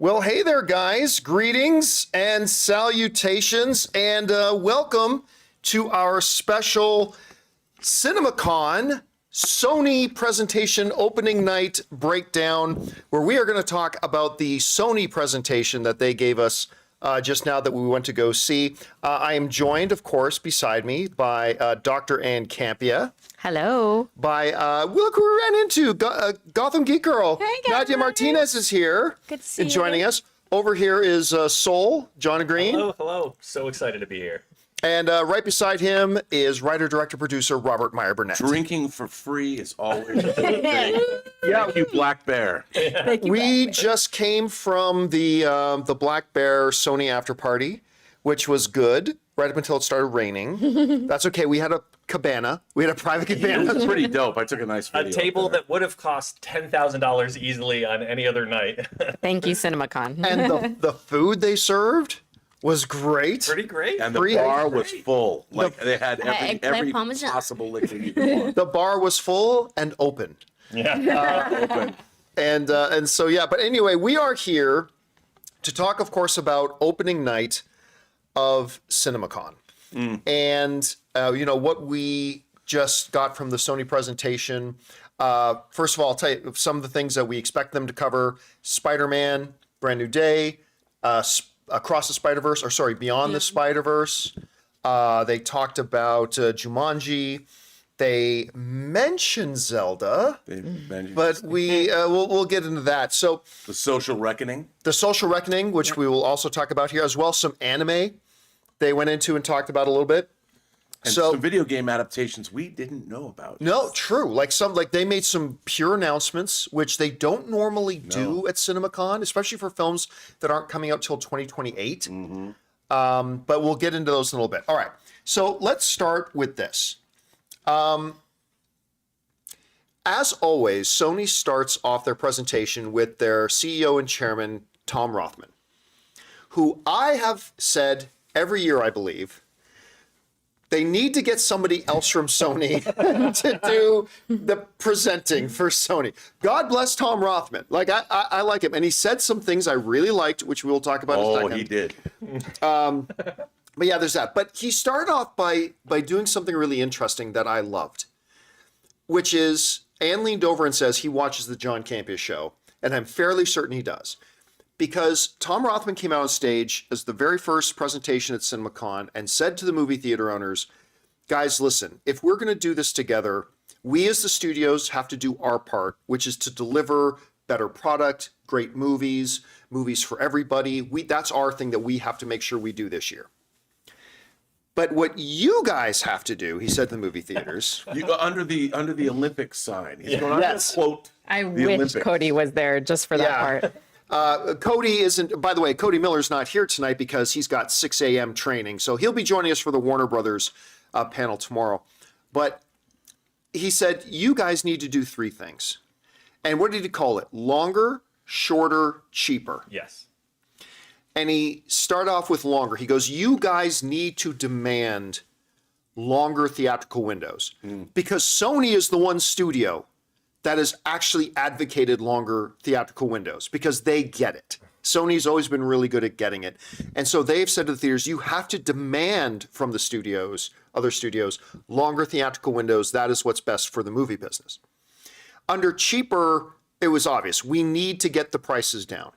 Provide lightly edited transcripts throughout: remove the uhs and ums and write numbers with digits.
Well, hey there, guys. Greetings and salutations, and welcome to our special CinemaCon Sony presentation opening night breakdown, where we are going to talk about the Sony presentation that they gave us just now that we went to go see. I am joined, of course, beside me by Dr. Ann Campea. Hello. By, look who we ran into, Gotham Geek Girl. Hey, guys. Nadia Martinez is here. Good to see and joining us. Over here is Soul, John Green. Hello. So excited to be here. And right beside him is writer, director, producer Robert Meyer Burnett. Drinking for free is always a good thing. Thank you, Black Bear. We just came from the Black Bear Sony after party, which was good right up until it started raining. That's okay. We had a cabana. We had a private It cabana. was pretty dope. I took a nice video. A table of that. that would have cost $10,000 easily on any other night. Thank you, CinemaCon. And the food they served was great. Pretty great. And the Free- bar was full. Like they had every eggplant parmesan. possible liquor you could want. The bar was full and open. Yeah. Open. And so, yeah, but anyway, we are here to talk, of course, about opening night of CinemaCon. And, what we just got from the Sony presentation. First of all, I'll tell you some of the things that we expect them to cover. Spider-Man, Brand New Day, Across the Spider-Verse, Beyond the Spider-Verse. They talked about Jumanji. They mentioned Zelda, They mentioned but we'll get into that. So the Social Reckoning. the Social Reckoning, which we will also talk about here as well. Some anime they went into and talked about a little bit. And So some video game adaptations we didn't know about. no, true. Like they made some pure announcements, which they don't normally do at CinemaCon, especially for films that aren't coming out till 2028. But we'll get into those in a little bit. All right. So let's start with this. As always, Sony starts off their presentation with their CEO and chairman, Tom Rothman, who I have said every year, I believe, they need to get somebody else from Sony to do the presenting for Sony. God bless Tom Rothman. Like, I like him. And he said some things I really liked, which we will talk about in a second. Oh, he did. But yeah, there's that. But he started off by doing something really interesting that I loved, which is Ann leaned over and says he watches the John Campea Show, and I'm fairly certain he does. Because Tom Rothman came out on stage as the very first presentation at CinemaCon and said to the movie theater owners, guys, listen, if we're going to do this together, we as the studios have to do our part, which is to deliver better product, great movies for everybody. That's our thing that we have to make sure we do this year. But what you guys have to do, he said to the movie theaters. You go under the Olympic sign. He's going Yes. to quote I the wish Olympics. Cody was there just for that Yeah. part. Cody isn't, by the way, Cody Miller's not here tonight because he's got 6 a.m. training. So he'll be joining us for the Warner Brothers panel tomorrow. But he said, you guys need to do three things. And what did he call it? Longer, shorter, cheaper. Yes. And he started off with longer. He goes, you guys need to demand longer theatrical windows because Sony is the one studio that has actually advocated longer theatrical windows because they get it. Sony's always been really good at getting it. And so they've said to the theaters, you have to demand from the studios, other studios, longer theatrical windows. That is what's best for the movie business. Under cheaper, it was obvious. We need to get the prices down.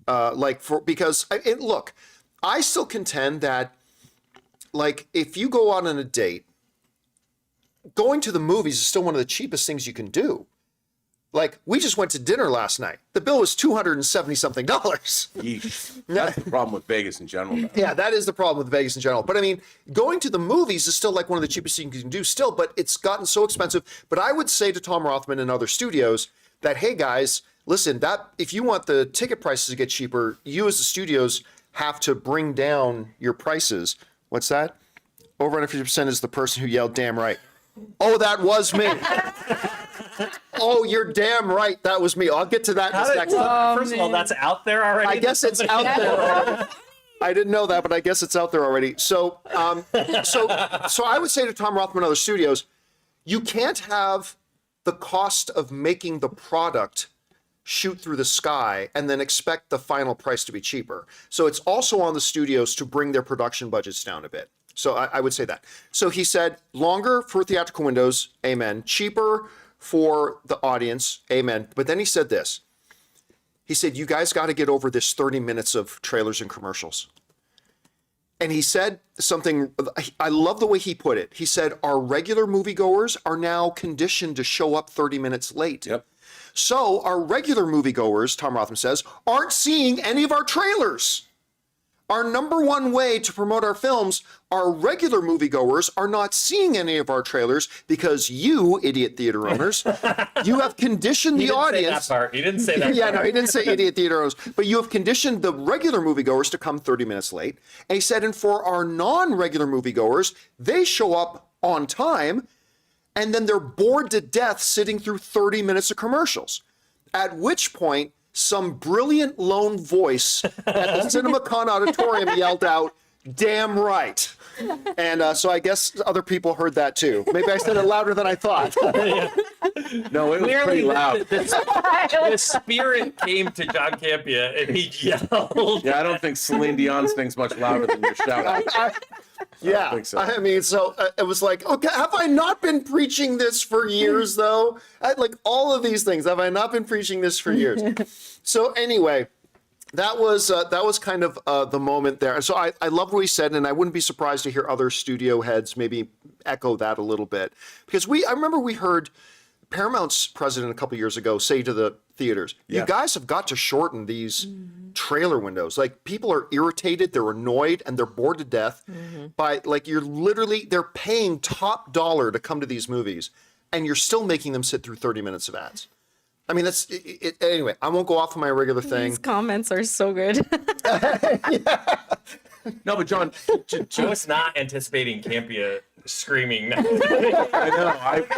Look, I still contend that, like, if you go out on a date, going to the movies is still one of the cheapest things you can do. Like, we just went to dinner last night. The bill was $270-something. Yeesh. That's the problem with Vegas in general. Yeah, that is the problem with Vegas in general. But I mean, going to the movies is still like one of the cheapest things you can do still, but it's gotten so expensive. But I would say to Tom Rothman and other studios that, hey guys, listen, that if you want the ticket prices to get cheaper, you as the studios have to bring down your prices. What's that? Over 150% is the person who yelled, damn right. Oh, that was me. Oh, you're damn right. That was me. I'll get to that in a second. First of all, that's out there already. I guess it's out there. I didn't know that, but I guess it's out there already. So I would say to Tom Rothman and other studios, you can't have the cost of making the product shoot through the sky and then expect the final price to be cheaper. So it's also on the studios to bring their production budgets down a bit. So I would say that. So he said, longer for theatrical windows, amen. Cheaper for the audience, amen. But then he said this. He said, you guys got to get over this 30 minutes of trailers and commercials. And he said something, I love the way he put it. He said, our regular moviegoers are now conditioned to show up 30 minutes late. Yep. So our regular moviegoers, Tom Rothman says, aren't seeing any of our trailers. Our number one way to promote our films, our regular moviegoers are not seeing any of our trailers because you, idiot theater owners, you have conditioned the audience. Say that part. He didn't say that Yeah, part. no, he didn't say idiot theater owners, but you have conditioned the regular moviegoers to come 30 minutes late. And he said, and for our non-regular moviegoers, they show up on time and then they're bored to death sitting through 30 minutes of commercials. At which point, some brilliant lone voice at the CinemaCon auditorium yelled out, damn right. And so I guess other people heard that too. Maybe I said it louder than I thought. No, it was pretty loud. The spirit came to John Campea and he yelled. Yeah, I don't think Celine Dion's thing's much louder than your shout out. Yeah, think so. I mean, so it was like, okay, have I not been preaching this for years, though? Like all of these things, have I not been preaching this for years? So anyway, that was kind of the moment there. So I love what he said, and I wouldn't be surprised to hear other studio heads maybe echo that a little bit, because I remember we heard Paramount's president a couple years ago say to the theaters, you guys have got to shorten these trailer windows. Like people are irritated, they're annoyed, and they're bored to death by like they're paying top dollar to come to these movies, and you're still making them sit through 30 minutes of ads. I mean, that's it. Anyway, I won't go off on my regular thing. These comments are so good. No, but John, I was not anticipating Campea screaming. I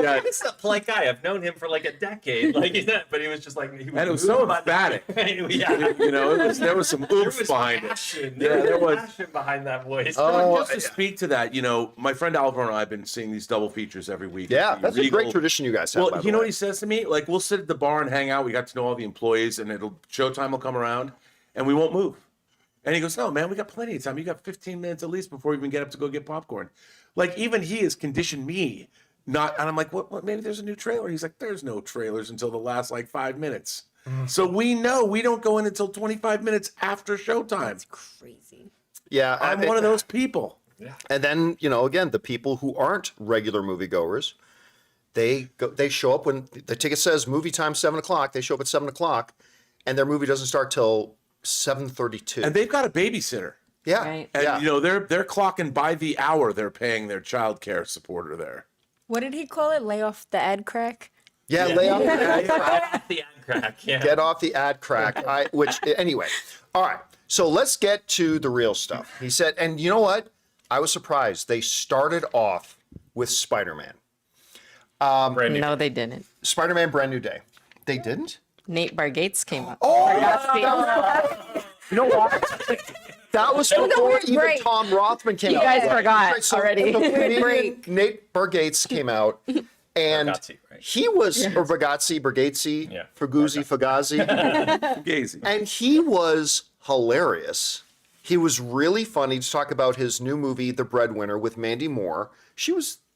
know. He's a polite guy. I've known him for like a decade. Like he's not, but he was just like he was. And it was so emphatic. Yeah. You know, there was some There oomph was behind passion. it. There was was. passion behind that voice. Just to speak to that, you know, my friend Oliver and I have been seeing these double features every week. Yeah, that's a great Regal. tradition you guys have. Well, by the you know way. what he says to me? Like, we'll sit at the bar and hang out. We got to know all the employees, and showtime will come around, and we won't move. And he goes, no, man, we got plenty of time. You got 15 minutes at least before we even get up to go get popcorn. Like, even he has conditioned me not, and I'm like, what, maybe there's a new trailer. He's like, there's no trailers until the last, like, 5 minutes. So we know we don't go in until 25 minutes after showtime. Crazy. Yeah, I'm one of those people. And then, you know, again, the people who aren't regular moviegoers, they show up when the ticket says movie time 7:00. They show up at 7:00, and their movie doesn't start till 7:32. And they've got a babysitter. Yeah, Right. And, yeah. you know, they're clocking by the hour they're paying their child care supporter there. What did he call it? Lay off the ad crack? Yeah, lay off the ad crack. The ad crack. Yeah. Get off the ad crack. Anyway. All right. So let's get to the real stuff. He said, and you know what? I was surprised. They started off with Spider-Man. Brand new. No, they didn't. Spider-Man Brand New Day. They didn't? Nate Bargatze came up. Oh, you know what? That was before even break. Tom Rothman came You out. guys Right. forgot Right, so already. the comedian break. Nate Bargatze came out, and Bargatze, right? he was, or Bargatze, Yeah. Fugazi, Gazy. and he was hilarious. He was really funny to talk about his new movie, The Breadwinner, with Mandy Moore.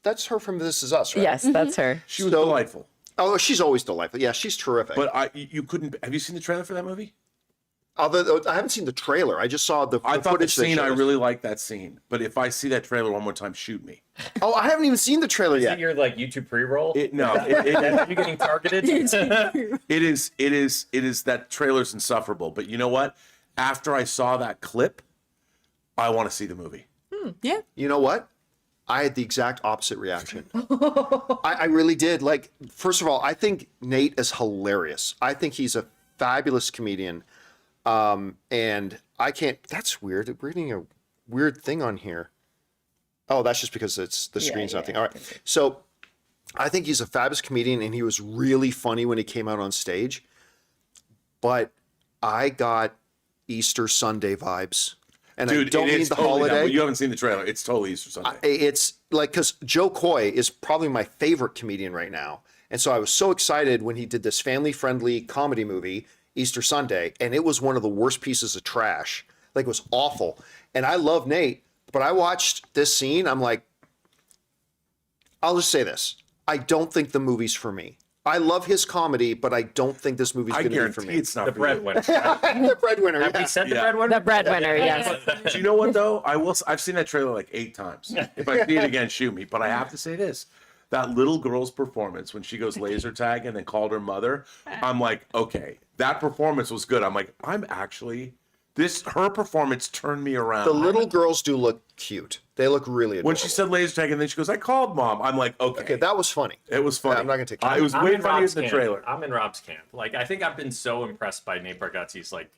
That's her from This Is Us, right? Yes, that's her. She was So- delightful. Oh, she's always delightful. Yeah, she's terrific. But you couldn't. Have you seen the trailer for that movie? Although I haven't seen the trailer, I just saw the I thought the footage. they scene. I showed us. really liked that scene. But if I see that trailer one more time, shoot me. Oh, I haven't even seen the trailer Is yet. it your like YouTube pre-roll? No, Are you getting targeted? it is that trailer's insufferable. But you know what? After I saw that clip, I want to see the movie. Yeah. You know what? I had the exact opposite reaction. I really did. Like, first of all, I think Nate is hilarious. I think he's a fabulous comedian. And I can't, that's weird. We're reading a weird thing on here. Oh, that's just because it's the screen's nothing. All right. So I think he's a fabulous comedian, and he was really funny when he came out on stage. But I got Easter Sunday vibes. And Dude, I don't it mean is the totally holiday. that. You haven't seen the trailer. It's totally Easter Sunday. It's like, because Joe Coy is probably my favorite comedian right now. And so I was so excited when he did this family-friendly comedy movie, Easter Sunday, and it was one of the worst pieces of trash. Like, it was awful. And I love Nate, but I watched this scene, I'm like, I'll just say this. I don't think the movie's for me. I love his comedy, but I don't think this movie's I going to be guarantee for me. it's not The for you. breadwinner. Right? The breadwinner. Have Yeah. we said the Yeah. breadwinner? The breadwinner, yes. Do you know what though? I've seen that trailer like 8 times. If I see it again, shoot me. But I have to say this: that little girl's performance when she goes laser tag and then called her mother, I'm like, okay, that performance was good. I'm like, her performance turned me around. The little girls do look cute. They look really adorable. When she said laser tag and then she goes, I called mom. I'm like, okay, Okay, that was funny. it was funny. Yeah, I'm not gonna take It was I'm way in funnier Rob's than the camp. trailer. I'm in Rob's camp. Like, I think I've been so impressed by Nate Bargatze's like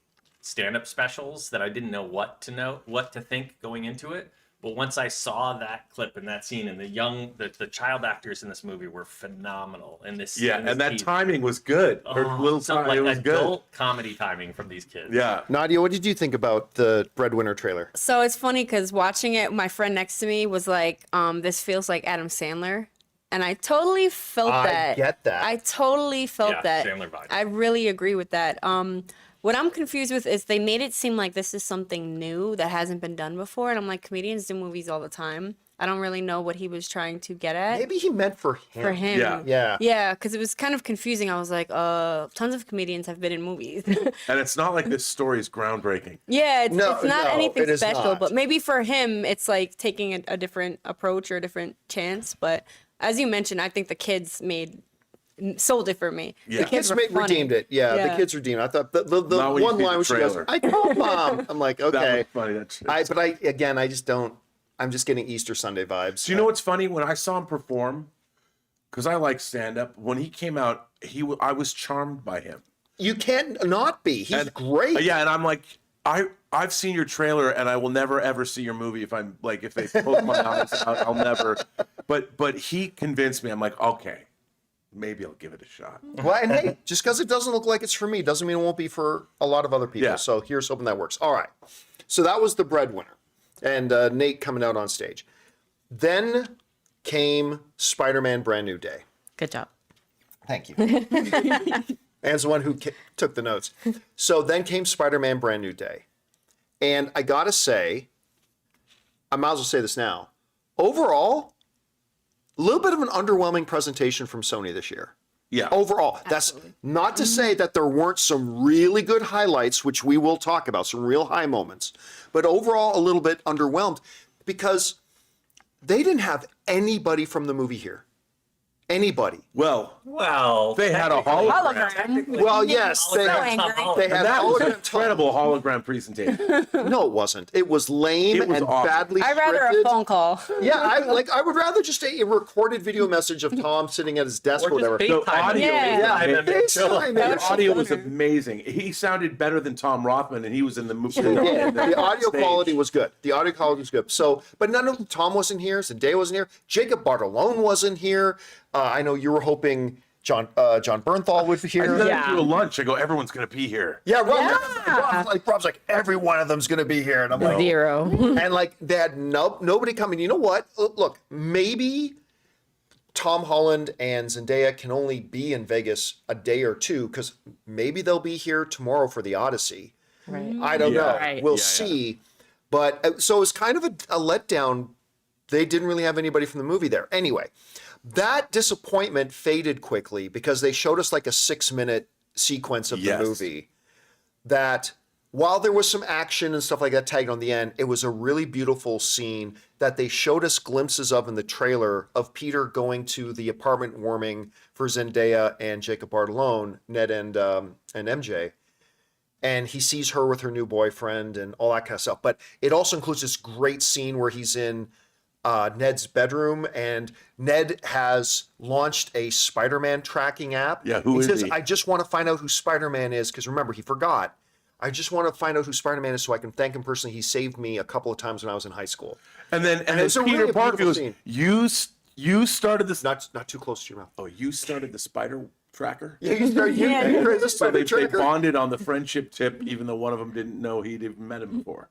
stand-up specials that I didn't know what to think going into it. But once I saw that clip and that scene, and the child actors in this movie were phenomenal. And this, Yeah, in this and that piece. timing was good. Her little So, time, like it was good. adult comedy timing from these kids. Yeah. Nadia, what did you think about the breadwinner trailer? So it's funny because watching it, my friend next to me was like, this feels like Adam Sandler. And I totally felt I that. get that. I totally felt Yeah, that. Sandler vibe. I really agree with that. What I'm confused with is they made it seem like this is something new that hasn't been done before. And I'm like, comedians do movies all the time. I don't really know what he was trying to get at. Maybe he meant for him. For him. Yeah. Yeah. Yeah, because it was kind of confusing. I was like, tons of comedians have been in movies. And it's not like this story is groundbreaking. Yeah, it's No, not no, anything it is special, not. but maybe for him, it's like taking a different approach or a different chance. But as you mentioned, I think the kids sold it for me. Yeah. The kids were funny. redeemed it. Yeah, the Yeah. kids redeemed it. I thought the Not when you one see line the where she goes, trailer. I called mom. I'm like, That okay. was funny. I just don't. I'm just getting Easter Sunday vibes. Do you know what's funny? When I saw him perform, because I like stand-up, when he came out, I was charmed by him. You can't not be. He's And- great. Yeah, and I'm like, I've seen your trailer, and I will never ever see your movie if I'm like if they poke my eyes out, I'll never. But he convinced me. I'm like, okay, maybe I'll give it a shot. Well, and hey, just because it doesn't look like it's for me doesn't mean it won't be for a lot of other people. Yeah. So here's hoping that works. All right. So that was the breadwinner, and Nate coming out on stage. Then came Spider-Man: Brand New Day. Good job. Thank you. Anne's the one who took the notes. So then came Spider-Man: Brand New Day. And I gotta say, I might as well say this now. Overall, a little bit of an underwhelming presentation from Sony this year. Yeah. Overall, that's not to say that there weren't some really good highlights, which we will talk about, some real high moments, but overall a little bit underwhelmed because they didn't have anybody from the movie here. Anybody. Well, Well, they had a hologram. technically- Well, yes, they Hologram angry. Tom Holland. They And had that was an hologram incredible hologram presentation. No, it wasn't. It was lame It was and awful. badly I'd rather scripted. a phone call. Yeah, I would rather just a recorded video message of Tom sitting at his desk or, Or just whatever. FaceTime The audio, Yeah. Yeah, FaceTime him. FaceTime the him. audio was amazing. He sounded better than Tom Rothman, and he was in the movie. Yeah, the audio quality was good. The audio quality was good. So, but none of Tom wasn't here. Zendaya wasn't here. Jacob Bartolone wasn't here. I know you were hoping John Bernthal would be I here. said Yeah. to a lunch. I go, everyone's gonna be here. Yeah, Rob's like every one of them's gonna be here, and I'm like, Zero. and like they had nobody coming. You know what? Look, maybe Tom Holland and Zendaya can only be in Vegas a day or two because maybe they'll be here tomorrow for the Odyssey. Right. I don't know. Right. We'll Yeah, yeah. see. But so it's kind of a letdown. They didn't really have anybody from the movie there. Anyway, that disappointment faded quickly because they showed us like a 6-minute sequence of Yes. the movie that while there was some action and stuff like that tagged on the end, it was a really beautiful scene that they showed us glimpses of in the trailer of Peter going to the apartment warming for Zendaya and Jacob Bartolone, Ned and MJ. And he sees her with her new boyfriend and all that kind of stuff. But it also includes this great scene where he's in Ned's bedroom and Ned has launched a Spider-Man tracking app. Yeah, who he is says, he? I just want to find out who Spider-Man is because remember, he forgot. I just want to find out who Spider-Man is so I can thank him personally. He saved me a couple of times when I was in high school. And then it's a Peter really Parker beautiful goes, scene. you started this. Not too close to your mouth. Oh, you started the spider tracker. Yeah, you started you created the So Spider they Tracker. bonded on the friendship tip, even though one of them didn't know he'd even met him before.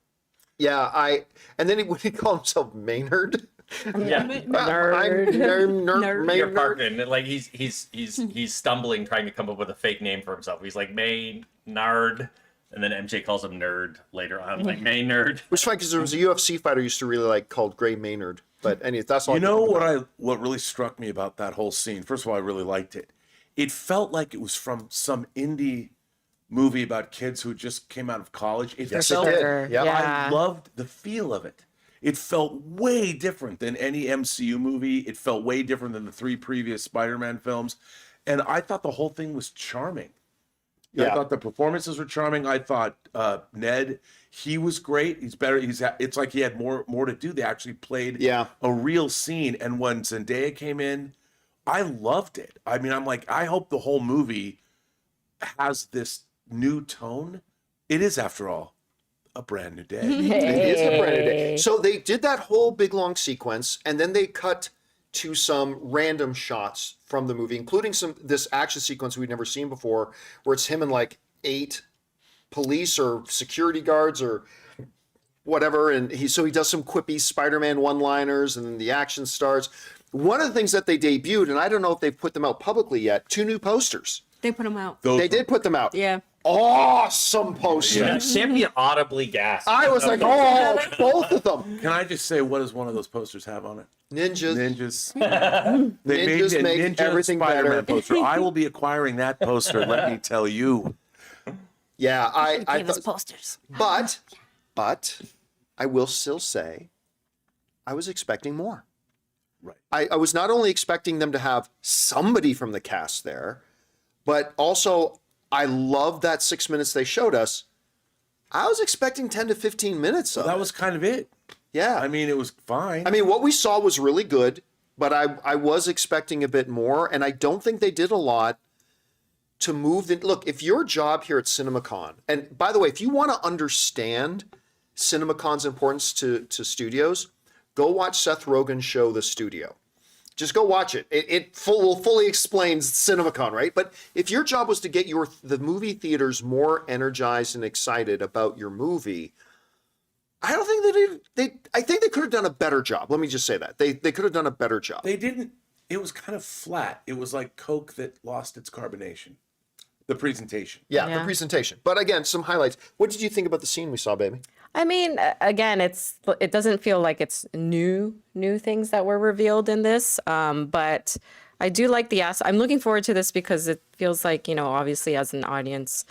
Yeah, and then when he called himself Maynard. Yeah. I'm Nerd. nerd. Peter Nerd. Parker, and like he's stumbling trying to come up with a fake name for himself. He's like Maynard, and then MJ calls him Nerd later on, like Maynard. Which is funny because there was a UFC fighter I used to really like called Gray Maynard. But anyway, that's all. You know what really struck me about that whole scene? First of all, I really liked it. It felt like it was from some indie movie about kids who just came out of college. It Yes, felt, it did. Sure. Yeah. I loved the feel of it. It felt way different than any MCU movie. It felt way different than the 3 previous Spider-Man films. And I thought the whole thing was charming. Yeah. I thought the performances were charming. I thought Ned, he was great. He's better. It's like he had more to do. They actually played Yeah. a real scene. And when Zendaya came in, I loved it. I mean, I'm like, I hope the whole movie has this new tone. It is, after all, a brand new day. It is a brand new day. So they did that whole big long sequence, and then they cut to some random shots from the movie, including this action sequence we'd never seen before, where it's him and like 8 police or security guards or whatever, and he does some quippy Spider-Man one-liners, and then the action starts. One of the things that they debuted, and I don't know if they've put them out publicly yet, 2 new posters. They put them out. Those They did put them out. Yeah. Awesome posters. Yeah, Campea audibly gasped. I was like, oh, both of them. Can I just say, what does one of those posters have on it? Ninjas. Ninjas. They Ninjas made a make Ninja everything Spider-Man better. poster. I will be acquiring that poster, let me tell you. Yeah, I Gave us thought, posters. but I will still say I was expecting more. Right. I was not only expecting them to have somebody from the cast there, but also I love that 6 minutes they showed us. I was expecting 10 to 15 minutes of That it. was kind of it. Yeah. I mean, it was fine. I mean, what we saw was really good, but I was expecting a bit more, and I don't think they did a lot to move the look. If your job here at CinemaCon, and by the way, if you want to understand CinemaCon's importance to studios, go watch Seth Rogen's show, The Studio. Just go watch it. It fully explains CinemaCon, right? But if your job was to get the movie theaters more energized and excited about your movie, I don't think I think they could have done a better job. Let me just say that. They could have done a better job. They didn't. It was kind of flat. It was like Coke that lost its carbonation. The presentation. Yeah, the Yeah. presentation. But again, some highlights. What did you think about the scene we saw, baby? I mean, again, it doesn't feel like it's new things that were revealed in this, but I do like I'm looking forward to this because it feels like, obviously as an audience,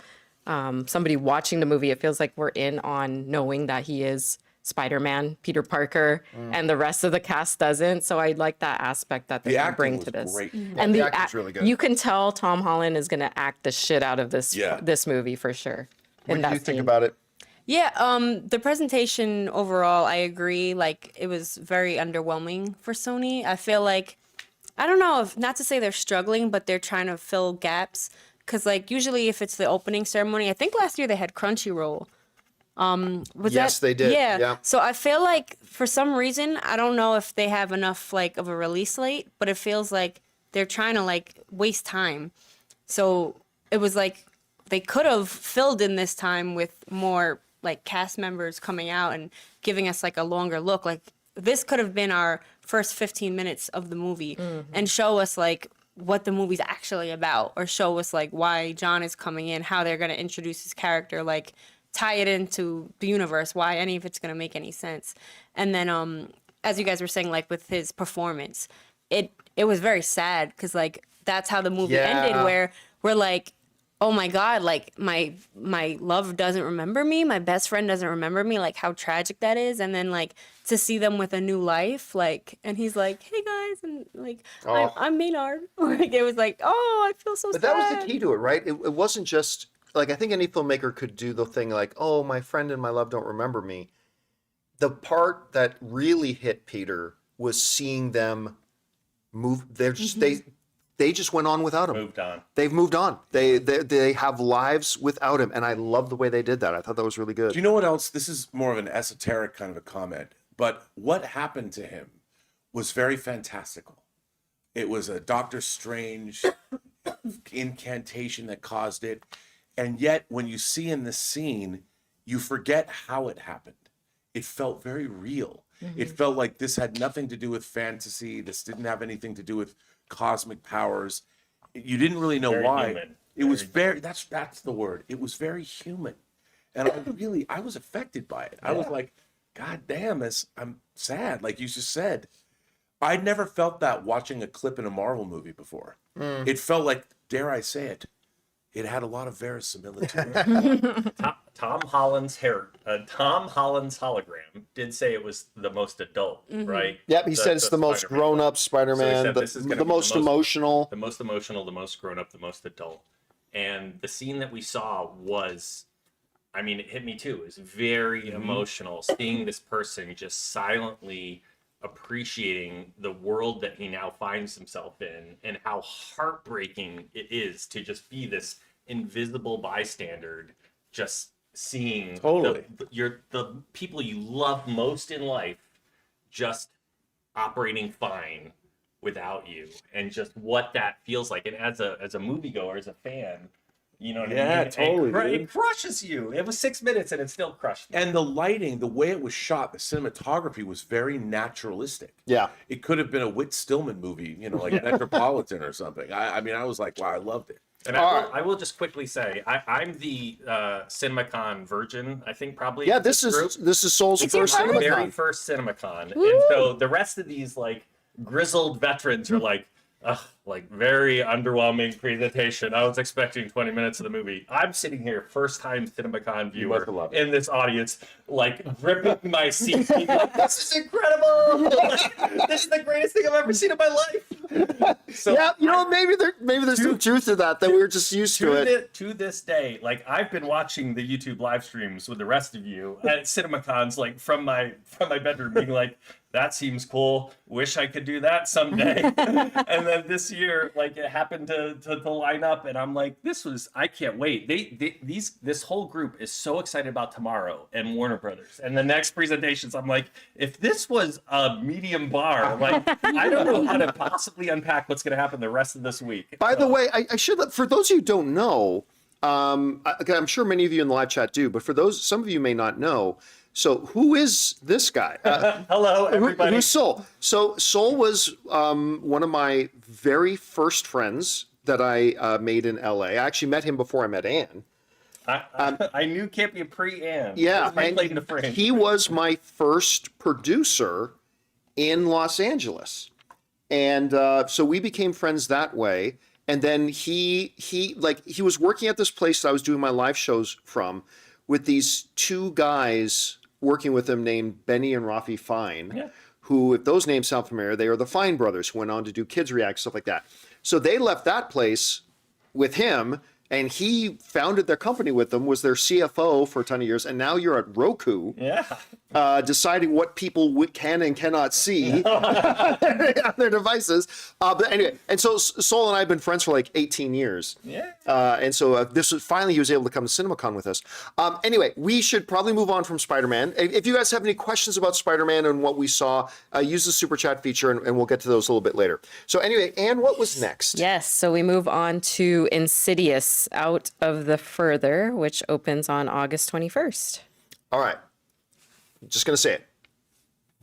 somebody watching the movie, it feels like we're in on knowing that he is Spider-Man, Peter Parker, and the rest of the cast doesn't. So I like that aspect that they're The going to acting bring was to this. great. And the the acting's really good. You can tell Tom Holland is going to act the shit out of this Yeah. this movie for sure. What did you think about it? Yeah, the presentation overall, I agree. Like, it was very underwhelming for Sony. I feel like, I don't know, not to say they're struggling, but they're trying to fill gaps. Because, like, usually if it's the opening ceremony, I think last year they had Crunchyroll. Yes, they did. Yeah. So I feel like for some reason, I don't know if they have enough, like, of a release slate, but it feels like they're trying to, like, waste time. So it was like they could have filled in this time with more like cast members coming out and giving us like a longer look. Like this could have been our first 15 minutes of the movie and show us like what the movie's actually about, or show us like why John is coming in, how they're going to introduce his character, like tie it into the universe, why any of it's going to make any sense. And then as you guys were saying, like with his performance, it was very sad because like that's how the movie Yeah. ended, where we're like, oh my God, like my love doesn't remember me. My best friend doesn't remember me. Like how tragic that is. And then like to see them with a new life, like, and he's like, hey guys. And like, Oh. I'm Maynard. Like it was like, oh, I feel so But sad. that was the key to it, right? It wasn't just like, I think any filmmaker could do the thing like, oh, my friend and my love don't remember me. The part that really hit Peter was seeing them move. They're just, they just went on without him. Moved on. They've moved on. They have lives without him, and I love the way they did that. I thought that was really good. Do you know what else? This is more of an esoteric kind of a comment, but what happened to him was very fantastical. It was a Doctor Strange incantation that caused it. And yet, when you see in the scene, you forget how it happened. It felt very real. It felt like this had nothing to do with fantasy. This didn't have anything to do with cosmic powers. You didn't really know Very why. human. It was very, that's the word. It was very human. And I was affected by it. I was like, God damn, I'm sad. Like you just said, I'd never felt that watching a clip in a Marvel movie before. It felt like, dare I say it, it had a lot of verisimilitude. Tom Holland's hologram did say it was the most adult, right? Yep, he said it's the most Spider-Man. grown-up Spider-Man, said this is gonna the be most emotional. the most emotional, the most grown up, the most adult. And the scene that we saw was, I mean, it hit me too. It was very emotional, seeing this person just silently appreciating the world that he now finds himself in, and how heartbreaking it is to just be this invisible bystander, just seeing the people you love most in life just operating fine without you, and just what that feels like. And as a moviegoer, as a fan, you know what I mean? Totally. It crushes you. It was 6 minutes and it still crushed me. And the lighting, the way it was shot, the cinematography was very naturalistic. Yeah. It could have been a Whit Stillman movie, like Metropolitan or something. I mean, I was like, wow, I loved it. And I will just quickly say, I'm the CinemaCon virgin. I think probably. Yeah, this is Soul's It's your first first? very CinemaCon. first CinemaCon, and so the rest of these like grizzled veterans are like, ugh, like very underwhelming presentation. I was expecting 20 minutes of the movie. I'm sitting here, first time CinemaCon viewer must have loved it. in this audience, like gripping my seat, being like, this is incredible! Like, this is the greatest thing I've ever seen in my life. So Yeah, maybe there's some truth to that we were just used to it. to this day, like I've been watching the YouTube live streams with the rest of you at CinemaCons, like from my bedroom, being like, that seems cool. Wish I could do that someday. And then this year, like it happened to line up, and I'm like, I can't wait. This whole group is so excited about tomorrow and Warner Brothers and the next presentations. I'm like, if this was a medium bar, like I don't know how to possibly unpack what's going to happen the rest of this week. By the way, I should let, for those of you who don't know, I'm sure many of you in the live chat do, but for some of you may not know. So who is this guy? Hello, everybody. Who's Soul? So Soul was one of my very first friends that I made in LA. I actually met him before I met Anne. I knew Campea pre-Anne. Yeah, My and claim to fame. he was my first producer in Los Angeles. And so we became friends that way. And then he was working at this place that I was doing my live shows from, with these two guys working with him named Benny and Rafi Fine, who, if those names sound familiar, they are the Fine brothers who went on to do Kids React, stuff like that. So they left that place with him, and he founded their company with them, was their CFO for a ton of years, and now you're at Roku, deciding what people can and cannot see on their devices. But anyway, and so Soul and I have been friends for like 18 years. And so this was finally, he was able to come to CinemaCon with us. Anyway, we should probably move on from Spider-Man. If you guys have any questions about Spider-Man and what we saw, use the super chat feature, and we'll get to those a little bit later. So anyway, Anne, what was next? Yes, so we move on to Insidious Out of the Further, which opens on August 21st. All right. Just going to say it.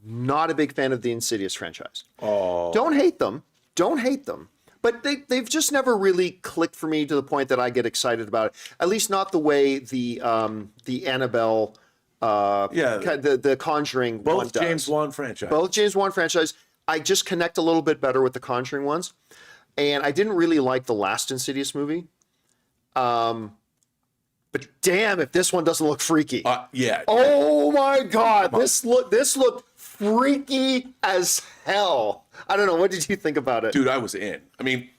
Not a big fan of the Insidious franchise. Oh. Don't hate them. Don't hate them. But they've just never really clicked for me to the point that I get excited about it. At least not the way the Annabelle, the Conjuring one Both does. James Wan franchise. Both James Wan franchise. I just connect a little bit better with the Conjuring ones. And I didn't really like the last Insidious movie. But damn, if this one doesn't look freaky. Oh my God, this looked freaky as hell. I don't know. What did you think about it? Dude, I was in. I mean,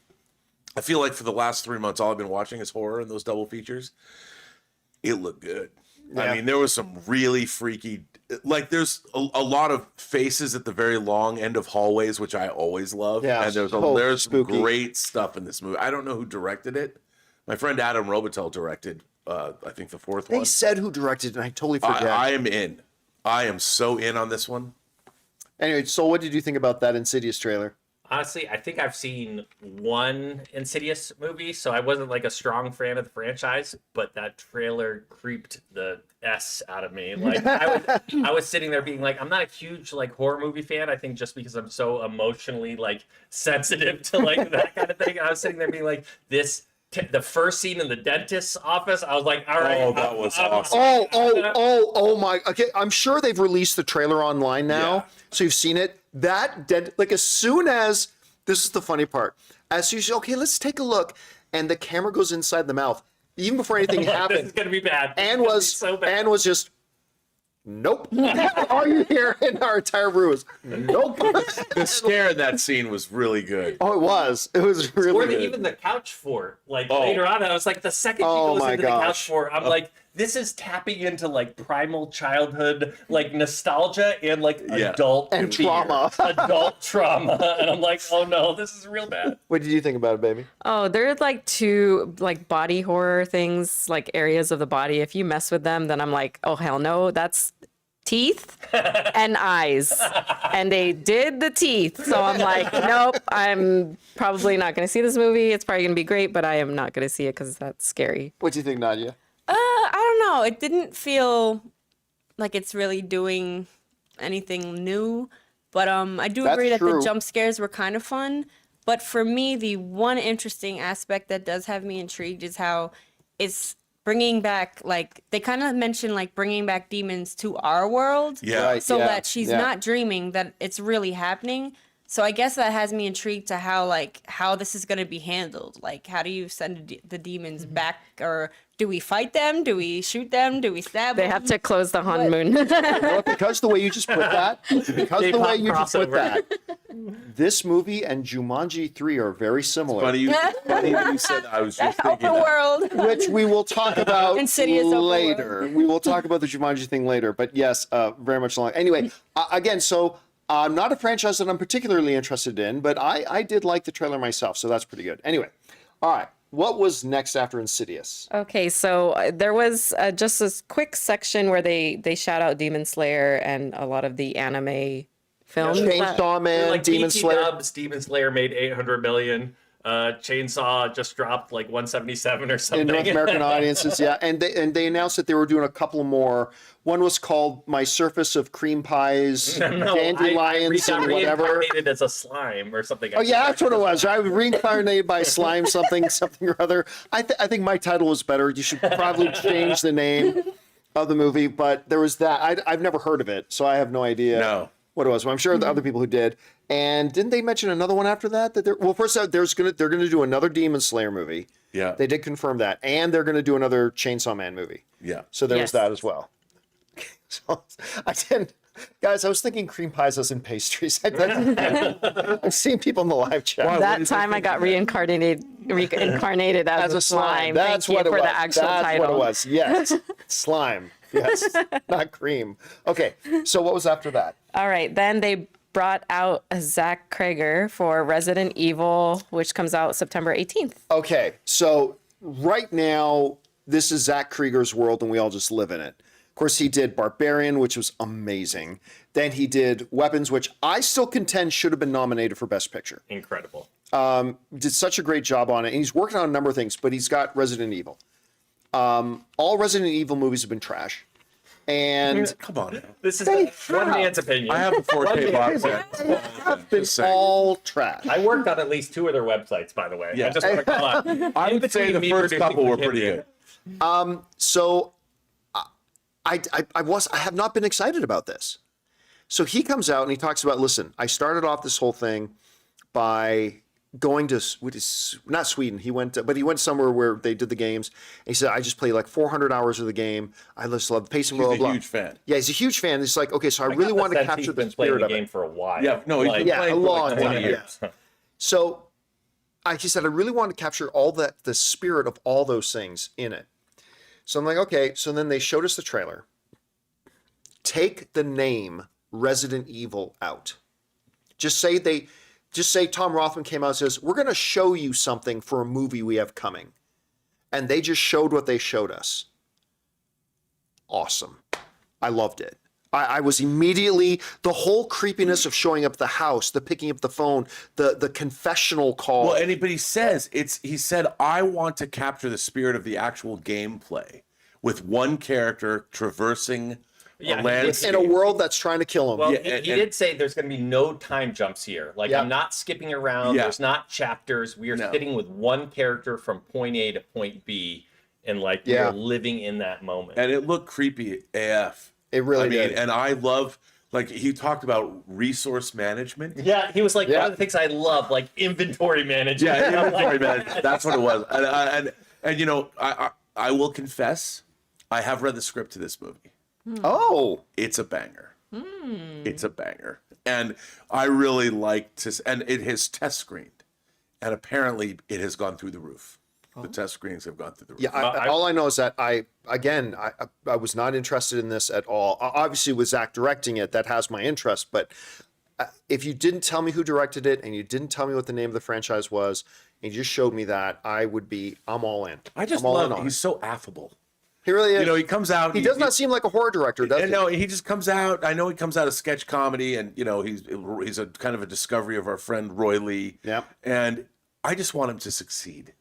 I feel like for the last 3 months, all I've been watching is horror and those double features. It looked good. Yeah. I mean, there was some really freaky, like there's a lot of faces at the very long end of hallways, which I always love. Yeah, and there's so some spooky. great stuff in this movie. I don't know who directed it. My friend Adam Robitel directed, I think, the fourth They one. said who directed, and I totally forget. I am in. I am so in on this one. Anyway, so what did you think about that Insidious trailer? Honestly, I think I've seen one Insidious movie, so I wasn't like a strong fan of the franchise, but that trailer creeped the S out of me. Like I was sitting there being like, I'm not a huge like horror movie fan. I think just because I'm so emotionally like sensitive to like that kind of thing. I was sitting there being like, the first scene in the dentist's office, I was like, all right. Oh, that was awesome. Oh my. Okay, I'm sure they've released the trailer online now. Yeah. So you've seen it. That like as soon as this is the funny part. As soon as okay, let's take a look, and the camera goes inside the mouth. Even before anything This is happened, gonna be bad. Anne It's gonna be was so bad. Anne was just nope. All you hear in our entire room is nope. The scare in that scene was really good. Oh, it was. It was really Or good. even the couch fort. Like Oh. later on, I was like, the second she Oh goes my into the gosh. couch fort, I'm like, this is tapping into like primal childhood, like nostalgia and like Yeah. adult And fear. trauma. Adult trauma. And I'm like, oh no, this is real bad. What did you think about it, baby? Oh, there are like two like body horror things, like areas of the body. If you mess with them, then I'm like, oh hell no, that's teeth and eyes. And they did the teeth. So I'm like, nope, I'm probably not going to see this movie. It's probably going to be great, but I am not going to see it because that's scary. What do you think, Nadia? I don't know. It didn't feel like it's really doing anything new, but I do That's agree that true. the jump scares were kind of fun. But for me, the one interesting aspect that does have me intrigued is how it's bringing back, like they kind of mentioned, like bringing back demons to our world, Yeah. Right. so yeah, that she's yeah. not dreaming, that it's really happening. So I guess that has me intrigued to how this is going to be handled. Like, how do you send the demons back, or do we fight them? Do we shoot them? Do we stab They them? have to close the honeymoon. You know what? Because the way you just put that, K-pop crossover. this movie and Jumanji 3 are very similar, Funny you said that. I was just thinking Open that. world. which we will talk about Insidious open later. We will talk about the Jumanji thing later, but yes, very much along. Anyway, again, so not a franchise that I'm particularly interested in, but I did like the trailer myself, so that's pretty good. Anyway, all right, what was next after Insidious? Okay, so there was just this quick section where they shout out Demon Slayer and a lot of the anime films. Chainsaw Man, Like Demon BT Slayer. Dubs, Demon Slayer made 800 million. Chainsaw just dropped like 177 or something. In North American audiences, yeah, and they announced that they were doing a couple more. One was called "My Surface of Cream Pies," Dandelions, I and whatever. reincarnated as a slime or something. Oh yeah, that's what it was. I was reincarnated by slime, something or other. I think my title was better. You should probably change the name of the movie. But there was that. I've never heard of it, so I have no idea No. what it was. But I'm sure the other people who did. And didn't they mention another one after that? First out, they're gonna do another Demon Slayer movie. Yeah. They did confirm that, and they're gonna do another Chainsaw Man movie. Yeah. So there was Yes. that as well. So I didn't, guys. I was thinking cream pies as in pastries. I've seen people in the live chat. Wow. That time I got reincarnated as a slime. That's Thank what you it for was. the actual That's title. what it was. Yes, slime. Yes, not cream. Okay. So what was after that? All right, then they brought out Zach Krager for Resident Evil, which comes out September 18th. Okay. So right now, this is Zach Krieger's world, and we all just live in it. Of course, he did Barbarian, which was amazing. Then he did Weapons, which I still contend should have been nominated for Best Picture. Incredible. Did such a great job on it. And he's working on a number of things, but he's got Resident Evil. All Resident Evil movies have been trash. And Come on now. This is They one have. man's opinion. I have a 4K box set. have been Just saying. all trash. I worked on at least 2 of their websites, by the way. Yeah. I just want to call out. I would say the first couple were pretty good. So I have not been excited about this. So he comes out and he talks about, listen, I started off this whole thing by going to not Sweden. He went somewhere where they did the games. And he said, I just played like 400 hours of the game. I just love the pacing. He's blah, a blah, blah. huge fan. Yeah, he's a huge fan. It's like, okay, so I really want to Sense capture he's the been playing spirit the of game it. for a while. Yeah, no, he's been Yeah, playing a for long like 20 time. years. Yeah. So he said, I really want to capture all the spirit of all those things in it. So I'm like, okay. So then they showed us the trailer. Take the name Resident Evil out. Just say Tom Rothman came out and says, we're going to show you something for a movie we have coming. And they just showed what they showed us. Awesome. I loved it. I was immediately, the whole creepiness of showing up at the house, the picking up the phone, the confessional call. Well, but he says he said, I want to capture the spirit of the actual gameplay with one character traversing Yeah, a he did- landscape. in a world that's trying to kill him. Well, Yeah, he and- did say there's going to be no time jumps here. Like, Yeah. I'm not skipping around. Yeah. There's not chapters. We are No. sitting with one character from point A to point B, and like Yeah. we're living in that moment. And it looked creepy AF. It really I mean, did. and I love, like, he talked about resource management. Yeah, he was like, Yeah. one of the things I love, like inventory management. Yeah, I'm like, inventory management. That's what it was. And you know, I will confess, I have read the script to this movie. Oh, It's a banger. It's a banger. And I really like to, and it has test screened. And apparently it has gone through the roof. The test screenings have gone through the roof. yeah. All I know is that I was not interested in this at all. Obviously, with Zach directing it, that has my interest. But if you didn't tell me who directed it and you didn't tell me what the name of the franchise was, and you just showed me that, I'm all in. I just I'm all in love, on he's it. so affable. He really is. You know, he comes out. he does not seem like a horror director, does he? No, he just comes out. I know he comes out of sketch comedy, and you know he's a kind of a discovery of our friend Roy Lee. Yep. And I just want him to succeed.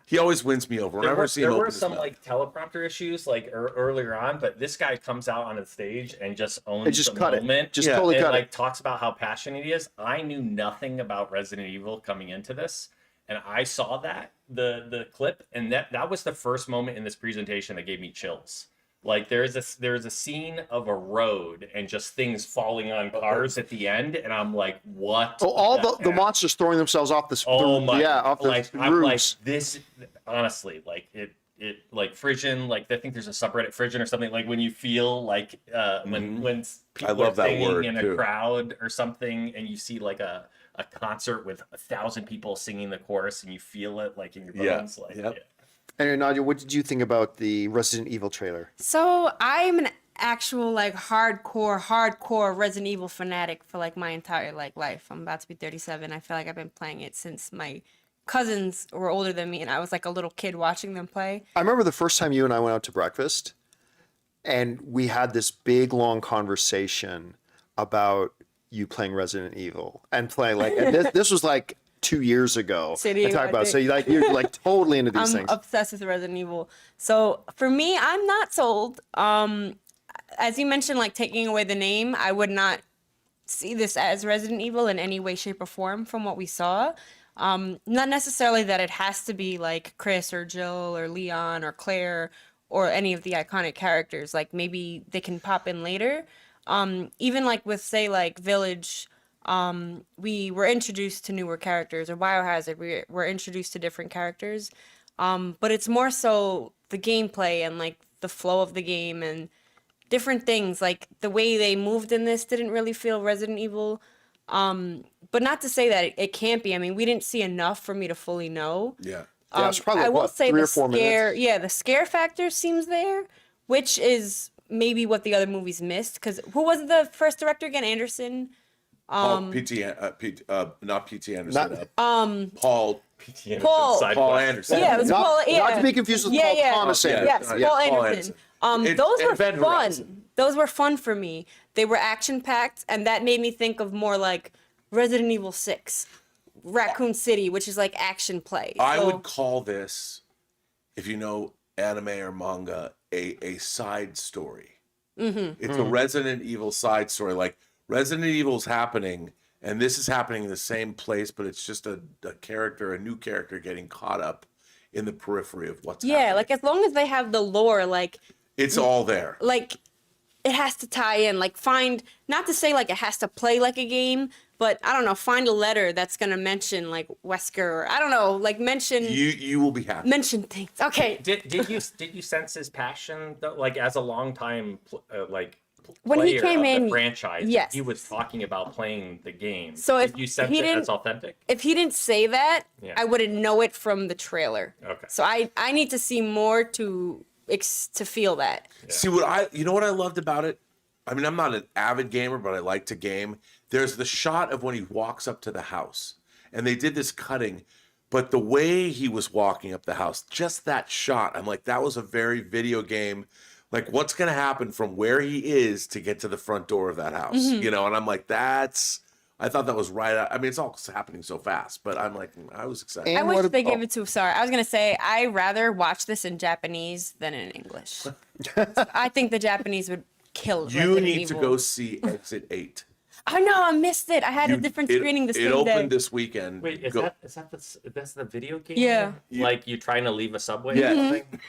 He always wins me over. Whenever I see him there open were his some mouth. like teleprompter issues like earlier on, but this guy comes out on the stage and just owns And just the cut it. moment. Just Yeah. totally and cut like it. talks about how passionate he is. I knew nothing about Resident Evil coming into this, and I saw that the clip, and that was the first moment in this presentation that gave me chills. Like there's a scene of a road and just things falling on cars at the end, and I'm like, what? Oh, all the monsters throwing themselves off the Oh my! off the like, I'm like roofs. this. Honestly, like it like Frisian. Like I think there's a subreddit Frisian or something. Like when you feel like when people love are that singing word, in a too. crowd or something, and you see like a concert with 1,000 people singing the chorus, and you feel it like in your Yeah. bones. Like Yep. yeah. Anyway, Nadia, what did you think about the Resident Evil trailer? So I'm an actual like hardcore Resident Evil fanatic for like my entire like life. I'm about to be 37. I feel like I've been playing it since my cousins were older than me, and I was like a little kid watching them play. I remember the first time you and I went out to breakfast, and we had this big long conversation about you playing Resident Evil and playing like, and this was like 2 years ago. City, And talk I about so think. you're like totally into these I'm things. obsessed with Resident Evil. So for me, I'm not sold. As you mentioned, like taking away the name, I would not see this as Resident Evil in any way, shape, or form from what we saw. Not necessarily that it has to be like Chris or Jill or Leon or Claire or any of the iconic characters. Like maybe they can pop in later. Even like with say like Village, we were introduced to newer characters, or Biohazard, we were introduced to different characters. But it's more so the gameplay and like the flow of the game and different things. Like the way they moved in this didn't really feel Resident Evil. But not to say that it can't be. I mean, we didn't see enough for me to fully know. Yeah. Yeah, it's probably I will what, say 3 the or 4 scare, minutes. yeah, the scare factor seems there, which is maybe what the other movies missed. Because who was the first director again? Anderson. P.T. Not P.T. Anderson. Not- Paul. PT Paul- side Paul quest. Anderson. Yeah, it was Not, Paul. Yeah, not to be confused with Yeah, Paul yeah. Thomas Yeah. Anderson. Yes, Yeah, Paul Paul Anderson. Anderson. Those were Event fun. Horizon. Those were fun for me. They were action packed, and that made me think of more like Resident Evil 6, Raccoon City, which is like action play. I So- would call this, if you know anime or manga, a side story. It's a Resident Evil side story. Like Resident Evil's happening, and this is happening in the same place, but it's just a character, a new character getting caught up in the periphery of what's Yeah, happening. like as long as they have the lore, like It's all there. it has to tie in. Like find, not to say like it has to play like a game, but I don't know, find a letter that's gonna mention like Wesker, or I don't know, like mention You will be happy. mention things. Okay. Did you sense his passion though? Like as a longtime When he player came of in, the franchise, yes. he was talking about playing the game. So if did you sense he it didn't- as authentic? If he didn't say that, Yeah. I wouldn't know it from the trailer. Okay. So I need to see more to feel that. See you know what I loved about it? I mean, I'm not an avid gamer, but I like to game. There's the shot of when he walks up to the house, and they did this cutting, but the way he was walking up the house, just that shot, I'm like, that was a very video game, Like, what's going to happen from where he is to get to the front door of that house? You know, and I'm like, I thought that was right. I mean, it's all happening so fast, but I'm like, I was excited. And I wish what they ab- gave it to. Sorry, I was gonna say I rather watch this in Japanese than in English. I think the Japanese would kill. You Resident need to Evil. go see Exit 8. I know, I missed it. I had a different screening the same It opened day. this weekend. Wait, is Go- that's the video game? Yeah. Like you trying to leave a subway? Yeah. Or something?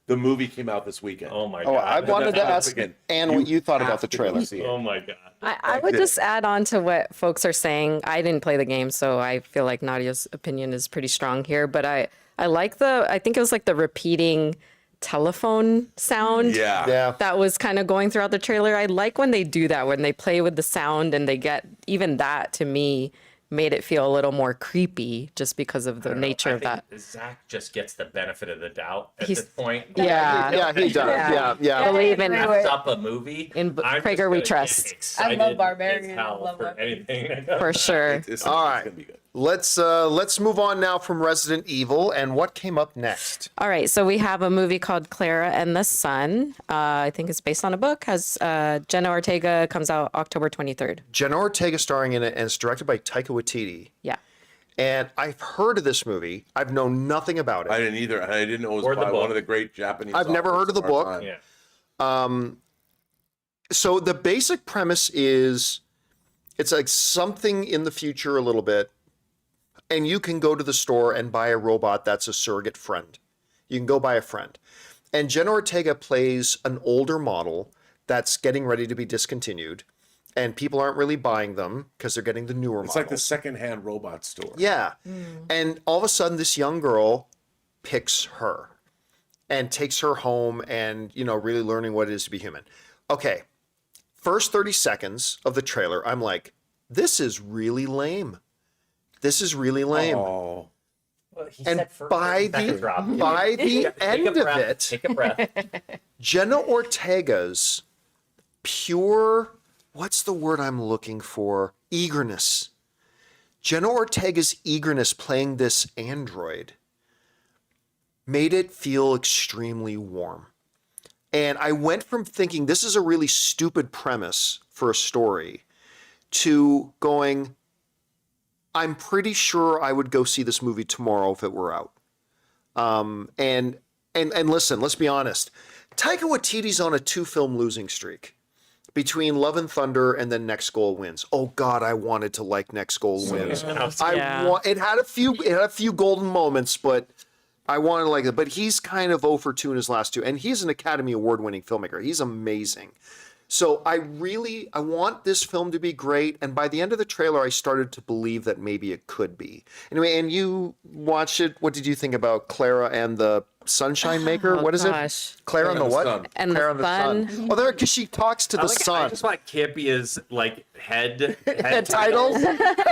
The movie came out this weekend. Oh my Oh, god. I wanted to That's ask again. Anne what you thought about the have to go trailer. see it. Oh my god. I would just add on to what folks are saying. I didn't play the game, so I feel like Nadia's opinion is pretty strong here. But I like I think it was like the repeating telephone sound. Yeah. Yeah. That was kind of going throughout the trailer. I like when they do that, when they play with the sound and they get, even that to me made it feel a little more creepy just because of the nature I of that. think Zach just gets the benefit of the doubt at He's- this point. Yeah. Yeah, he does. Yeah, yeah. Believe in Wraps up a movie. In I'm Prager just we gonna trust. get excited I love Barbarian. as hell I love for Barbarian. anything. for sure. It's All right. gonna be good. Let's move on now from Resident Evil and what came up next. All right, so we have a movie called Clara and the Sun. I think it's based on a book. Has Jenna Ortega, comes out October 23rd. Jenna Ortega starring in it, and it's directed by Taika Waititi. Yeah. And I've heard of this movie. I've known nothing about it. I didn't either. I didn't know it was Or the by book. one of the great Japanese. I've never heard of the authors our book. time. Yeah. So the basic premise is it's like something in the future a little bit, and you can go to the store and buy a robot that's a surrogate friend. You can go buy a friend. And Jenna Ortega plays an older model that's getting ready to be discontinued, and people aren't really buying them because they're getting the newer It's models. like the secondhand robot store. Yeah. And all of a sudden, this young girl picks her and takes her home and, really learning what it is to be human. Okay. First 30 seconds of the trailer, I'm like, this is really lame. This is really lame. Oh, Well, he And said first by second the drop. by the Take a end of breath, it, Take a breath. Jenna Ortega's pure, what's the word I'm looking for? Eagerness. Jenna Ortega's eagerness playing this android made it feel extremely warm. And I went from thinking this is a really stupid premise for a story to going, I'm pretty sure I would go see this movie tomorrow if it were out. And listen, let's be honest. Taika Waititi's on a 2-film losing streak between Love and Thunder and then Next Goal Wins. Oh God, I wanted to like Next Goal Wins. Yeah. It had a few golden moments, but I wanted to like it. But he's kind of 0 for 2 in his last 2, and he's an Academy Award winning filmmaker. He's amazing. So I want this film to be great. And by the end of the trailer, I started to believe that maybe it could be. Anyway, and you watched it. What did you think about Clara and the Sunshine Maker? Oh, what is gosh. it? Clara and the what? Sun. And Clara the and Sun. Oh, there, because she talks to the I sun. just want Campea's head title?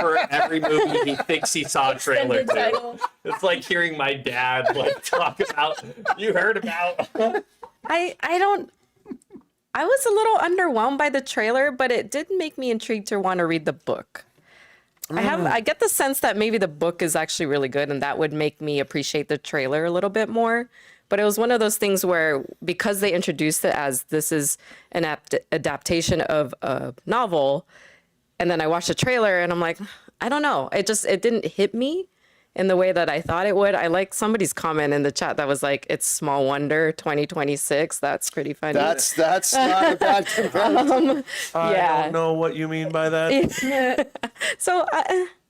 for every movie he thinks he saw a trailer to. It's like hearing my dad talk about you heard about. I was a little underwhelmed by the trailer, but it did make me intrigued to want to read the book. I get the sense that maybe the book is actually really good and that would make me appreciate the trailer a little bit more. But it was one of those things where, because they introduced it as this is an adaptation of a novel, and then I watched the trailer and I'm like, I don't know. It didn't hit me in the way that I thought it would. I like somebody's comment in the chat that was like, it's small wonder 2026. That's pretty funny. That's not a bad comparison. I Yeah. don't know what you mean by that. So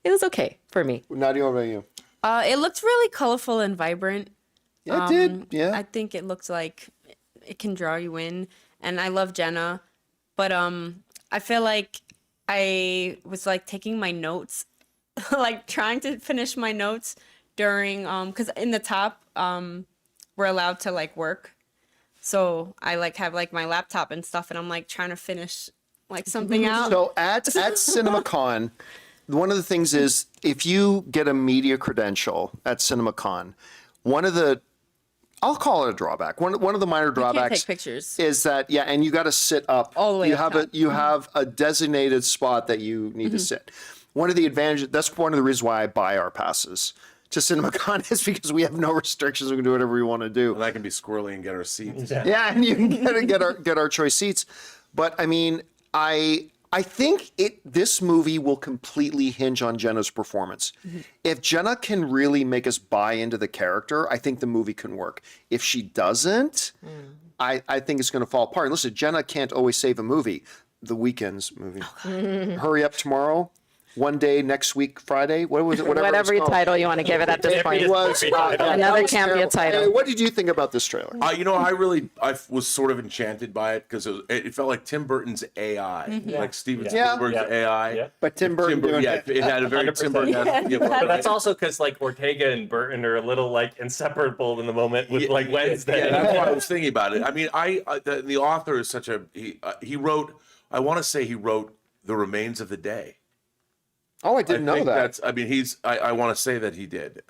it was okay for me. Nadia, what about you? It looked really colorful and vibrant. Yeah, it did. Yeah. I think it looks like it can draw you in, and I love Jenna, but I feel like I was taking my notes, trying to finish my notes during because in the top we're allowed to work, so I have my laptop and stuff, and I'm trying to finish something out. So at CinemaCon, one of the things is if you get a media credential at CinemaCon, I'll call it a drawback. One of the minor drawbacks take pictures. is that and you got to sit up All the way You up have top. you have a designated spot that you need to sit. One of the advantages, that's one of the reasons why I buy our passes, to CinemaCon is because we have no restrictions. We can do whatever we want to do. And I can be squirrely and get our seats. Yeah, and you can get our choice seats. But I mean, I think this movie will completely hinge on Jenna's performance. If Jenna can really make us buy into the character, I think the movie can work. If she doesn't, I think it's going to fall apart. And listen, Jenna can't always save a movie. The Weeknd's movie. Hurry Up Tomorrow. One Day Next Week Friday. What was it? Whatever title you want to give it at this point. It was Another Campea title. Hey, what did you think about this trailer? You know, I was sort of enchanted by it because it felt like Tim Burton's AI, like Steven Spielberg's AI. Yeah. But Tim Burton doing it had a very Tim Burton. But that's also because like Ortega and Burton are a little like inseparable in the moment with like Wednesday. Yeah, that's why I was thinking about it. I mean, the author is such a he wrote. I want to say he wrote The Remains of the Day. Oh, I didn't know that. I mean, I want to say that he did.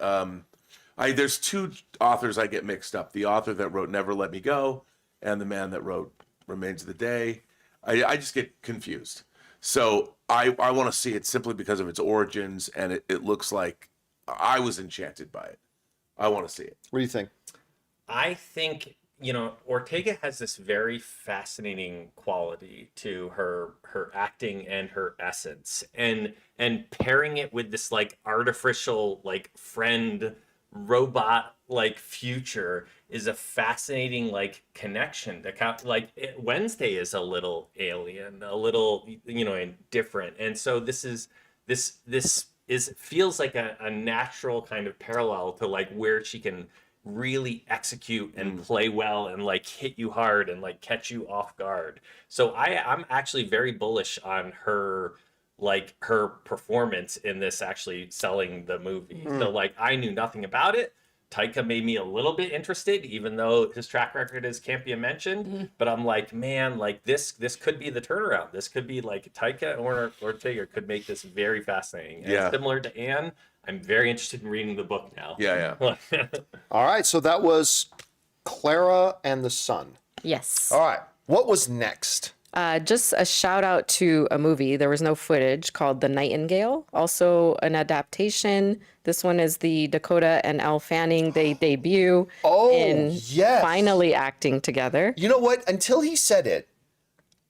There's two authors I get mixed up: the author that wrote Never Let Me Go, and the man that wrote Remains of the Day. I just get confused. So I want to see it simply because of its origins, and it looks like I was enchanted by it. I want to see it. What do you think? I think, you know, Ortega has this very fascinating quality to her acting and her essence, and pairing it with this like artificial like friend robot like future is a fascinating like connection to Wednesday is a little alien, a little, you know, and different, and so this feels like a natural kind of parallel to like where she can really execute and play well and like hit you hard and like catch you off guard. So I'm actually very bullish on her performance in this, actually selling the movie. So like I knew nothing about it. Taika made me a little bit interested, even though his track record is Campea mentioned. But I'm like, man, like this could be the turnaround. This could be like Taika or Ortega could make this very fascinating. And similar to Anne, I'm very interested in reading the book now. Yeah. All right, so that was Clara and the Sun. Yes. All right, what was next? Just a shout out to a movie. There was no footage, called The Nightingale. Also an adaptation. This one is the Dakota and Elle Fanning. They debut in yes. finally acting together. You know what? Until he said it,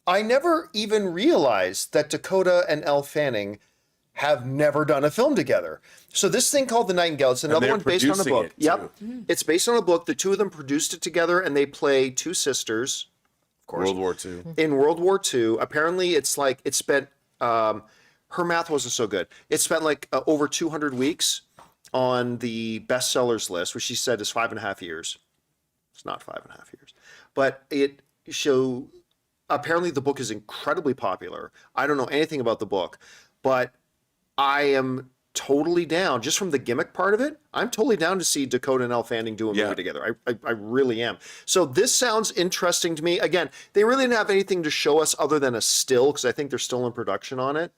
I never even realized that Dakota and Elle Fanning have never done a film together. So this thing called The Nightingale, it's another one based on a book. Yep. It's based on a book. The two of them produced it together, and they play two sisters. World War II. In World War II, apparently it spent, her math wasn't so good. It spent like over 200 weeks on the bestsellers list, which she said is 5.5 years. It's not 5.5 years. But apparently the book is incredibly popular. I don't know anything about the book, but I am totally down, just from the gimmick part of it, I'm totally down to see Dakota and Elle Fanning do a movie together. I really am. So this sounds interesting to me. Again, they really didn't have anything to show us other than a still, because I think they're still in production on it.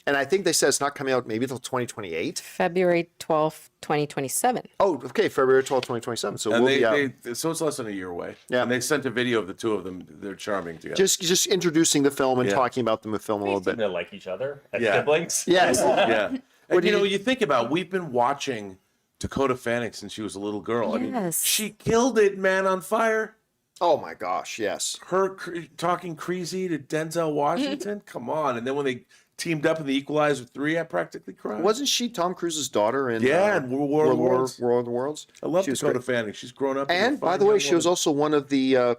And I think they said it's not coming out maybe until 2028. February 12th, 2027. Oh, okay, February 12th, 2027. So we'll be out. So it's less than a year away. Yeah. And they sent a video of the two of them. They're charming together. Just introducing the film and talking about the film a little bit. They like each other as siblings. Yes. Yeah. And you think about, we've been watching Dakota Fanning since she was a little girl. I mean, Yes. she killed it, Man on Fire. Oh my gosh, yes. Her talking crazy to Denzel Washington. Come on. And then when they teamed up in The Equalizer 3, I practically cried. Wasn't she Tom Cruise's daughter in and War of the Worlds. War of the Worlds? I love She was Dakota great. Fanning. She's grown up. And by the way, she was also one of the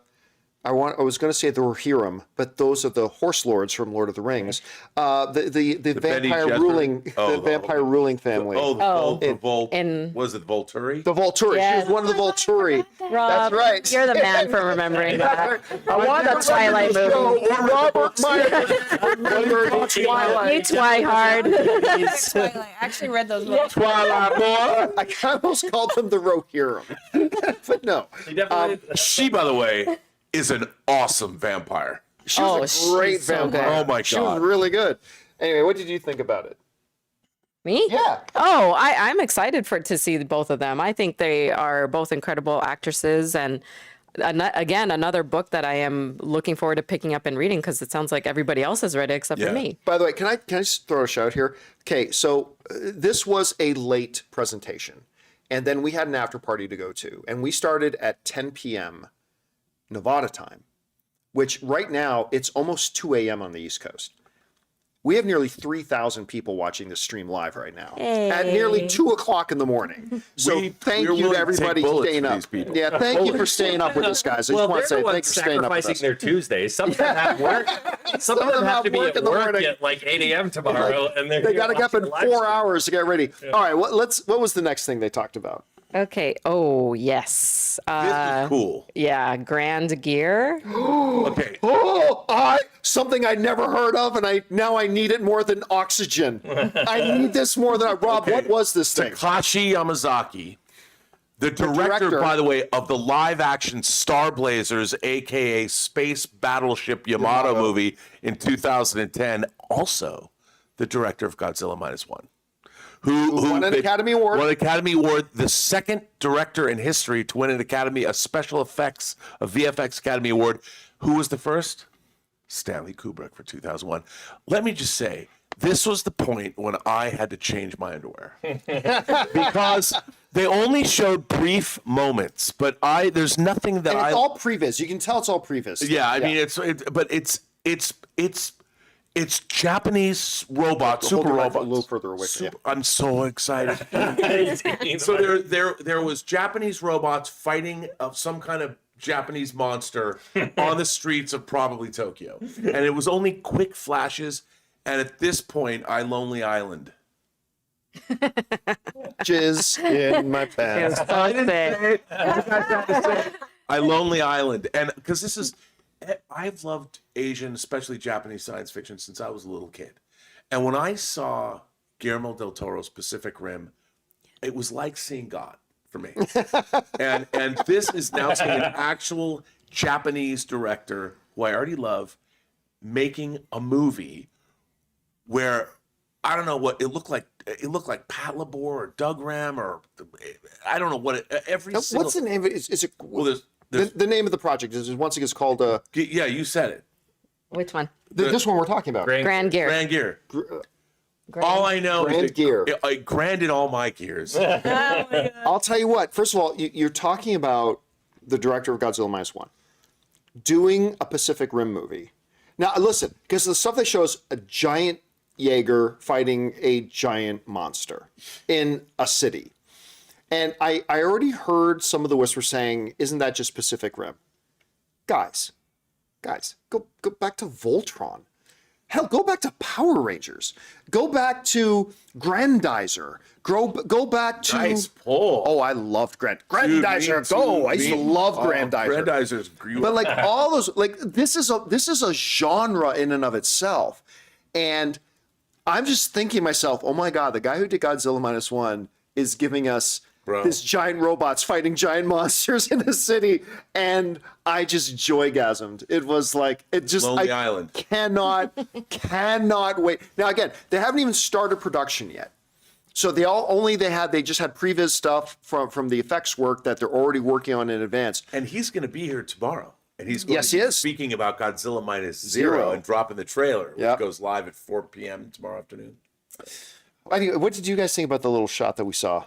I was going to say the Rohirrim, but those are the horse lords from Lord of the Rings. The Benny vampire Gesserit. ruling the vampire ruling family. Was it Volturi? The Volturi. Yes. She was one of the Volturi. Rob, That's right. You're the man for remembering that. I want a Twilight movie. Robert Myers. You Twihard. Twilight. I actually read those books. Twilight boy. I almost called them the Rohirrim, but no. He definitely, She, by the way, is an awesome vampire. She was a great she's so vampire. good. Oh my She was God. really good. Anyway, what did you think about it? Me? Yeah. Oh, I'm excited to see both of them. I think they are both incredible actresses, and again, another book that I am looking forward to picking up and reading, because it sounds like everybody else has read it except for me. By the way, can I just throw a shout here? Okay, so this was a late presentation. And then we had an after party to go to. And we started at 10 p.m. Nevada time, which right now it's almost 2 a.m. on the East Coast. We have nearly 3,000 people watching this stream live right now at nearly 2 o'clock in the morning. So thank we're you willing to to take everybody bullets staying for up. these people. Yeah, thank you for staying up with us, guys. I just want to say they're the thank you ones for staying up with sacrificing us. their Tuesdays. Some of them have work. Some of them have to be work at in the work morning. at like 8 a.m. tomorrow, and They got to get up in 4 hours to get ready. All right, what was the next thing they talked about? Okay. Oh, yes. This is cool. Yeah, Grand Gear. Okay. Oh, something I never heard of, and now I need it more than oxygen. I need this more than Rob. Okay. What was this thing? Takashi Yamazaki, the director, by the way, of the live-action Star Blazers, aka Space Battleship Yamato movie in 2010, also the director of Godzilla -1. Who won an Academy Award. Won an Academy Award, the second director in history to win a special effects, a VFX Academy Award. Who was the first? Stanley Kubrick for 2001. Let me just say, this was the point when I had to change my underwear. Because they only showed brief moments, but there's nothing that And it's all previs. You can tell it's all previs. Yeah, I mean, it's Japanese robots, Hold super the mic a robots. little further away. I'm so excited. So there was Japanese robots fighting some kind of Japanese monster on the streets of probably Tokyo, and it was only quick flashes. And at this point, I Lonely Island. Jizz in my pants. I didn't say it. You guys had to say it. I Lonely Island, and because I've loved Asian, especially Japanese science fiction since I was a little kid. And when I saw Guillermo del Toro's Pacific Rim, it was like seeing God for me. and this is now seeing an actual Japanese director who I already love making a movie where I don't know what it looked like. It looked like Pat Labor or Doug Ram or I don't know what What's the name of it? Is it Well, the name of the project is once again it's called yeah, you said it. Which one? this one we're talking about. Grand Gear. Grand Gear. All I know Grand is Gear. I granded all my gears. I'll tell you what. First of all, you're talking about the director of Godzilla -1 doing a Pacific Rim movie. Now listen, because the stuff they show is a giant Jaeger fighting a giant monster in a city. And I already heard some of the whispers saying, isn't that just Pacific Rim? Guys, go back to Voltron. Hell, go back to Power Rangers. Go back to Grandizer. Go back to... Nice pull. Oh, I loved Grandizer. Go! I used to love Grandizer. Grandizer's But like all those, like this is a genre in and of itself. And I'm just thinking to myself, oh my God, the guy who did Godzilla -1 is giving us this giant robots fighting giant monsters in a city, and I just joygasmed. It was like Lonely Island. Cannot wait. Now again, they haven't even started production yet. So they just had previous stuff from the effects work that they're already working on in advance. And he's going to be here tomorrow. And he's going Yes, to he be is. speaking about Godzilla -0 and dropping the trailer, which Yep. goes live at 4 p.m. tomorrow afternoon. Anyway, what did you guys think about the little shot that we saw?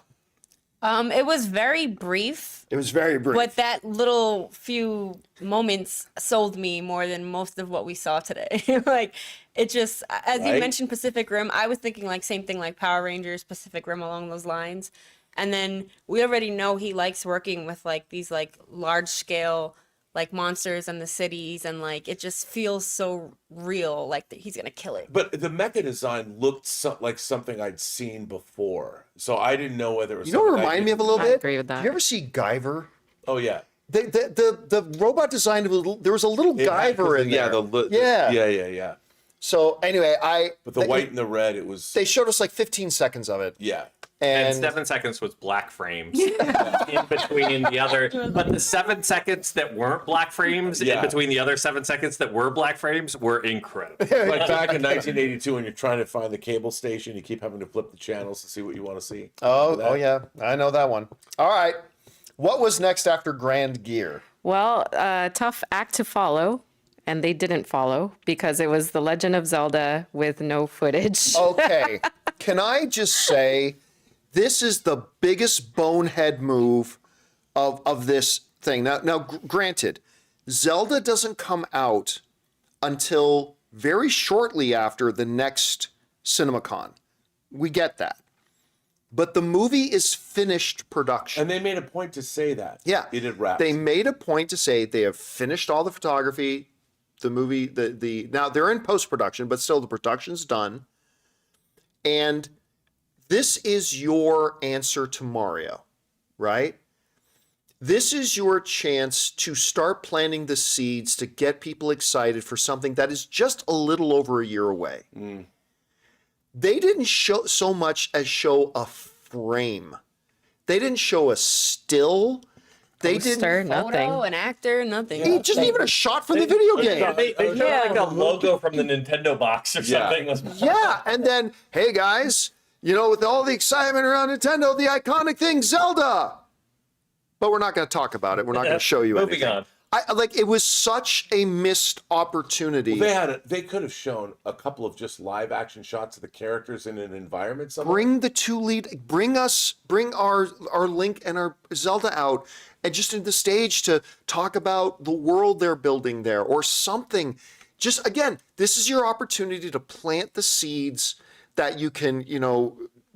It was very brief, It was very brief. but that little few moments sold me more than most of what we saw today. Like, it just, as you Right? mentioned Pacific Rim, I was thinking like same thing like Power Rangers, Pacific Rim along those lines. And then we already know he likes working with like these like large scale like monsters and the cities, and like it just feels so real, like that he's gonna kill it. But the mecha design looked like something I'd seen before. So I didn't know whether it was You know what something I reminded me of a didn't- little I bit? agree with that. Did you ever see Guyver? Oh, yeah. The robot design, there was a little Guyver in there. Yeah. So anyway, But the white and the red, it was... they showed us like 15 seconds of it. Yeah. And And 7 seconds was black frames in between the other. But the 7 seconds that weren't black frames Yeah. in between the other 7 seconds that were black frames were incredible. Like back in 1982 when you're trying to find the cable station, you keep having to flip the channels to see what you want to see. oh yeah, I know that one. All right. What was next after Grand Gear? Well, tough act to follow, and they didn't follow because it was The Legend of Zelda with no footage. Okay. Can I just say, This is the biggest bonehead move of this thing. Now, granted, Zelda doesn't come out until very shortly after the next CinemaCon. We get that. But the movie is finished production. And they made a point to say that. Yeah. It had wrapped. They made a point to say they have finished all the photography, the movie, now they're in post-production, but still the production's done. And this is your answer to Mario, right? This is your chance to start planting the seeds to get people excited for something that is just a little over a year away. They didn't show so much as show a frame. They didn't show a still. They didn't. Nothing. Photo, an actor, nothing. Just even a shot from the video game. They showed like a logo from the Nintendo box or something. Yeah, and then, hey guys, you know, with all the excitement around Nintendo, the iconic thing, Zelda. But we're not going to talk about it. We're not going to show you Moving anything. on. It was such a missed opportunity. They could have shown a couple of just live action shots of the characters in an environment somewhere. Bring the bring our Link and our Zelda out and just in the stage to talk about the world they're building there or something. Just again, this is your opportunity to plant the seeds that you can,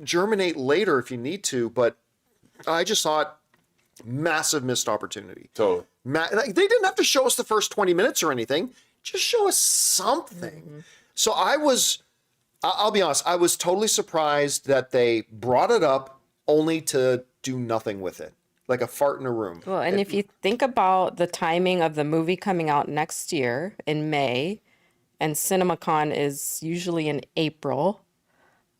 germinate later if you need to. But I just thought massive missed opportunity. Totally. They didn't have to show us the first 20 minutes or anything. Just show us something. So I'll be honest, I was totally surprised that they brought it up only to do nothing with it. Like a fart in a room. Well, and if you think about the timing of the movie coming out next year in May, and CinemaCon is usually in April,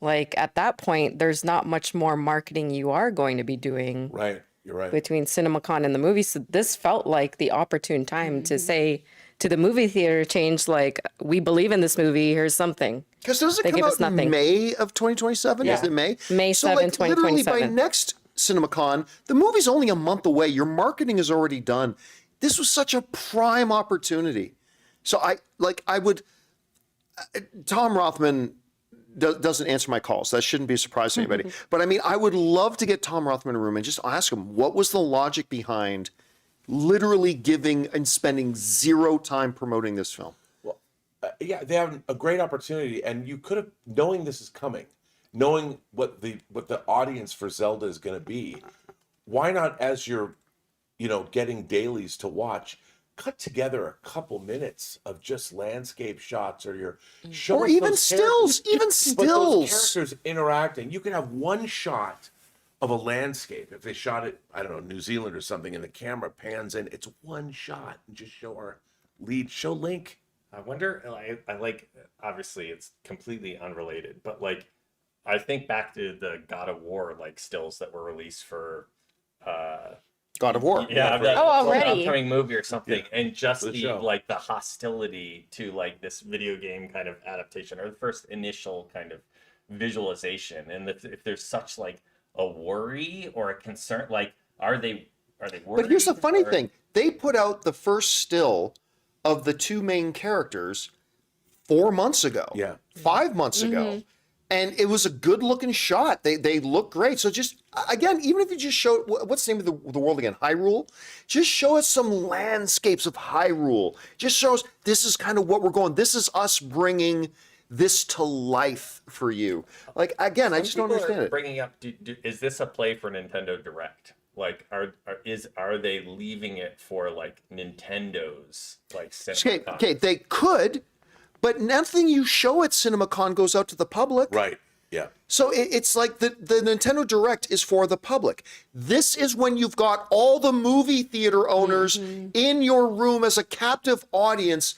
like at that point, there's not much more marketing you are going to be doing. Right. You're right. Between CinemaCon and the movie. So this felt like the opportune time to say to the movie theater change, like, we believe in this movie, here's something. Because does it They come give out us nothing. in May of 2027? Yeah. Is it May? May so 7, like, literally by 2027. next CinemaCon, the movie's only a month away. Your marketing is already done. This was such a prime opportunity. So Tom Rothman doesn't answer my calls. That shouldn't be a surprise to anybody. But I mean, I would love to get Tom Rothman in a room and just ask him, what was the logic behind literally giving and spending zero time promoting this film? Well, yeah, they have a great opportunity, and you could have, knowing this is coming, knowing what the audience for Zelda is going to be, why not, as you're, getting dailies to watch, cut together a couple minutes of just landscape shots, or your show Or us even those stills, characters- even but stills. those characters interacting. You could have one shot of a landscape. If they shot it, I don't know, New Zealand or something, and the camera pans in, it's one shot, and just show our lead, show Link. I wonder, I like, obviously it's completely unrelated, but like, I think back to the God of War, like, stills that were released for, God of War. yeah, Oh, already. upcoming movie or something, Yeah, and just for the the show. like the hostility to like this video game kind of adaptation, or the first initial kind of visualization, and if there's such like a worry or a concern, like are they worried? But here's the funny or- thing. They put out the first still of the two main characters 4 months ago. Yeah. 5 months ago. And it was a good looking shot. They look great. So just, again, even if you just show, what's the name of the world again? Hyrule? Just show us some landscapes of Hyrule. Just show us, this is kind of what we're going. This is us bringing this to life for you. Like, again, I just don't People are understand it. Bringing up, is this a play for Nintendo Direct? Like, are they leaving it for like Nintendo's like CinemaCon? Okay, they could, but nothing you show at CinemaCon goes out to the public. Right. Yeah. So it's like the Nintendo Direct is for the public. This is when you've got all the movie theater owners in your room as a captive audience,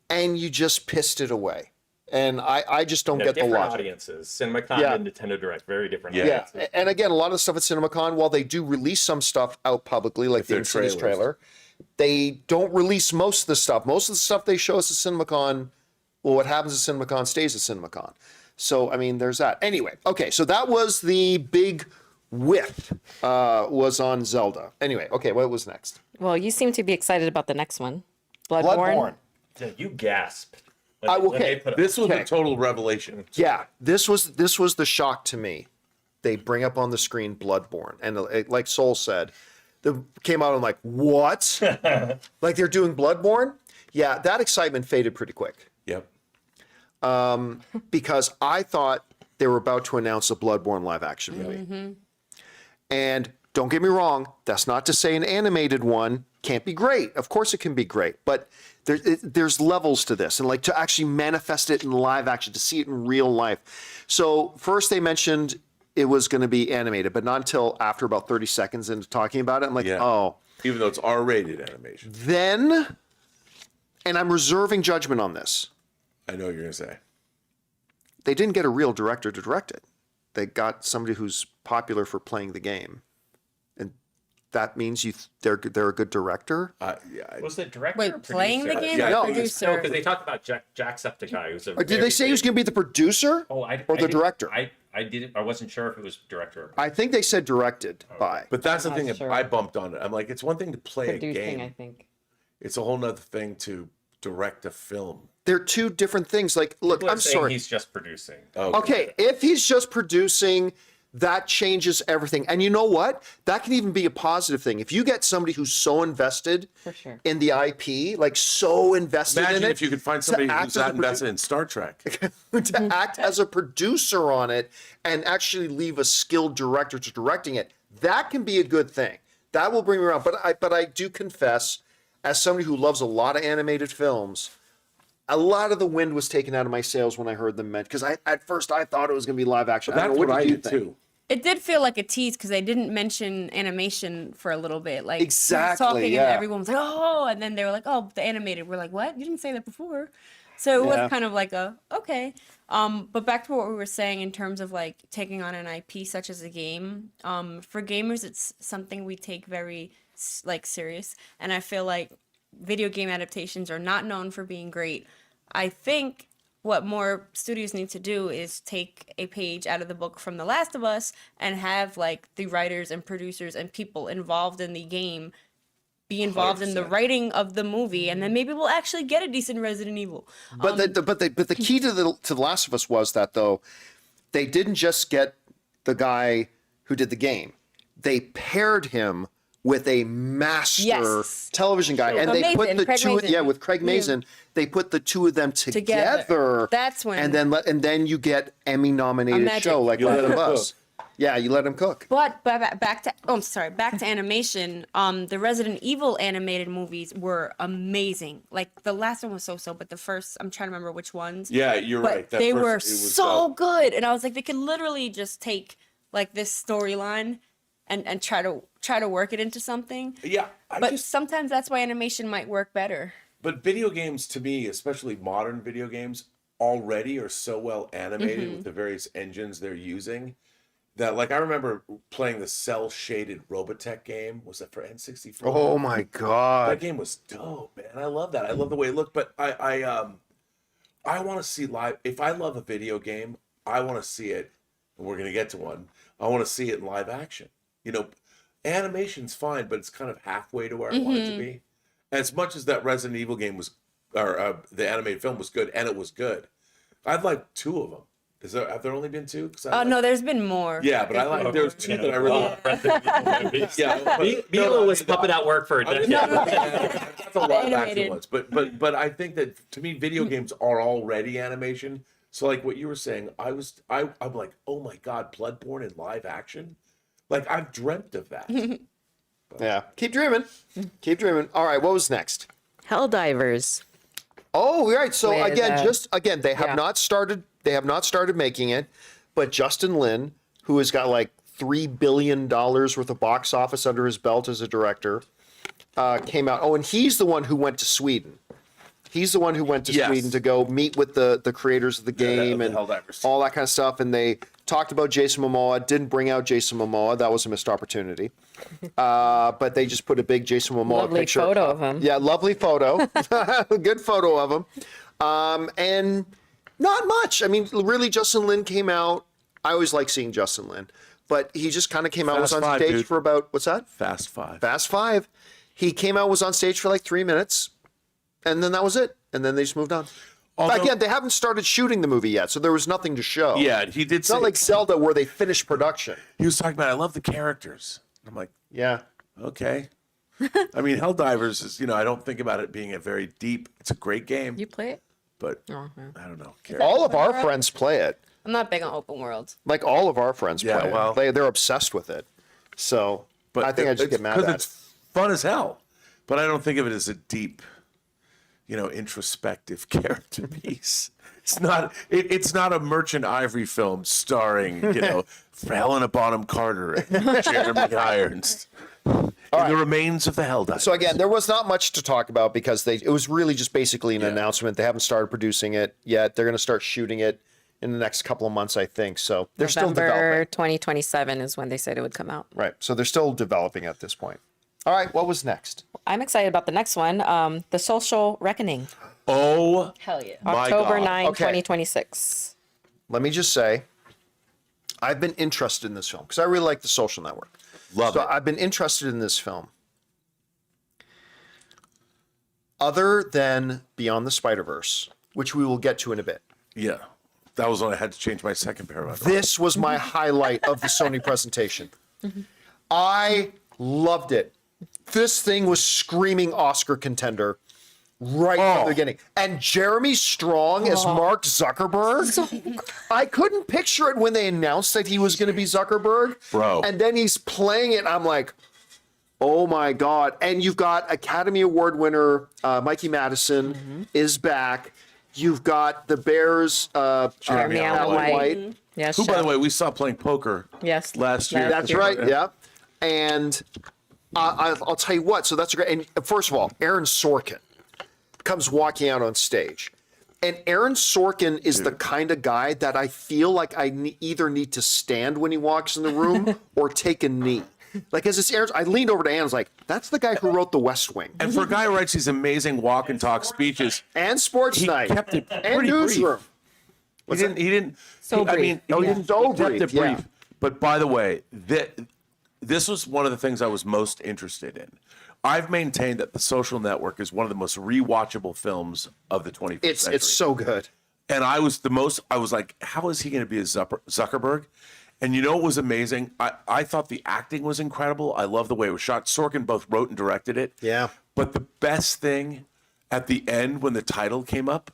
and you just pissed it away. And I just don't Yeah, get the different logic. audiences. CinemaCon Yeah. and Nintendo Direct, very different Yeah. Yeah, audiences. and again, a lot of the stuff at CinemaCon, while they do release some stuff out publicly, like the they're Insidious trailers. trailer, they don't release most of the stuff. Most of the stuff they show us at CinemaCon, well, what happens at CinemaCon stays at CinemaCon. So, I mean, there's that. Anyway, okay, so that was the big whiff, was on Zelda. Anyway, okay, what was next? Well, you seem to be excited about the next one. Bloodborne. Yeah, you gasped. Okay, When they put This was Okay. a total revelation. Yeah, this was the shock to me. they bring up on the screen Bloodborne, and like Soul said, came out and like, what? Like they're doing Bloodborne? Yeah, that excitement faded pretty quick. Yep. Because I thought they were about to announce a Bloodborne live action movie. And don't get me wrong, that's not to say an animated one can't be great. Of course it can be great, but there's levels to this, and like to actually manifest it in live action, to see it in real life. So first they mentioned it was going to be animated, but not until after about 30 seconds into talking about it. I'm like, Yeah. oh. Even though it's R-rated animation. Then, and I'm reserving judgment on this, I know what you're gonna say. they didn't get a real director to direct it. They got somebody who's popular for playing the game, and that means they're a good director. Was the director Wait, or playing the producer? game Yeah, or no, producer? No, because they talked about Jacksepticeye, who's a Did they say he was going to be the producer or or the director? I didn't. I wasn't sure if it was director. Or I think they said directed by. But that's the not thing that sure. I bumped on it. I'm like, it's one thing to play a Producing, I game. think. It's a whole nother thing to direct a film. They're two different things. Like, look, People are I'm saying sorry. he's just producing. Okay, if he's just producing, that changes everything. And you know what? That can even be a positive thing. If you get somebody who's so invested For sure. in the IP, like so invested in Imagine it, if you could find to somebody act who's as a that invested in Star Trek. to act as a producer on it and actually leave a skilled director to directing it, that can be a good thing. That will bring me around. But I do confess, as somebody who loves a lot of animated films, a lot of the wind was taken out of my sails when I heard them mentioned. Because at first I thought it was going to be live action. That's I don't know, what I did you did think? too. It did feel like a tease because they didn't mention animation for a little bit. Like he was Exactly, talking yeah. and everyone was like, "Oh," and then they were like, "Oh, the animated." We're like, "What? You didn't say that before." So it Yeah. was kind of like a okay. But back to what we were saying in terms of like taking on an IP such as a game. For gamers, it's something we take very like serious, and I feel like video game adaptations are not known for being great. I think what more studios need to do is take a page out of the book from The Last of Us and have like the writers and producers and people involved in the game be involved in the 100%. writing of the movie, and then maybe we'll actually get a decent Resident Evil. But the key to the Last of Us was that, though, they didn't just get the guy who did the game. They paired him with a master Yes. television guy, and they put Mazin, the Craig two Mazin. with Craig Mazin. They put the two of them together. That's when- and then you get Emmy nominated magic. show like You let Last him of Us. Yeah, you let him cook. But back to I'm sorry, back to animation. The Resident Evil animated movies were amazing. Like the last one was so, but the first I'm trying to remember which ones. Yeah, you're But right. That they first- were it was, so good, and I was like, they could literally just take like this storyline and try to work it into something. Yeah, But sometimes that's why animation might work better. But video games, to me, especially modern video games, already are so well animated with the various engines they're using that, like, I remember playing the cell-shaded Robotech game. Was that for N64? Oh my That God. game was dope, man. I love that. I love the way it looked. But I want to see live. If I love a video game, I want to see it. And we're gonna get to one. I want to see it in live action. You know, animation's fine, but it's kind of halfway to where I want it to be. As much as that Resident Evil game was, or the animated film was good, and it was good, I'd like two of them. Have there only been two? 'Cause I like- No, there's been more. Yeah, but I like. There's two that I really. Yeah, Mila was puppet out work for a decade. That's a lot of action Animated. ones, but I think that to me, video games are already animation. So like what you were saying, I'm like, oh my God, Bloodborne in live action, like I've dreamt of that. Yeah, keep dreaming. Keep dreaming. All right, what was next? Helldivers. Oh, right. So With, again, they have yeah. not started. They have not started making it, but Justin Lin, who has got like $3 billion worth of box office under his belt as a director, came out. Oh, and he's the one who went to Sweden. He's the one who went to Yes. Sweden to go meet with the creators of the game the and Helldivers. all that kind of stuff. And they talked about Jason Momoa. Didn't bring out Jason Momoa. That was a missed opportunity. But they just put a big Jason Momoa Lovely picture. photo of him. Yeah, lovely photo. Good photo of him. And not much. I mean, really, Justin Lin came out. I always like seeing Justin Lin, but he just kind of came out, was Fast on Five, stage dude. for about, what's that? Fast Five. Fast Five. He came out, was on stage for like 3 minutes, and then that was it. And then they just moved on. Although- Again, they haven't started shooting the movie yet, so there was nothing to show. Yeah, he did It's say not like Zelda where they finished production. he was talking about. I love the characters. I'm like, Yeah. okay. I mean, Helldivers is, I don't think about it being a very deep. It's a great game, You play it? but Oh, yeah. I don't know. All of our friends play it. I'm not big on open world. Like all of our friends Yeah, play it. well- They're obsessed with it. So But I think I just get mad at because it. it's fun as hell. But I don't think of it as a deep, introspective character piece. It's not. It's not a Merchant Ivory film starring, Helena Bonham Carter and Jeremy Irons. The remains of the Helldivers. So again, there was not much to talk about because it was really just basically an announcement. They haven't started producing it yet. They're going to start shooting it in the next couple of months, I think. So they're still November developing. 2027 is when they said it would come out. Right. So they're still developing at this point. All right. What was next? I'm excited about the next one, The Social Reckoning, oh Hell yeah. my October God. 9, Okay. 2026. Let me just say, I've been interested in this film because I really like The Social Network. Love So it. I've been interested in this film. Other than Beyond the Spider-Verse, which we will get to in a bit. Yeah, that was when I had to change my second pair of. This was my highlight of the Sony presentation. I loved it. This thing was screaming Oscar contender right from the beginning. And Jeremy Strong as Mark Zuckerberg. I couldn't picture it when they announced that he was going to be Zuckerberg. Bro. And then he's playing it. And I'm like, oh my God. And you've got Academy Award winner Mikey Madison is back. You've got the Bears, Jeremy Allen Allen White. White. Yes, Who, by Chef. the way, we saw playing poker. Yes. Last year. That's right. Yeah. And I'll tell you what. So that's great. And first of all, Aaron Sorkin comes walking out on stage. And Aaron Sorkin is the kind of guy that I feel like I either need to stand when he walks in the room or take a knee. Like as it's Aaron, I leaned over to Anne. I was like, "That's the guy who wrote The West Wing And for a guy who writes these amazing walk and talk speeches, and Sports he Night kept it and pretty Newsroom." brief. He didn't. So I brief. mean, Oh, he yeah. So kept it brief, yeah. brief. But by the way, this was one of the things I was most interested in. I've maintained that The Social Network is one of the most rewatchable films of the 21st century. It's so good. And I was like, how is he going to be a Zuckerberg? And you know what was amazing? I thought the acting was incredible. I love the way it was shot. Sorkin both wrote and directed it. Yeah. But the best thing at the end when the title came up,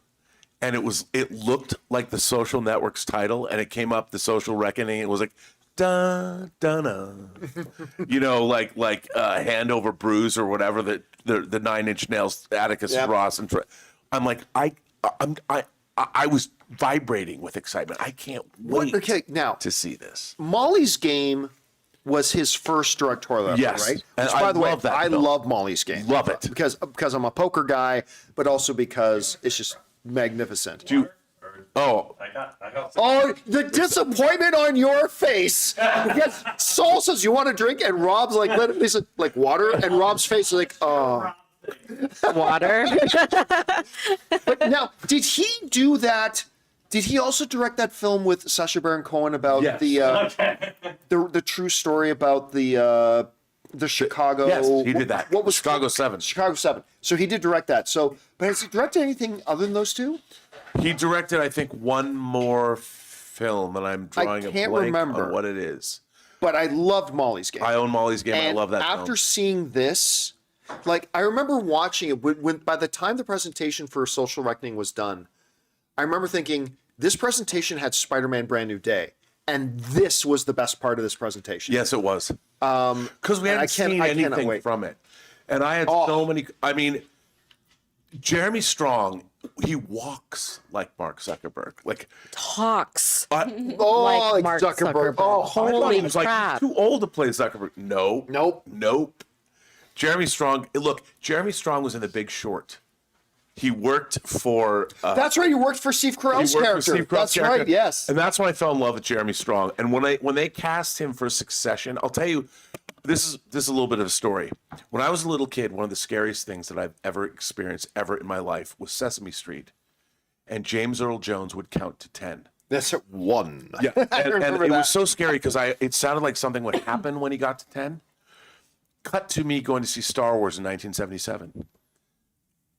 and it looked like the Social Network's title, and it came up, The Social Reckoning. It was like, da da da, like Hand Over Bruise or whatever the Nine Inch Nails, Atticus Yep. Ross and I'm like I was vibrating with excitement. I can't wait Okay, now to see this. Molly's Game was his first directorial effort, Yes. right? And Which, I by the way, love that I film. love Molly's Game. Love it. because I'm a poker guy, but also because it's just magnificent. Oh, I got Oh, the disappointment on your face. Because Saul says, "You want a drink?" And Rob's like, "Let it be like water." And Rob's face is like, "Oh." Water. But now, did he do that? Did he also direct that film with Sacha Baron Cohen about Yes. the true story about the Chicago? yes, he did that. What was Chicago 7? Chicago 7. So he did direct that. So, but has he directed anything other than those two? He directed, I think, one more film, and I'm drawing a can't blank remember. on what it is. But I loved Molly's Game. I own Molly's Game. And I love that after film. seeing this, like I remember watching it when by the time the presentation for Social Reckoning was done, I remember thinking this presentation had Spider-Man Brand New Day, and this was the best part of this presentation. Yes, it was. Because we and hadn't seen I cannot anything wait. from it, and I had so many. I mean, Jeremy Strong, he walks like Mark Zuckerberg. Like, Talks. Oh, Like like Mark Zuckerberg. Zuckerberg. Oh, I thought Holy he was like crap. he's too old to play Zuckerberg. No, Nope. Jeremy Strong. Look, Jeremy Strong was in The Big Short. He worked for. That's right. You worked for Steve Carell's He worked for character. Steve Carell's That's character. right. Yes. And that's when I fell in love with Jeremy Strong. And when they cast him for Succession, I'll tell you, this is a little bit of a story. When I was a little kid, one of the scariest things that I've ever experienced ever in my life was Sesame Street, and James Earl Jones would count to 10. That's it. One. Yeah, and remember it that. was so scary because it sounded like something would happen when he got to 10. Cut to me going to see Star Wars in 1977,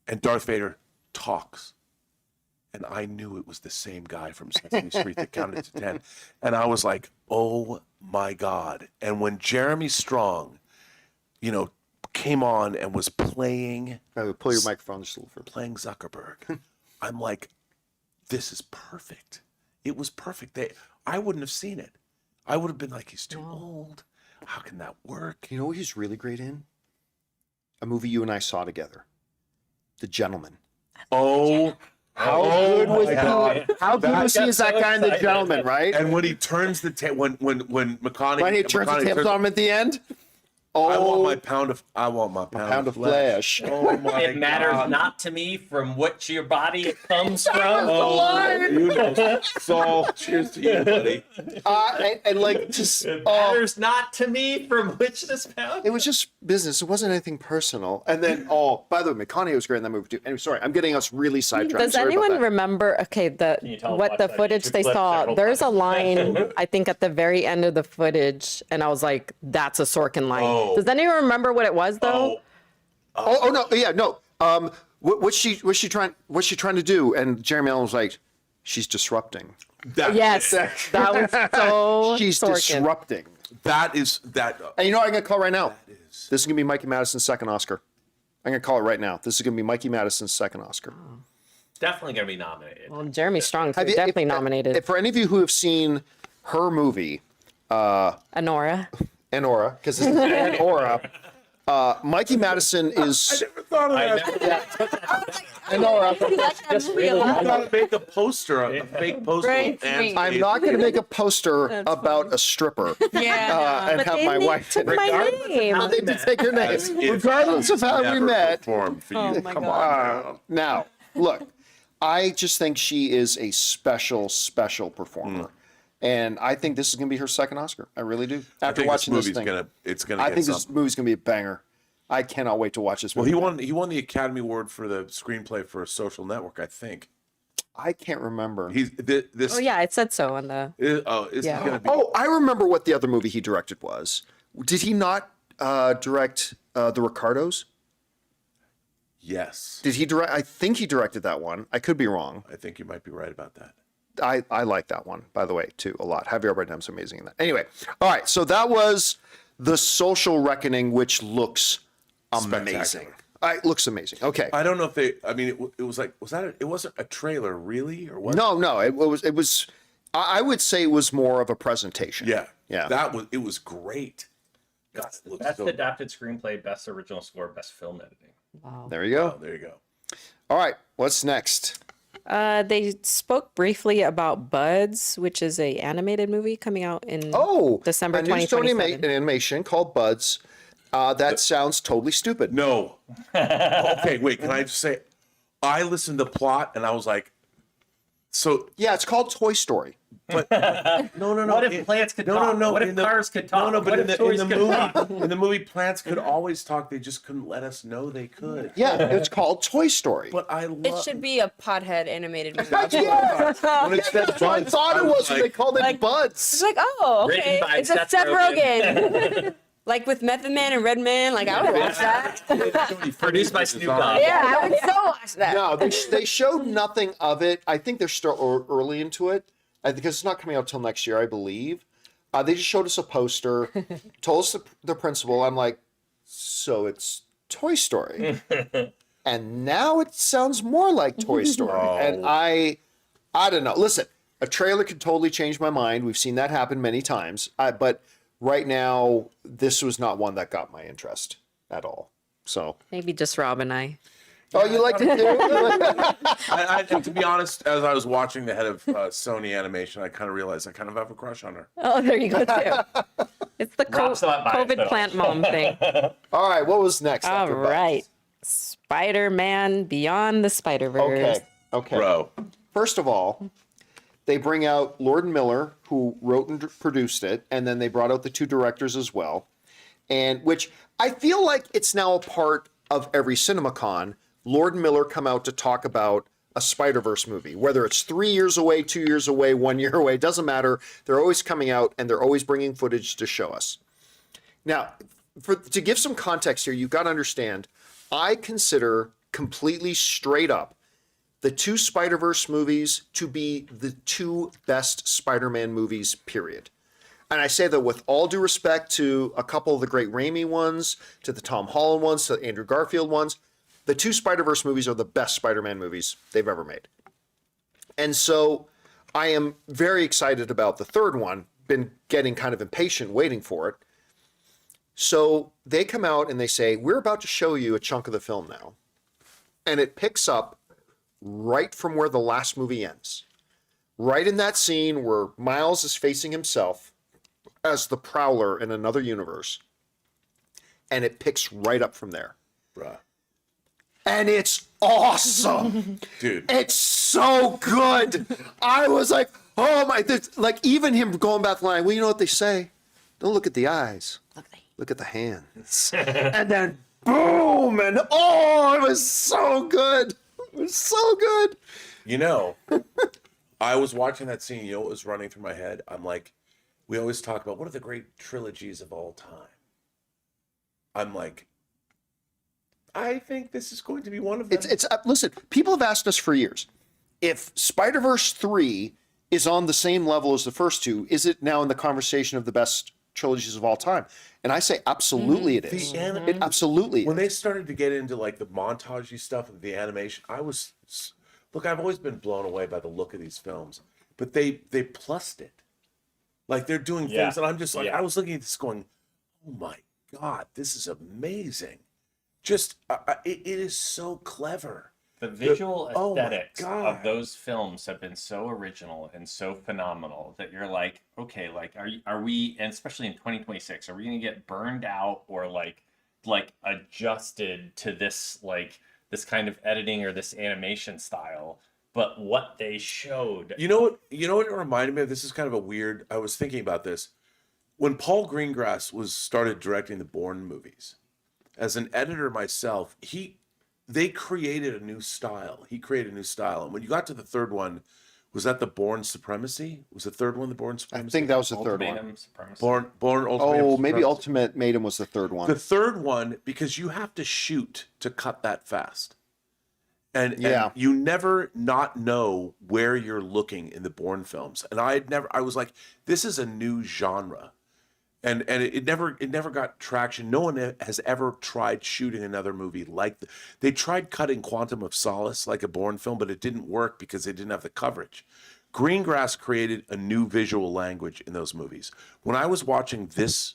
and Darth Vader talks, and I knew it was the same guy from Sesame Street that counted to 10. And I was like, oh my God. And when Jeremy Strong, came on and was playing Pull your microphone just a little further. playing Zuckerberg, I'm like, this is perfect. It was perfect. I wouldn't have seen it. I would have been like, he's too old. How can that work? You know what he's really great in? A movie you and I saw together, The Gentleman. Oh, How good was my God. How good was he as that guy in The Gentleman, right? And when he turns the when McConaughey When he turns the tables on him at the end. I want Oh, my pound of pound of flesh. Oh my It matters God. not to me from which your body it comes from. Saul, cheers to you, buddy. And like just It matters not to me from which this pound. it was just business. It wasn't anything personal. And then by the way, McConaughey was great in that movie too. Anyway, sorry, I'm getting us really sidetracked. Does Sorry about anyone that. remember? Okay, you tell what watch the that footage YouTube they clip saw. several There's a times? line I think at the very end of the footage, and I was like, "That's a Sorkin line." Oh. Does anyone remember what it was though? Oh no, yeah, no. What's she trying to do? And Jeremy Allen was like, she's disrupting. Yes, that was so She's Sorkin. disrupting. That is. And you know what I'm gonna call right now? This is gonna be Mikey Madison's second Oscar. I'm gonna call it right now. This is gonna be Mikey Madison's second Oscar. Definitely gonna be nominated. Well, Jeremy Strong too, Have you- definitely if- nominated. if for any of you who have seen her movie, Anora. Anora, because it's Anora, Mikey Madison is never thought of that. Anora. You like that movie a You lot? gotta make a poster, a fake poster. Right. of Anne's I'm face. not going to make a poster about a stripper Yeah. and But have they my wife took my name. How they did take her name, If regardless of how we never met. performed for you. Oh my Come God. on. Now, look, I just think she is a special performer. And I think this is going to be her second Oscar. I really do. I After think watching this movie's thing, it's gonna. I get think this something. movie's going to be a banger. I cannot wait to watch this Well, movie. he won the Academy Award for the screenplay for Social Network, I think. I can't remember. He's this. Oh yeah, it said so on the. Is Yeah. he gonna be? Oh, I remember what the other movie he directed was. Did he not direct The Ricardos? Yes. Did he direct? I think he directed that one. I could be wrong. I think you might be right about that. I like that one, by the way, too, a lot. Javier Bardem's amazing in that. Anyway, all right. So that was The Social Reckoning, which looks amazing. Spectacular. It looks amazing. Okay. I don't know if they. I mean, it was like, was that? It wasn't a trailer, really, or what? No. It was. I would say it was more of a presentation. Yeah. Yeah. It was great. God, it looks Best so. adapted screenplay, best original score, best film editing. There you go. Oh, there you go. All right. What's next? They spoke briefly about Buds, which is a animated movie coming out in December a new Sony 2027. animation called Buds. That sounds totally stupid. No. Okay, wait. Can I just say, I listened to plot and I was like, so Yeah, it's called Toy Story. no. What if plants could talk? What if cars could talk? No, but What in if the toys could talk? movie, in the movie, plants could always talk. They just couldn't let us know they could. Yeah, it's called Toy Story. But I love. It should be a pothead animated movie. Yeah, When it said that's what I Buds, thought it I was when they like, called it It's Buds. like, oh, Written okay. by It's a Seth Seth Rogen. Rogen. Like with Method Man and Redman. Like, I would watch that. Produced by Snoop Dogg. Yeah, I would so watch that. No, they showed nothing of it. I think they're still early into it. Because it's not coming out till next year, I believe. They just showed us a poster, told us the principal. I'm like, so it's Toy Story, and now it sounds more like Toy Story. And I don't know. Listen, a trailer could totally change my mind. We've seen that happen many times. But right now, this was not one that got my interest at all. So, Maybe just Rob and I. oh, you liked it too? I to be honest, as I was watching the head of Sony Animation, I kind of realized I kind of have a crush on her. Oh, there you go too. It's the Rob's not biased COVID at all. plant mom thing. All right, what was next? All after Bugs? right, Spider-Man Beyond the Spider-Verse. Okay. Bro, First of all, they bring out Lord Miller, who wrote and produced it, and then they brought out the two directors as well. And which I feel like it's now a part of every CinemaCon. Lord Miller come out to talk about a Spider-Verse movie, whether it's 3 years away, 2 years away, 1 year away, it doesn't matter. They're always coming out and they're always bringing footage to show us. Now, to give some context here, you've got to understand, I consider completely straight up the two Spider-Verse movies to be the two best Spider-Man movies, period. And I say that with all due respect to a couple of the great Raimi ones, to the Tom Holland ones, to the Andrew Garfield ones. The two Spider-Verse movies are the best Spider-Man movies they've ever made. And so I am very excited about the third one, been getting kind of impatient waiting for it. So they come out and they say, we're about to show you a chunk of the film now. And it picks up right from where the last movie ends. Right in that scene where Miles is facing himself as the Prowler in another universe. And it picks right up from there. Bruh. And it's awesome. Dude. It's so good. I was like, oh my, like even him going back the line, well, you know what they say? Don't look at the eyes. Look at the hands. And then boom, and oh, it was so good. It was so good. You know, I was watching that scene, you know what was running through my head? I'm like, we always talk about what are the great trilogies of all time? I'm like, I think this is going to be one of them. It's listen, people have asked us for years, if Spider-Verse 3 is on the same level as the first two, is it now in the conversation of the best trilogies of all time? And I say absolutely it is. It absolutely When is. they started to get into like the montagey stuff of the animation, look, I've always been blown away by the look of these films, but they plussed it. Like they're doing things and I'm just like, I was looking at this going, oh my God, this is amazing. Just, it is so clever. The visual oh my aesthetics God. of those films have been so original and so phenomenal that you're like, okay, like, are we, and especially in 2026, are we going to get burned out or like adjusted to this, like this kind of editing or this animation style? But what they showed, You know what it reminded me of? This is kind of a weird, I was thinking about this. When Paul Greengrass started directing the Bourne movies, as an editor myself, they created a new style. He created a new style. And when you got to the third one, was that the Bourne Supremacy? Was the third one the Bourne I Supremacy? think that was the third one. Ultimatum Supremacy. Bourne Ultimatum Oh, maybe Supremacy. Ultimate Matum was the third one. The third one, because you have to shoot to cut that fast. And you never not know where you're looking in the Bourne films. And I was like, this is a new genre. And it never got traction. No one has ever tried shooting another movie like they tried cutting Quantum of Solace like a Bourne film, but it didn't work because they didn't have the coverage. Greengrass created a new visual language in those movies. When I was watching this,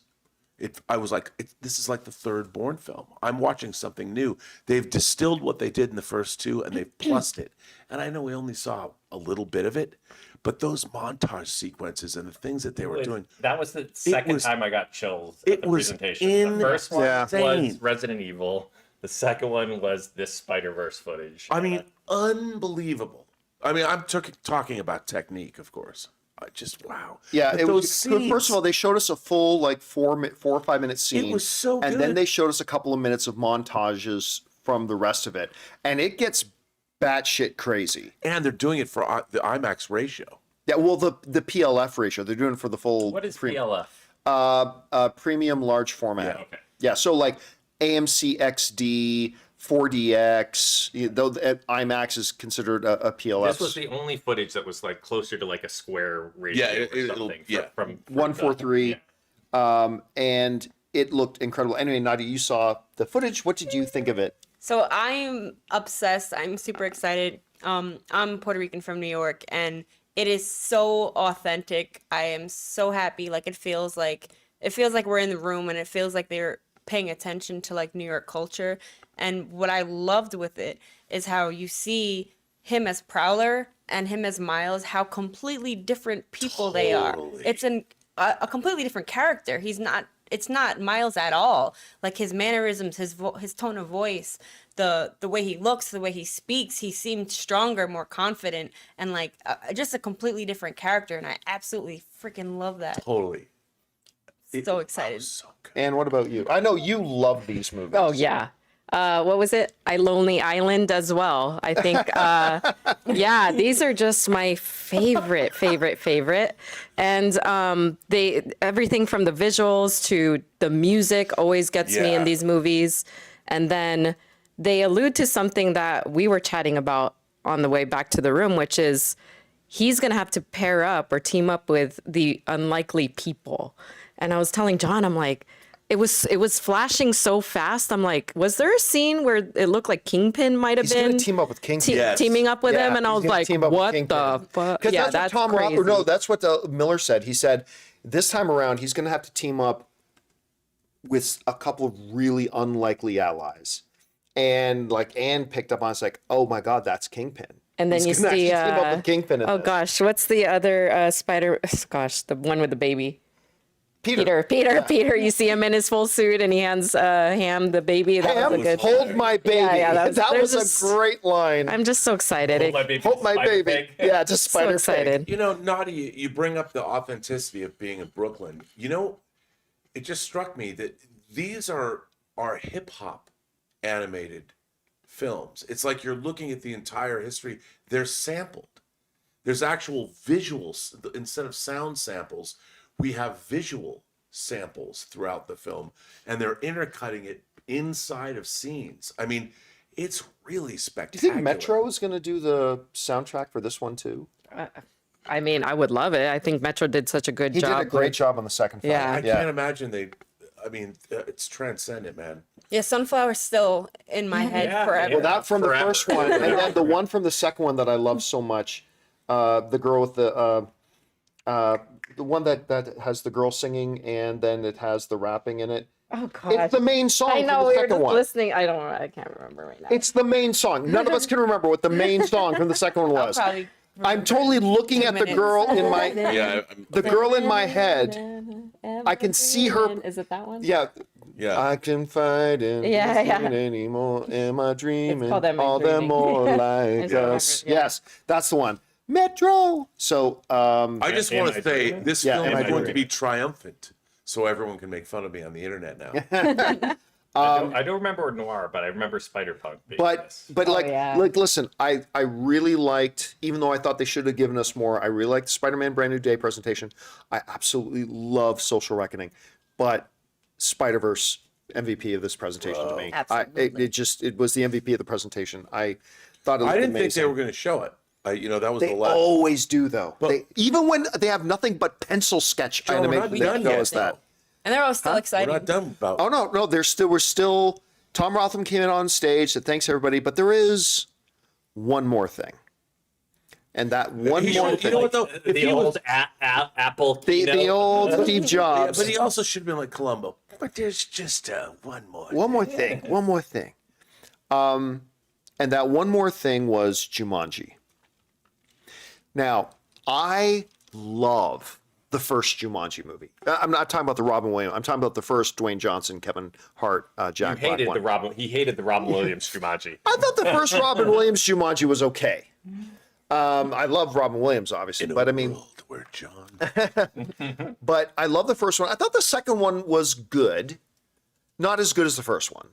I was like, this is like the third Bourne film. I'm watching something new. They've distilled what they did in the first two and they've plussed it. And I know we only saw a little bit of it, but those montage sequences and the things that they were doing. That was the second time I got chills at the was presentation. The first one insane. was Resident Evil. The second one was this Spider-Verse footage. I mean, unbelievable. I mean, I'm talking about technique, of course. I just, wow. Yeah, But it those was. scenes, First of all, they showed us a full like 4 or 5 minute scene. It was so And then good. they showed us a couple of minutes of montages from the rest of it, and it gets batshit crazy. and they're doing it for the IMAX ratio. Yeah, well, the PLF ratio they're doing it for the full. What is PLF? PLF? Premium large format. Yeah, okay. Yeah, so like AMC XD, 4DX, though IMAX is considered a PLF. This was the only footage that was like closer to like a square ratio Yeah, or it'll- something. yeah. From 143. Yeah. And it looked incredible. Anyway, Nadia, you saw the footage. What did you think of it? So I'm obsessed. I'm super excited. I'm Puerto Rican from New York, and it is so authentic. I am so happy. Like it feels like we're in the room, and it feels like they're paying attention to like New York culture. And what I loved with it is how you see him as Prowler and him as Miles, how completely different people they are. Totally. It's a completely different character. It's not Miles at all. Like his mannerisms, his tone of voice, the way he looks, the way he speaks, he seemed stronger, more confident, and like just a completely different character. And I absolutely freaking love that. Totally. So excited. So good. And what about you? I know you love these movies. Oh yeah. What was it? I Lonely Island as well. I think, yeah, these are just my favorite. And everything from the visuals to the music always gets me Yeah. in these movies. And then they allude to something that we were chatting about on the way back to the room, which is he's going to have to pair up or team up with the unlikely people. And I was telling John, I'm like, it was flashing so fast. I'm like, was there a scene where it looked like Kingpin might have He's been going to team up with Kingpin. teaming up with Yeah, him? And I he's was gonna like, team up with what Kingpin. the fuck? Because Yeah, that's that's what Tom crazy. Rothman, no, that's what Miller said. He said this time around he's going to have to team up with a couple of really unlikely allies. And like Anne picked up on it's like, oh my God, that's Kingpin. And then He's you gonna see, actually team up with Kingpin in oh this. gosh, what's the other spider? Gosh, the one with the baby. Peter. You see him in his full suit, and he hands Ham the baby. That was a good. Hold my baby. Yeah, that was there's a great line. I'm just so excited. Hold my baby. Hold my Spider baby. Pig. Yeah, just So Spider excited. You know, Naughty, you bring up the authenticity of being in Brooklyn. You know, it just struck me that these are hip hop animated films. It's like you're looking at the entire history. They're sampled. There's actual visuals instead of sound samples. We have visual samples throughout the film, and they're intercutting it inside of scenes. I mean, it's really Do you spectacular. think Metro is going to do the soundtrack for this one too? I mean, I would love it. I think Metro did such a good He job. did a great job on the second film. Yeah. I can't imagine it's transcendent, man. Yeah, Sunflower's still in my head Yeah, forever. Well, that from Forever. the first one, and then the one from the second one that I love so much, the girl with the one that has the girl singing and then it has the rapping in it. Oh gosh. It's the main song I know from the we were second just one. listening. I can't remember right now. It's the main song. None of us can remember what the main song from the second one was. Probably I'm totally looking at the minutes. girl in my Yeah, the girl in my head. I can see her. Is it that one? Yeah. yeah. I can fight and Yeah, yeah, yeah. anymore. Am I dreaming? called Am I All them Dreaming? more I like just remember, us. yeah. Yes, that's the one. Metro. So I just Am want I to say dreaming? this Yeah, film am I is going to dreaming? be triumphant, so everyone can make fun of me on the internet now. I don't remember Noir, but I remember Spider-Punk. being this. but like yeah. like listen, I really liked, even though I thought they should have given us more, I really liked the Spider-Man Brand New Day presentation. I absolutely love Social Reckoning, but Spider-Verse MVP of this presentation to me. Absolutely. It was the MVP of the presentation. I thought it looked I didn't think amazing. they were going to show it. That was They the last. always do though. Even when they have nothing but pencil sketch Joe, we're not animation, done they show yet, us that. And they're all still We're excited. not done about. Oh no, we're still. Tom Rothman came in on stage, said thanks everybody, but there is one more thing, and that one He more should- thing. you know what though? If The he old was, Apple. the keynote. old Steve yeah, Jobs. but he also should have been like Columbo. But there's just one more. One more thing. And that one more thing was Jumanji. Now, I love the first Jumanji movie. I'm not talking about the Robin Williams. I'm talking about the first Dwayne Johnson, Kevin Hart, Jack Black one. He hated the Robin Williams Jumanji. I thought the first Robin Williams Jumanji was okay. I love Robin Williams, obviously, but I mean, World where John. but I love the first one. I thought the second one was good, not as good as the first one.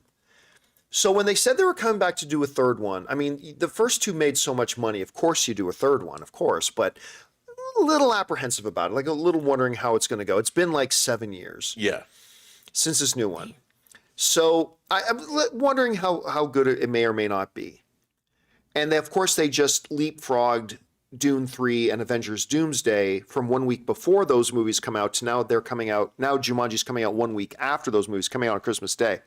So when they said they were coming back to do a third one, I mean, the first two made so much money. Of course, you do a third one, of course, but a little apprehensive about it, like a little wondering how it's going to go. It's been like 7 years Yeah. since this new one. So I'm wondering how good it may or may not be. And they, of course, they just leapfrogged Dune 3 and Avengers Doomsday from 1 week before those movies come out to now they're coming out. Now Jumanji's coming out 1 week after those movies, coming out on Christmas Day.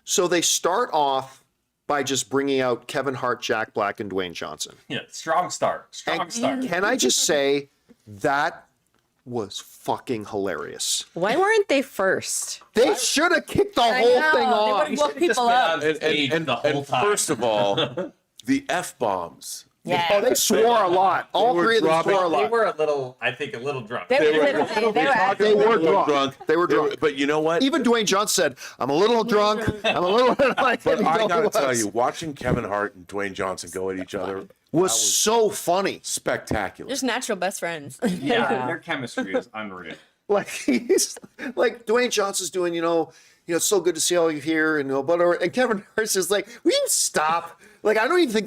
So they start off by just bringing out Kevin Hart, Jack Black, and Dwayne Johnson. Yeah, strong start. Strong start. Can I just say that was fucking hilarious. Why weren't they first? They should have kicked the I whole know, thing they off. would've woke people up. The whole time. First of all, the F-bombs. Yeah. Oh, they swore a lot. All were three of them dropping- swore a They lot. were I think a little drunk. They were They were Little drunk. They were drunk. But you know what? Even Dwayne Johnson said, "I'm a little drunk. I'm a little like." But he I totally gotta tell was. you, watching Kevin Hart and Dwayne Johnson go at each other was so funny. spectacular. Just natural best friends. Yeah, their chemistry is unreal. Like he's like Dwayne Johnson's doing, it's so good to see all you here, and Kevin Hart's just like, will you stop? Like I don't think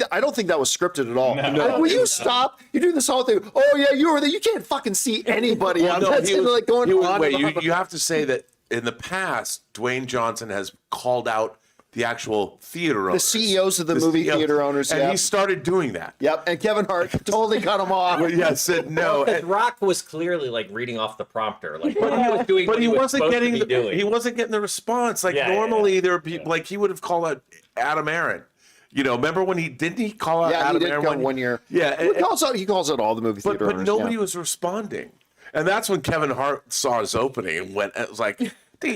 that was scripted at all. Like, will you stop? You're doing this whole thing. Oh yeah, you were there. You can't fucking see anybody. Well, on no, that's he was- like going he was- on. wait, and on. you have to say that in the past, Dwayne Johnson has called out the actual theater The owners. CEOs of the movie CEO theater owners. And Yep. he started doing that. Yep. And Kevin Hart totally cut him off. Well, yeah, said no. Because Rock was clearly like reading off the prompter, like what he was doing. But what he was wasn't supposed to getting be doing. he wasn't getting the response. Like Yeah, normally there would be like he would have called out Adam Aaron. You know, remember when he call out Yeah, Adam he did Aaron come one year. Yeah, He calls out all the movie theater but owners. nobody yeah. was responding. And that's when Kevin Hart saw his opening and went, it was like, dude,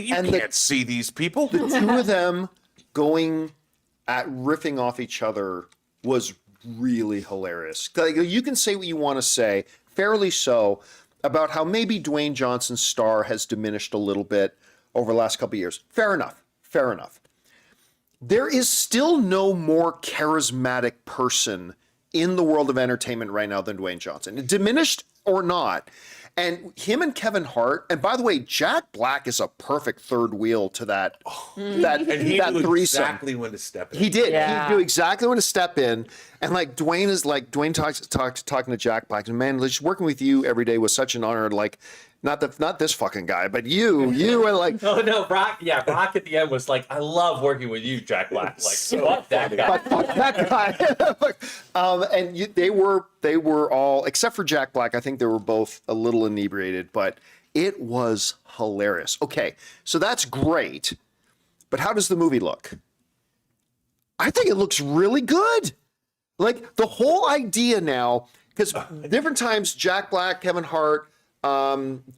you And can't see these people. The two of them going at riffing off each other was really hilarious. Like, you can say what you want to say, fairly so, about how maybe Dwayne Johnson's star has diminished a little bit over the last couple of years. Fair enough. Fair enough. There is still no more charismatic person in the world of entertainment right now than Dwayne Johnson, diminished or not. And him and Kevin Hart, and by the way, Jack Black is a perfect third wheel to that And he that knew threesome. exactly when to step in. He did. Yeah. He knew exactly when to step in. And like Dwayne talking to Jack Black, and man, just working with you every day was such an honor. Like, not this fucking guy, but you were like, Oh no, Rock! Yeah, Rock at the end was like, "I love working with you, Jack Black." Like, fuck that guy. but fuck that guy. They were all, except for Jack Black, I think they were both a little inebriated, but it was hilarious. Okay, so that's great, but how does the movie look? I think it looks really good. Like the whole idea now, because different times, Jack Black, Kevin Hart,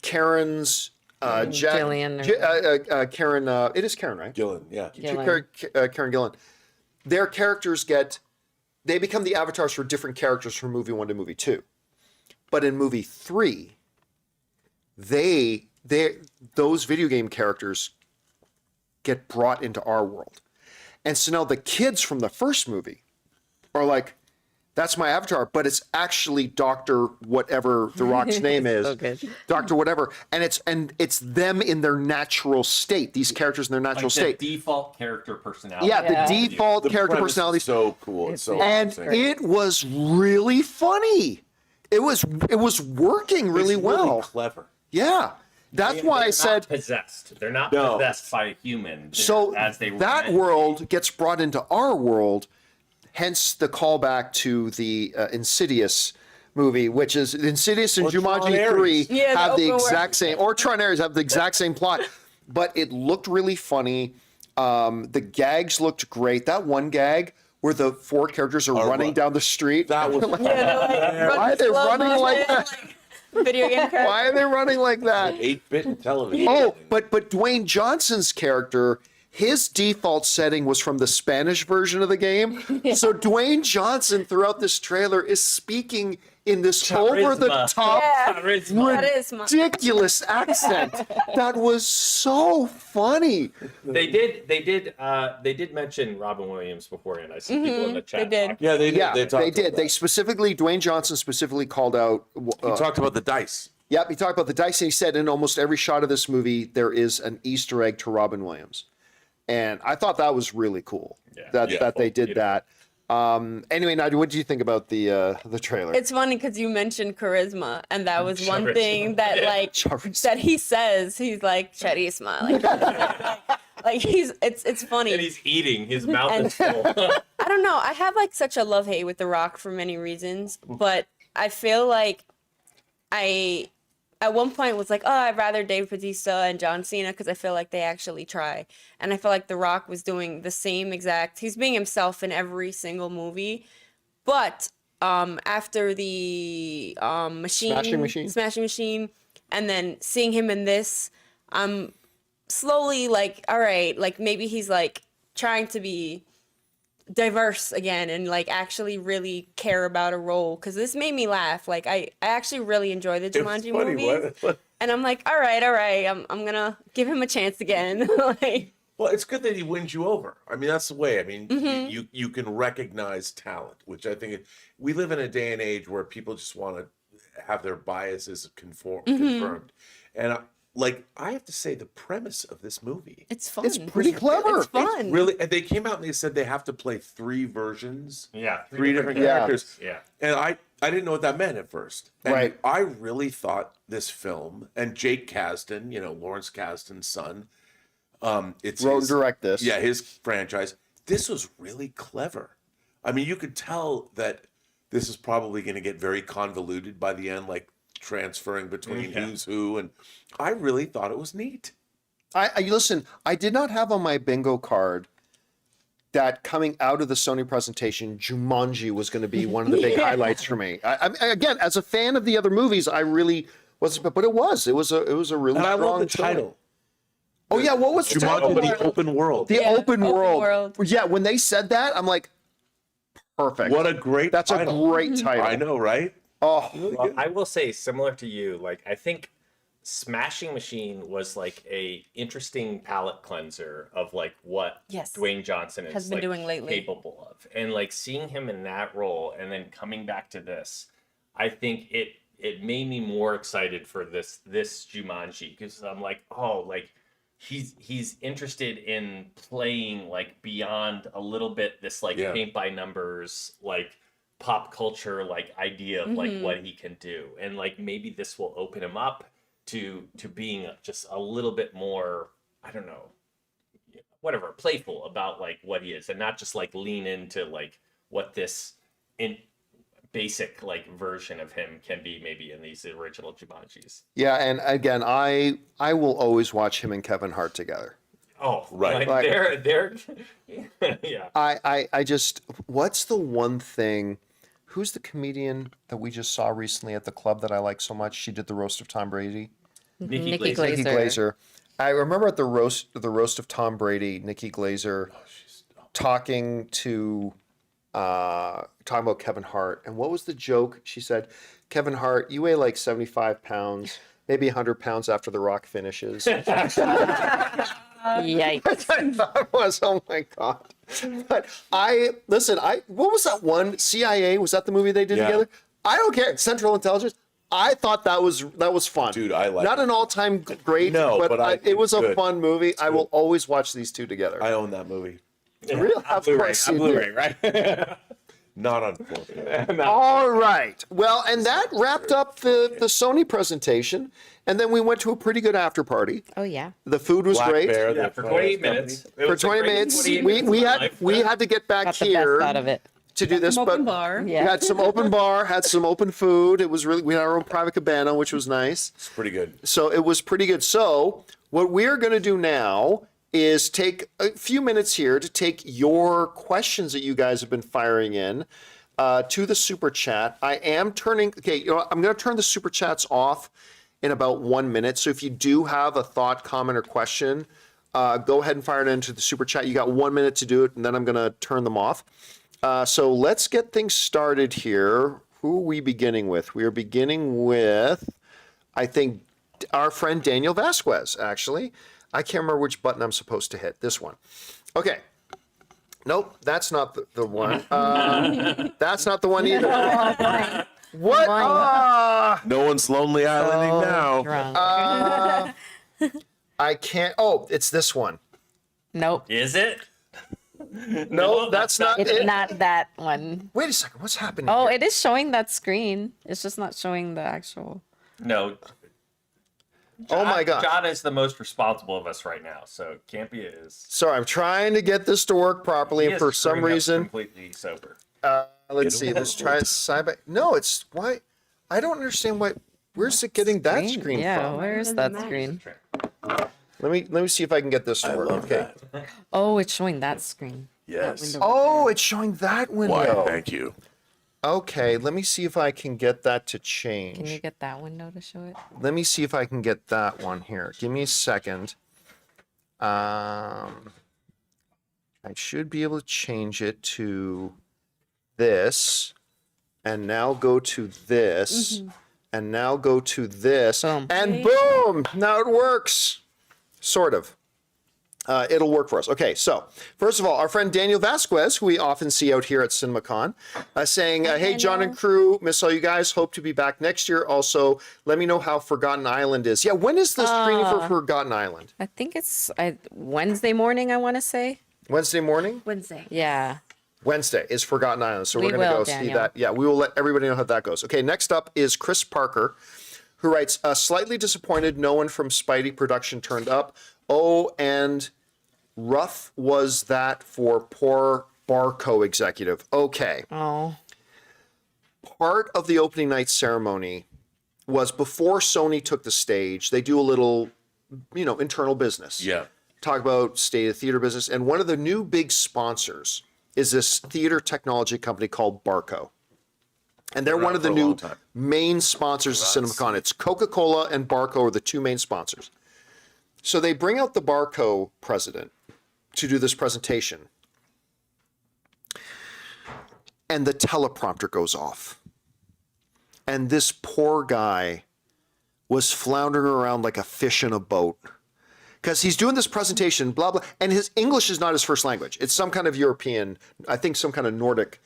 Karen's, Jack, Gillian Karen, it is Karen, right? Gillen, yeah. Gillen. Karen Gillan. Their characters they become the avatars for different characters from movie 1 to movie 2. But in movie 3, those video game characters get brought into our world. And so now the kids from the first movie are like, that's my avatar, but it's actually Dr. whatever The Rock's name is. So good. Dr. whatever. And it's them in their natural state, these characters in their natural Like state. the default character personality. Yeah, the default The character premise is personality. so cool. It's so And awesome. it was really funny. It was working really It's well. clever. Yeah. That's why I said possessed. They're not No. possessed by a human. They're so as they were that meant to world gets brought into our world, hence the callback to the Insidious movie, which is Insidious and Or Tron Jumanji 3 Ares. Yeah, the have the open world. exact same, or Tron Ares have the exact same plot, but it looked really funny. The gags looked great. That one gag where the 4 characters are running down the street. That was Why are they running like that? Video game character. Why are they running like that? 8-bit television. Oh, but Dwayne Johnson's character, his default setting was from the Spanish version of the game. So Dwayne Johnson throughout this trailer is speaking in this over-the-top, Charisma. That is my. ridiculous accent. That was so funny. They did mention Robin Williams beforehand. I see people in the chat. they did. talking. Yeah, they did. Yeah, talked they about did. They that. specifically, Dwayne Johnson specifically called out. He talked about the dice. Yep, he talked about the dice, and he said in almost every shot of this movie there is an Easter egg to Robin Williams, and I thought that was really cool. Yeah. That they did that. Anyway, Nadia, what did you think about the trailer? It's funny because you mentioned charisma, and that was one Charisma. thing that like Charisma. that he says. He's like charisma, like it's funny. And he's eating. His mouth And- is full. I don't know. I have like such a love hate with The Rock for many reasons, but I feel like I at one point was like, oh, I'd rather Dave Bautista and John Cena because I feel like they actually try, and I feel like The Rock was doing the same exact. He's being himself in every single movie, but after the Smashing Machine, and then seeing him in this, I'm slowly like, all right, like maybe he's like trying to be diverse again and like actually really care about a role, because this made me laugh. Like I actually really enjoy the Jumanji movies, and I'm like, all right, I'm gonna give him a chance again. Like, Well, it's good that he wins you over. I mean, that's the way. I mean, you can recognize talent, which I think we live in a day and age where people just want to have their biases confirmed. And I have to say, the premise of this movie, it's fun. it's pretty clever. It's fun. really, and they came out and they said they have to play 3 versions, Yeah. 3 different Yeah. characters. Yeah. And I didn't know what that meant at first. And Right. I really thought this film, and Jake Kasdan, Lawrence Kasdan's son, It's Wrote and his- direct this. Yeah, his franchise. This was really clever. I mean, you could tell that this is probably going to get very convoluted by the end, like transferring between who's who. And I really thought it was neat. I listen, I did not have on my bingo card that coming out of the Sony presentation, Jumanji was going to be one of the big highlights for me. Again, as a fan of the other movies, I really wasn't, but it was a really And I strong love the showing. title. Oh yeah, what was the title? Jumanji, the open world. The open world. world. Yeah, when they said that, I'm like, perfect. What a great That's title. a great title. I know, right? Oh, Well, I will say, similar to you, like I think Smashing Machine was like a interesting palate cleanser of like what Yes. Dwayne Johnson is Has been like, doing lately. capable of, and like seeing him in that role and then coming back to this, I think it made me more excited for this Jumanji, because I'm like, oh, like he's interested in playing like beyond a little bit this like Yeah. paint by numbers like pop culture like idea of like what he can do, and like maybe this will open him up to being just a little bit more, I don't know, whatever, playful about like what he is, and not just like lean into like what this in basic like version of him can be maybe in these original Jumanjis. yeah, and again, I will always watch him and Kevin Hart together. Oh, Right. like, Like- they're yeah. I just, what's the one thing? Who's the comedian that we just saw recently at the club that I like so much? She did the roast of Tom Brady. Nikki Nikki Glaser. Nikki Glazer. I remember at the roast of Tom Brady, Nikki Glazer talking about Kevin Hart. And what was the joke? She said, Kevin Hart, you weigh like 75 pounds, maybe 100 pounds after The Rock finishes. Yikes. I thought was, oh my God. But what was that one? CIA, was that the movie they did Yeah. together? I don't care. Central Intelligence. I thought that was fun. Dude, I like Not it. an all-time great, No, but it was a good. fun movie. I will always watch these two together. I own that movie. Really? Of course you do. right? Not unfortunately. All right. Well, and that wrapped up the Sony presentation. And then we went to a pretty good after party. Oh yeah. The food was Black great. Bear, Yeah, the for finance 28 minutes. company. It For was a 20 great minutes, 28 we minutes of my life. had to get back Got the here best out of it. to do this, Open but bar. Yeah. we had some open bar, had some open food. It was really, we had our own private cabana, which was nice. It's pretty good. So it was pretty good. So what we're going to do now is take a few minutes here to take your questions that you guys have been firing in to the super chat. I am turning, I'm going to turn the super chats off in about 1 minute. So if you do have a thought, comment, or question, go ahead and fire it into the super chat. You got 1 minute to do it, and then I'm going to turn them off. So let's get things started here. Who are we beginning with? We are beginning with, I think, our friend Daniel Vasquez, actually. I can't remember which button I'm supposed to hit. This one. Okay. Nope, that's not the one. That's not the one either. What? No one's Lonely Islanding now. Drunk. I can't. Oh, it's this one. Nope. Is it? No, that's not It's it. not that one. Wait a second. What's happening? Oh, here? it is showing that screen. It's just not showing the actual. No. Oh my God. John is the most responsible of us right now, so Campea is. Sorry, I'm trying to get this to work properly, he and is for some screwing up reason, completely sober. let's see. Let's try side by. No, it's why. I don't understand why. Where's it getting that screen Yeah, from? where's that screen? Let me see if I can get this to I work. love Okay. that. Oh, it's showing that screen. Yes. window. Oh, it's showing that Why, window. thank you. Okay, let me see if I can get that to Can you change. get that window to show it? Let me see if I can get that one here. Give me a second. I should be able to change it to this, and now go to this, and now go to this, Boom. and boom! Now it works. Sort of. It'll work for us. Okay, so first of all, our friend Daniel Vasquez, who we often see out here at CinemaCon, saying, hey, John and crew, miss all you guys. Hope to be back next year. Also, let me know how Forgotten Island is. Yeah, when is the screening for Forgotten Island? I think it's Wednesday morning, I want to say. Wednesday morning? Wednesday. Yeah. Wednesday is Forgotten Island. So We we're going to will, go see Daniel. that. Yeah, we will let everybody know how that goes. Okay, next up is Chris Parker, who writes, slightly disappointed no one from Spidey production turned up. Oh, and rough was that for poor Barco executive. Okay. Oh. Part of the opening night ceremony was before Sony took the stage, they do a little, internal business. Yeah. Talk about state of theater business. And one of the new big sponsors is this theater technology company called Barco. And they're one of the new main sponsors of CinemaCon. It's Coca-Cola and Barco are the two main sponsors. So they bring out the Barco president to do this presentation. And the teleprompter goes off. And this poor guy was floundering around like a fish in a boat. Because he's doing this presentation, blah, blah, and his English is not his first language. It's some kind of European, I think some kind of Nordic,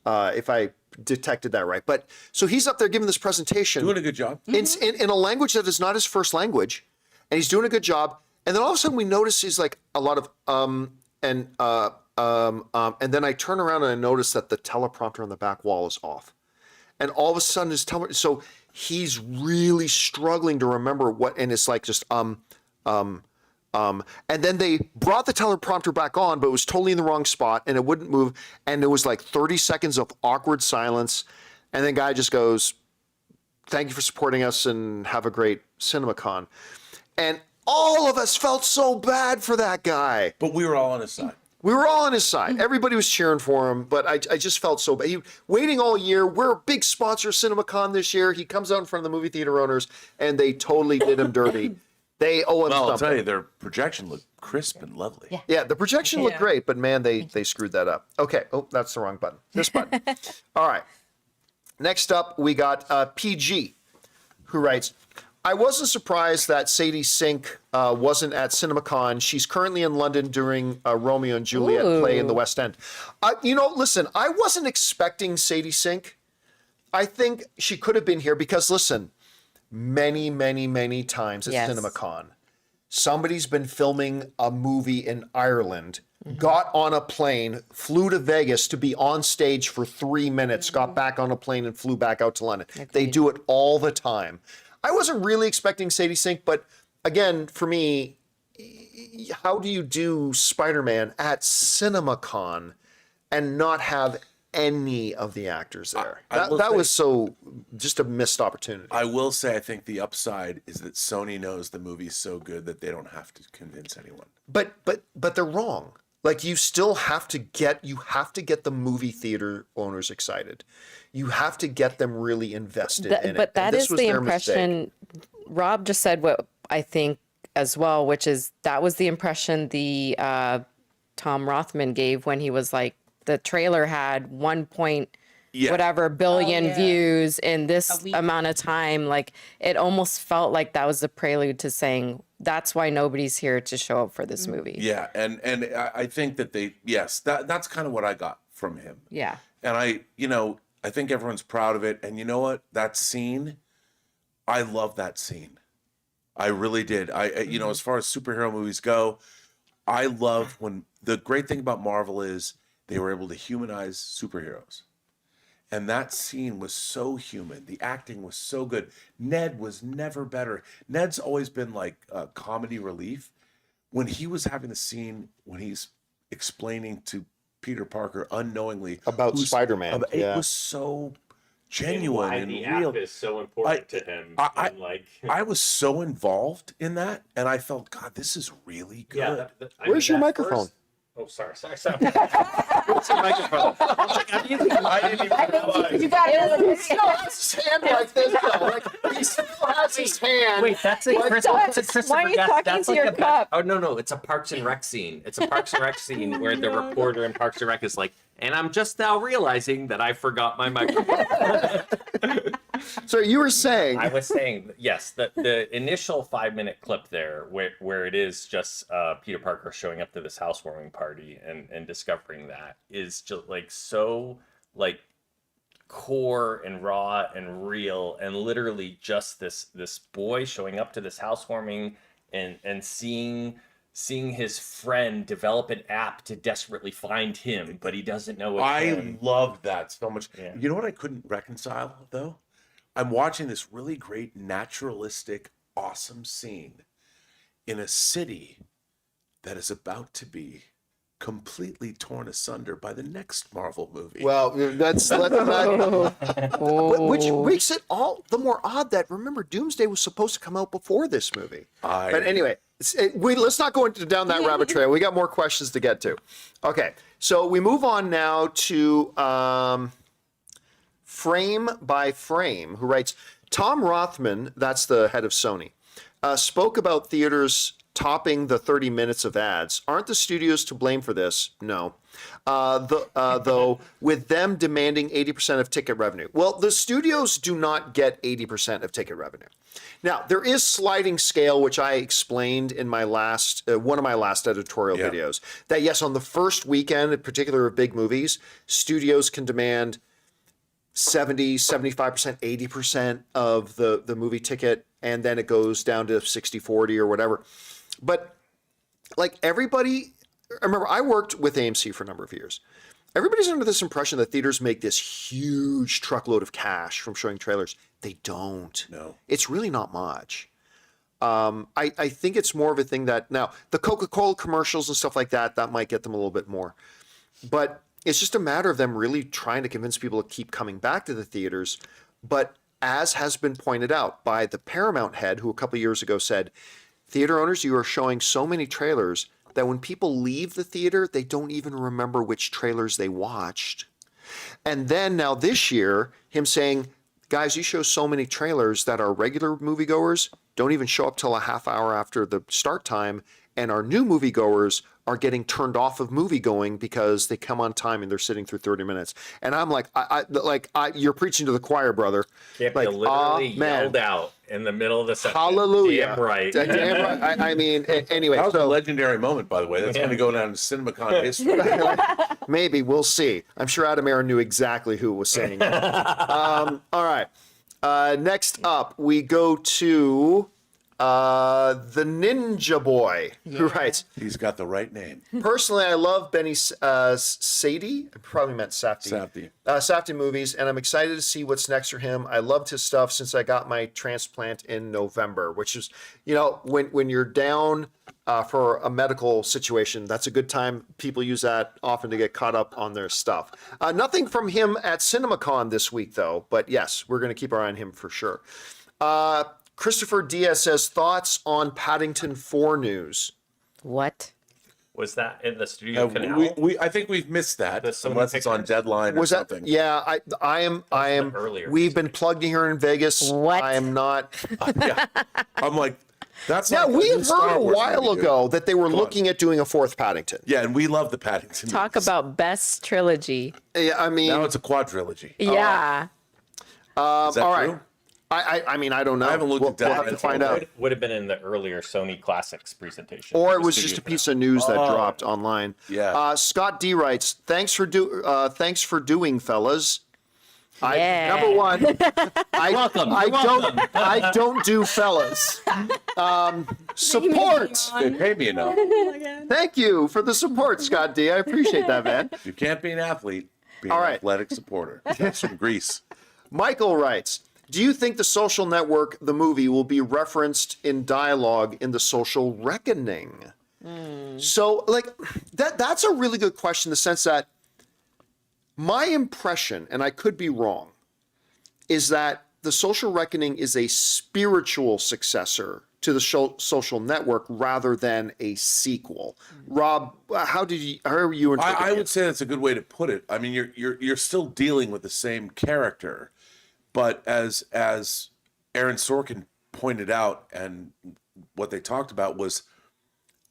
if I detected that right. But so he's up there giving this presentation. Doing a good job. In a language that is not his first language. And he's doing a good job. And then all of a sudden we notice he's like a lot of and then I turn around and I notice that the teleprompter on the back wall is off. And all of a sudden his so he's really struggling to remember what, and it's like just and then they brought the teleprompter back on, but it was totally in the wrong spot and it wouldn't move. And there was like 30 seconds of awkward silence. And then guy just goes, "Thank you for supporting us and have a great CinemaCon." And all of us felt so bad for that guy. But we were all on his side. We were all on his side. Everybody was cheering for him, but I just felt so bad. He waiting all year. We're a big sponsor of CinemaCon this year. He comes out in front of the movie theater owners, and they totally did him dirty. They owe him Well, I'll something. tell you, their projection looked crisp and lovely. Yeah, the projection looked great, but man, they screwed that up. Okay. Oh, that's the wrong button. This button. All right. Next up, we got PG, who writes, "I wasn't surprised that Sadie Sink wasn't at CinemaCon. She's currently in London doing a Romeo and Juliet play in the West End." Listen, I wasn't expecting Sadie Sink. I think she could have been here because, listen, many, many, many times at CinemaCon, somebody's been filming a movie in Ireland, got on a plane, flew to Vegas to be on stage for 3 minutes, got back on a plane and flew back out to London. They do it all the time. I wasn't really expecting Sadie Sink, but again, for me, how do you do Spider-Man at CinemaCon and not have any of the actors there? That was so just a missed opportunity. I will say, I think the upside is that Sony knows the movie's so good that they don't have to convince anyone. But they're wrong. Like you still have to get the movie theater owners excited. You have to get them really invested in it. But that is the impression. Rob just said what I think as well, which is that was the impression the Tom Rothman gave when he was like, the trailer had 1 point whatever billion views in this amount of time. Like it almost felt like that was the prelude to saying that's why nobody's here to show up for this movie. Yeah, and I think that that's kind of what I got from him. Yeah. And I think everyone's proud of it. And you know what? That scene, I love that scene. I really did. As far as superhero movies go, I love when the great thing about Marvel is they were able to humanize superheroes. And that scene was so human. The acting was so good. Ned was never better. Ned's always been like a comedy relief. When he was having the scene, when he's explaining to Peter Parker unknowingly about Spider-Man, it was so genuine why and the real. app is so important to him. I was so involved in that, and I felt, God, this is really good. Where's your microphone? Oh, sorry. What's your microphone? I didn't even realize. You got it. He still has his hand like this, though. Like, he still has his hand. Wait, that's a Christopher. Why are you talking to your cup? Oh no, it's a Parks and Rec scene. It's a Parks and Rec scene where the reporter in Parks and Rec is like, "And I'm just now realizing that I forgot my microphone." So you were saying? I was saying, yes, the initial 5-minute clip there, where it is just Peter Parker showing up to this housewarming party and discovering that is just like so like core and raw and real, and literally just this boy showing up to this housewarming and seeing his friend develop an app to desperately find him, but he doesn't know it's him. I loved that so much. Yeah. You know what I couldn't reconcile, though? I'm watching this really great, naturalistic, awesome scene in a city that is about to be completely torn asunder by the next Marvel movie. Well, let's not, which makes it all the more odd that, remember, Doomsday was supposed to come out before this movie. But anyway, let's not go down that rabbit trail. We got more questions to get to. Okay, so we move on now to Frame by Frame, who writes, Tom Rothman, that's the head of Sony, spoke about theaters topping the 30 minutes of ads. Aren't the studios to blame for this? No. Though, with them demanding 80% of ticket revenue. Well, the studios do not get 80% of ticket revenue. Now, there is sliding scale, which I explained in my last, one of my last editorial videos, that yes, on the first weekend, in particular of big movies, studios can demand 70, 75%, 80% of the movie ticket, and then it goes down to 60, 40 or whatever. But like everybody, remember, I worked with AMC for a number of years. Everybody's under this impression that theaters make this huge truckload of cash from showing trailers. They don't. No. It's really not much. I think it's more of a thing that, now, the Coca-Cola commercials and stuff like that, that might get them a little bit more. But it's just a matter of them really trying to convince people to keep coming back to the theaters. But as has been pointed out by the Paramount head, who a couple of years ago said, theater owners, you are showing so many trailers that when people leave the theater, they don't even remember which trailers they watched. And then now this year, him saying, guys, you show so many trailers that our regular moviegoers don't even show up till a half hour after the start time, and our new moviegoers are getting turned off of moviegoing because they come on time and they're sitting through 30 minutes. And I'm like, you're preaching to the choir, brother. Campea literally yelled out in the middle of the sentence. Hallelujah. Damn right. Damn right. I mean, anyway. That was a legendary moment, by the way. That's going to go down in CinemaCon history. Maybe, we'll see. I'm sure Adam Aaron knew exactly who was saying it. All right. Next up, we go to the Ninja Boy, who writes, He's got the right name. personally, I love Benny Sadie. I probably meant Safdie. Safdie movies, and I'm excited to see what's next for him. I loved his stuff since I got my transplant in November, which is, you know, when you're down for a medical situation, that's a good time. People use that often to get caught up on their stuff. Nothing from him at CinemaCon this week, though, but yes, we're going to keep our eye on him for sure. Christopher Diaz says, thoughts on Paddington 4 news? What? Was that in the studio canal? I think we've missed that, The Sony unless it's on pictures? deadline or Was that? something. Yeah, I am. earlier We've been plugged here in Vegas. What? I am not. Yeah. I'm like, that's Now, like we the new heard Star a Wars while movie, dude. ago that they were Come on. looking at doing a fourth Paddington. Yeah, and we love the Paddington Talk movies. about best trilogy. Yeah, I mean, Now it's a quadrilogy. Yeah. Is that all right. true? I mean, I don't know. I haven't looked we'll, at that. we'll have to find out. Would have been in the earlier Sony Classics presentation. Or it The was studio just a canal. piece of news that dropped online. Yeah. Scott D writes, thanks for doing, fellas. Yeah. Number one, welcome. I don't do fellas. Support. They pay me enough. Thank you for the support, Scott D. I appreciate that, man. If you can't be an athlete, be All an right. athletic supporter. It's from Greece. Michael writes, do you think The Social Network, the movie, will be referenced in dialogue in The Social Reckoning? So, like, that's a really good question in the sense that my impression, and I could be wrong, is that The Social Reckoning is a spiritual successor to The Social Network rather than a sequel. Rob, how are you interpreting I it? would say that's a good way to put it. I mean, you're still dealing with the same character, but as Aaron Sorkin pointed out, and what they talked about was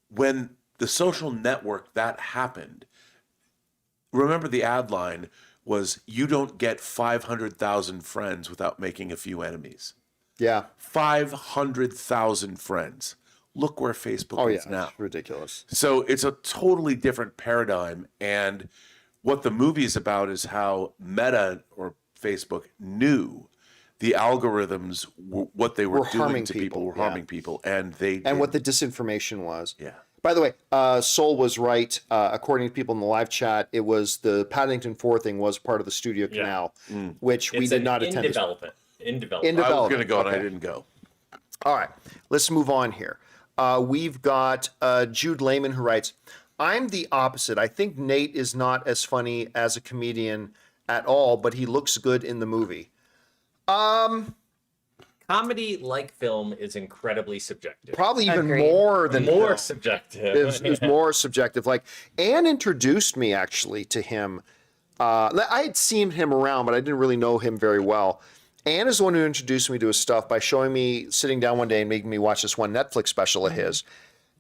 when The Social Network that happened. Remember, the ad line was, "You don't get 500,000 friends without making a few enemies." Yeah. 500,000 friends. Look where Facebook Oh, yeah. is now. It's ridiculous. So it's a totally different paradigm. And what the movie is about is how Meta or Facebook knew the algorithms, what they were doing harming to people, people, were yeah. harming people. And they And what the didn't. disinformation was. Yeah. By the way, Soul was right. According to people in the live chat, it was the Paddington 4 thing was part of the studio canal, which we It's did not attend. in development. In development. In I was development. going to go and I Okay. didn't go. All right, let's move on here. We've got Jude Lehman who writes, I'm the opposite. I think Nate is not as funny as a comedian at all, but he looks good in the movie. Comedy, like film, is incredibly subjective. Probably even Agreed. more than More film. subjective. Is more subjective. Like, Anne introduced me actually to him. I had seen him around, but I didn't really know him very well. Anne is the one who introduced me to his stuff by showing me, sitting down one day and making me watch this one Netflix special of his.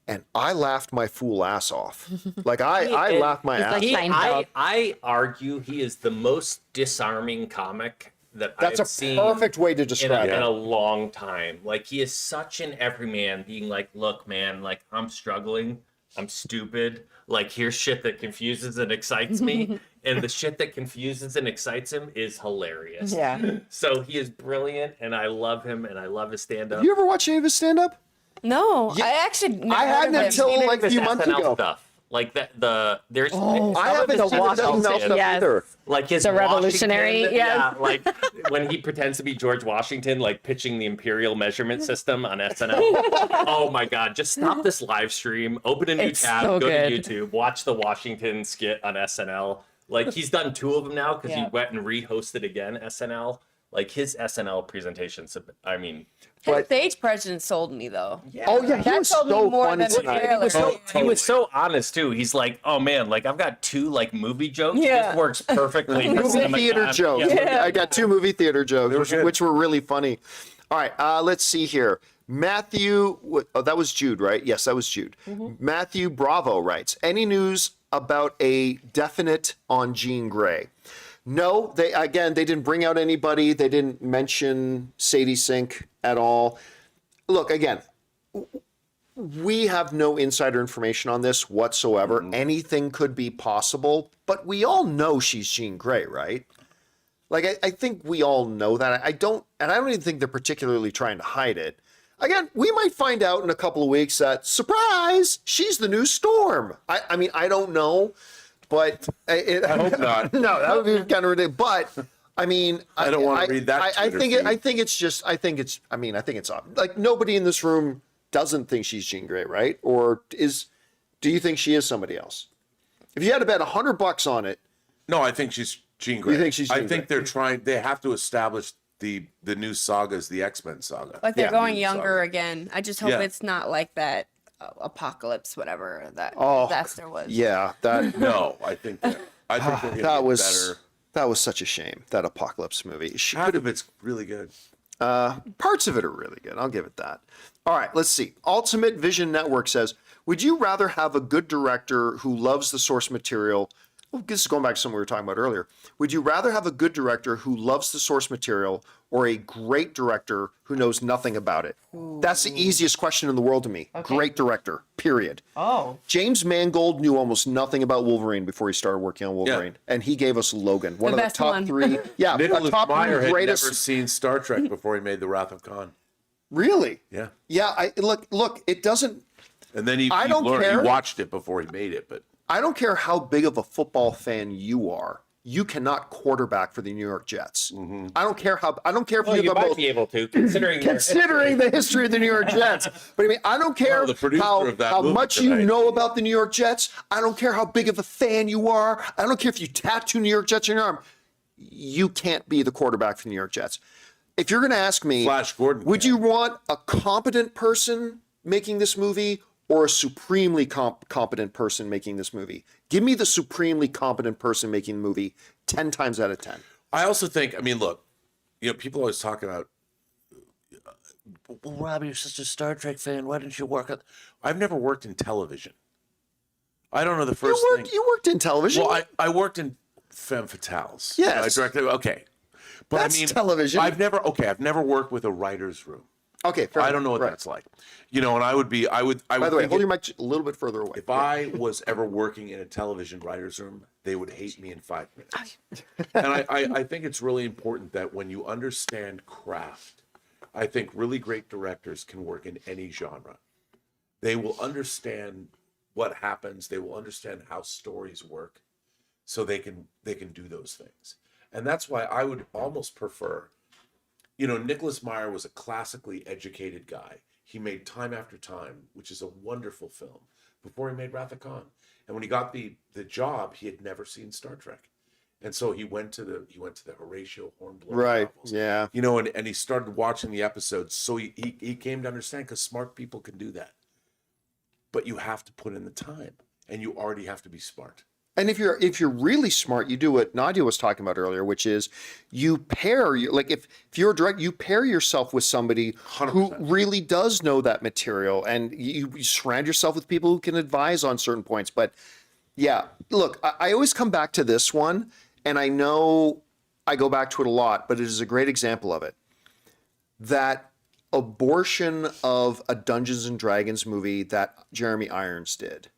And I laughed my fool ass off. Like, I laughed my ass like off. I argue he is the most disarming comic that That's I've a seen perfect way to in describe a it. long time. Like, he is such an everyman, being like, look, man, like, I'm struggling. I'm stupid. Like, here's shit that confuses and excites me. And the shit that confuses and excites him is hilarious. Yeah. So he is brilliant, and I love him, and I love his stand-up. Have you ever watched any of his stand-up? No, Yeah, I actually never I hadn't heard of him. until like a This few months SNL ago. stuff. Like there's I haven't seen watched the SNL it. stuff Yes. either. like his The revolutionary, Washington- yes. like when he pretends to be George Washington, like pitching the imperial measurement system on SNL. Oh my god, just stop this live stream, open a new It's tab, so go good. to YouTube, watch the Washington skit on SNL. Like, he's done 2 of them now because Yeah. he went and re-hosted again SNL. Like, his SNL presentations, I mean, His stage presence sold me though. Oh yeah, he That was sold me so more funny than the tonight. trailer. he was so honest too. He's like, "Oh man, like I've got 2 like movie jokes. Yeah. This works perfectly." for Movie theater CinemaCon." jokes. Yeah. I got 2 movie theater jokes, good. which were really funny. All right, let's see here. Matthew, that was Jude, right? Yes, that was Jude. Matthew Bravo writes, any news about a definite on Jean Grey? No, they didn't bring out anybody. They didn't mention Sadie Sink at all. Look, again, we have no insider information on this whatsoever. Anything could be possible, but we all know she's Jean Grey, right? Like, I think we all know that. I don't even think they're particularly trying to hide it. Again, we might find out in a couple of weeks that, surprise, she's the new Storm. I mean, I don't know, but I hope not. No, that would be kind of ridiculous. But I mean, I don't want to read that. I Twitter think feed. I think it's like nobody in this room doesn't think she's Jean Grey, right? Or do you think she is somebody else? If you had to bet $100 on it, No, I think she's Jean Grey. You think she's I Jean think Grey? they have to establish the new sagas, the X-Men saga. Like they're Yeah. going younger again. I just hope Yeah. it's not like that apocalypse, whatever that Oh, disaster was. yeah, that No, I think they're gonna that get was better. that was such a shame. That Apocalypse movie. She Half could of it's really good. Parts of it are really good. I'll give it that. All right, let's see. Ultimate Vision Network says, would you rather have a good director who loves the source material? Well, this is going back to something we were talking about earlier. Would you rather have a good director who loves the source material or a great director who knows nothing about it? That's the easiest question in the world to me. Great director, period. Oh. James Mangold knew almost nothing about Wolverine before he started working on Wolverine, and he gave us Logan, one of the best top one. 3. Yeah, a Nicholas top Meyer 3 had greatest. never seen Star Trek before he made The Wrath of Khan. Really? Yeah. Yeah. Look. It doesn't. And then he don't learned, care. he watched it before he made it, but I don't care how big of a football fan you are. You cannot quarterback for the New York Jets. I don't care if Well, you you have might both. be able to, considering Considering the history of the New York Jets, but I mean, I don't care Well, the producer how of that movie much you tonight. know about the New York Jets. I don't care how big of a fan you are. I don't care if you tattoo New York Jets on your arm. You can't be the quarterback for the New York Jets. If you're going to ask me, Flash Gordon would can. you want a competent person making this movie or a supremely competent person making this movie? Give me the supremely competent person making the movie 10 times out of 10. I also think, I mean, look, people always talk about, well, Robbie, you're such a Star Trek fan. Why didn't you work on? I've never worked in television. I don't know the first thing. You worked in television. Well, I worked in Femme Fatales. Yes. I directed. Okay, but That's I mean, television. I've never worked with a writer's room. Okay, fair I don't enough. know what Right. that's like. And I would. By the way, hold your mic a little bit further away. If I was ever working in a television writer's room, they would hate me in 5 minutes. And I think it's really important that when you understand craft, I think really great directors can work in any genre. They will understand what happens. They will understand how stories work, so they can do those things. And that's why I would almost prefer. Nicholas Meyer was a classically educated guy. he made Time After Time, which is a wonderful film, before he made Wrath of Khan. And when he got the job, he had never seen Star Trek. And so he went to the Horatio Hornblower Right. novels. Yeah. You know, and he started watching the episodes. So he came to understand, because smart people can do that. But you have to put in the time, and you already have to be smart. And if you're really smart, you do what Nadia was talking about earlier, which is you pair like if you're a director, you pair yourself with somebody 100%. who really does know that material, and you surround yourself with people who can advise on certain points. But yeah, look, I always come back to this one, and I know I go back to it a lot, but it is a great example of it. That abortion of a Dungeons and Dragons movie that Jeremy Irons did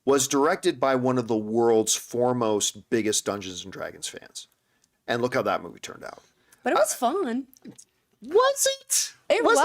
was directed by one of the world's foremost, biggest Dungeons and Dragons fans. And look how that movie turned out. But it was fun. Was it? It was.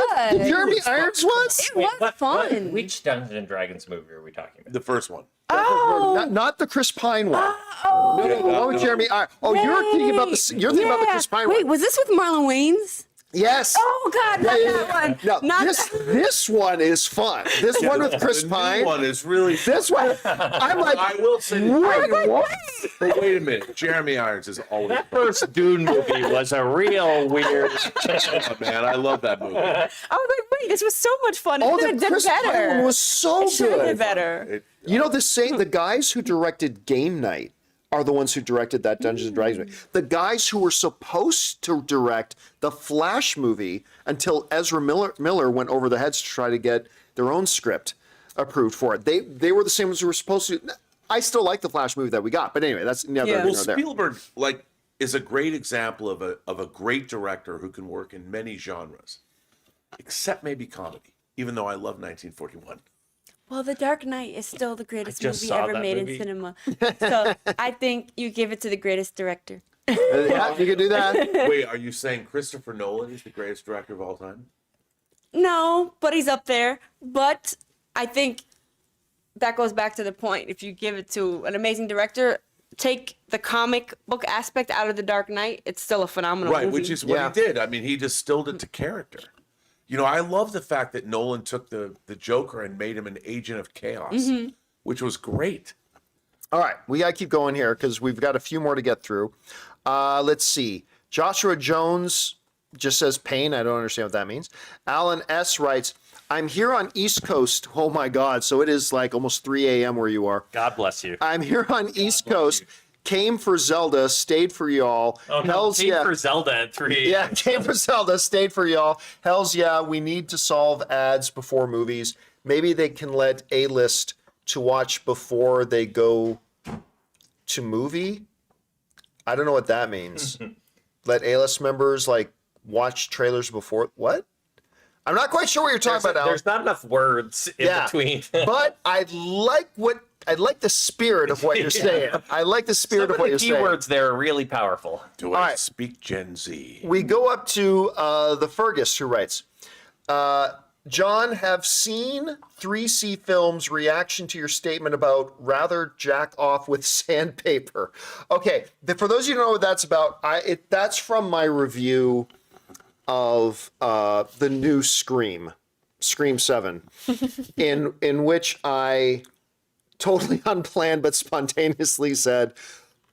Jeremy Irons was? It was fun. Which Dungeons and Dragons movie are we talking about? The first one. Oh, Not the Chris Pine one. oh, No, the one with Jeremy Irons. Oh, you're thinking about the Chris Pine Wait, one. was this with Marlon Wayans? Yes. Oh God, not that one. No, Not this one is fun. This one with Chris The new Pine. one is really. This one, I'm like, I will say. what? But wait a minute, Jeremy Irons is always. That first Dune movie was a real weird. Oh, man, I love that movie. I was like, wait, this was so much fun. It Oh, should have the done Chris Pine better. one was so It should have good. done better. It- You know, the guys who directed Game Night are the ones who directed that Dungeons and Dragons movie. The guys who were supposed to direct the Flash movie until Ezra Miller went over the heads to try to get their own script approved for it. They were the same ones who were supposed to. I still like the Flash movie that we got, but anyway, that's neither Yeah. here Well, nor there. Spielberg is a great example of a great director who can work in many genres, except maybe comedy. Even though I love 1941. Well, The Dark Knight is still the greatest just movie saw ever that made movie. in cinema. So I think you give it to the greatest director. Yeah, you can do that. Wait, are you saying Christopher Nolan is the greatest director of all time? No, but he's up there. But I think that goes back to the point. If you give it to an amazing director, take the comic book aspect out of The Dark Knight, it's still a phenomenal Right, movie. which is what Yeah. he did. I mean, he distilled it to character. You know, I love the fact that Nolan took the Joker and made him an agent of chaos, which was great. All right, we got to keep going here because we've got a few more to get through. Let's see. Joshua Jones just says pain. I don't understand what that means. Alan S. writes, I'm here on East Coast. Oh my God. So it is like almost 3 a.m. where you are. God bless you. I'm here on East Coast. Came for Zelda, stayed for y'all. Oh no, Hells came yeah. for Zelda at 3. Yeah, came for Zelda, stayed for y'all. Hells yeah, we need to solve ads before movies. Maybe they can let A-list to watch before they go to movie. I don't know what that means. Let A-list members like watch trailers before what? I'm not quite sure what you're talking about, Alan. There's not enough words in between. But I like the spirit of what you're saying. I like the spirit Some of what you're the saying. keywords there are really powerful. Do All I right. speak Gen Z? We go up to the Fergus, who writes, John, have seen 3C Films' reaction to your statement about rather jack off with sandpaper. Okay, for those of you who know what that's about, that's from my review of the new Scream 7, in which I totally unplanned but spontaneously said,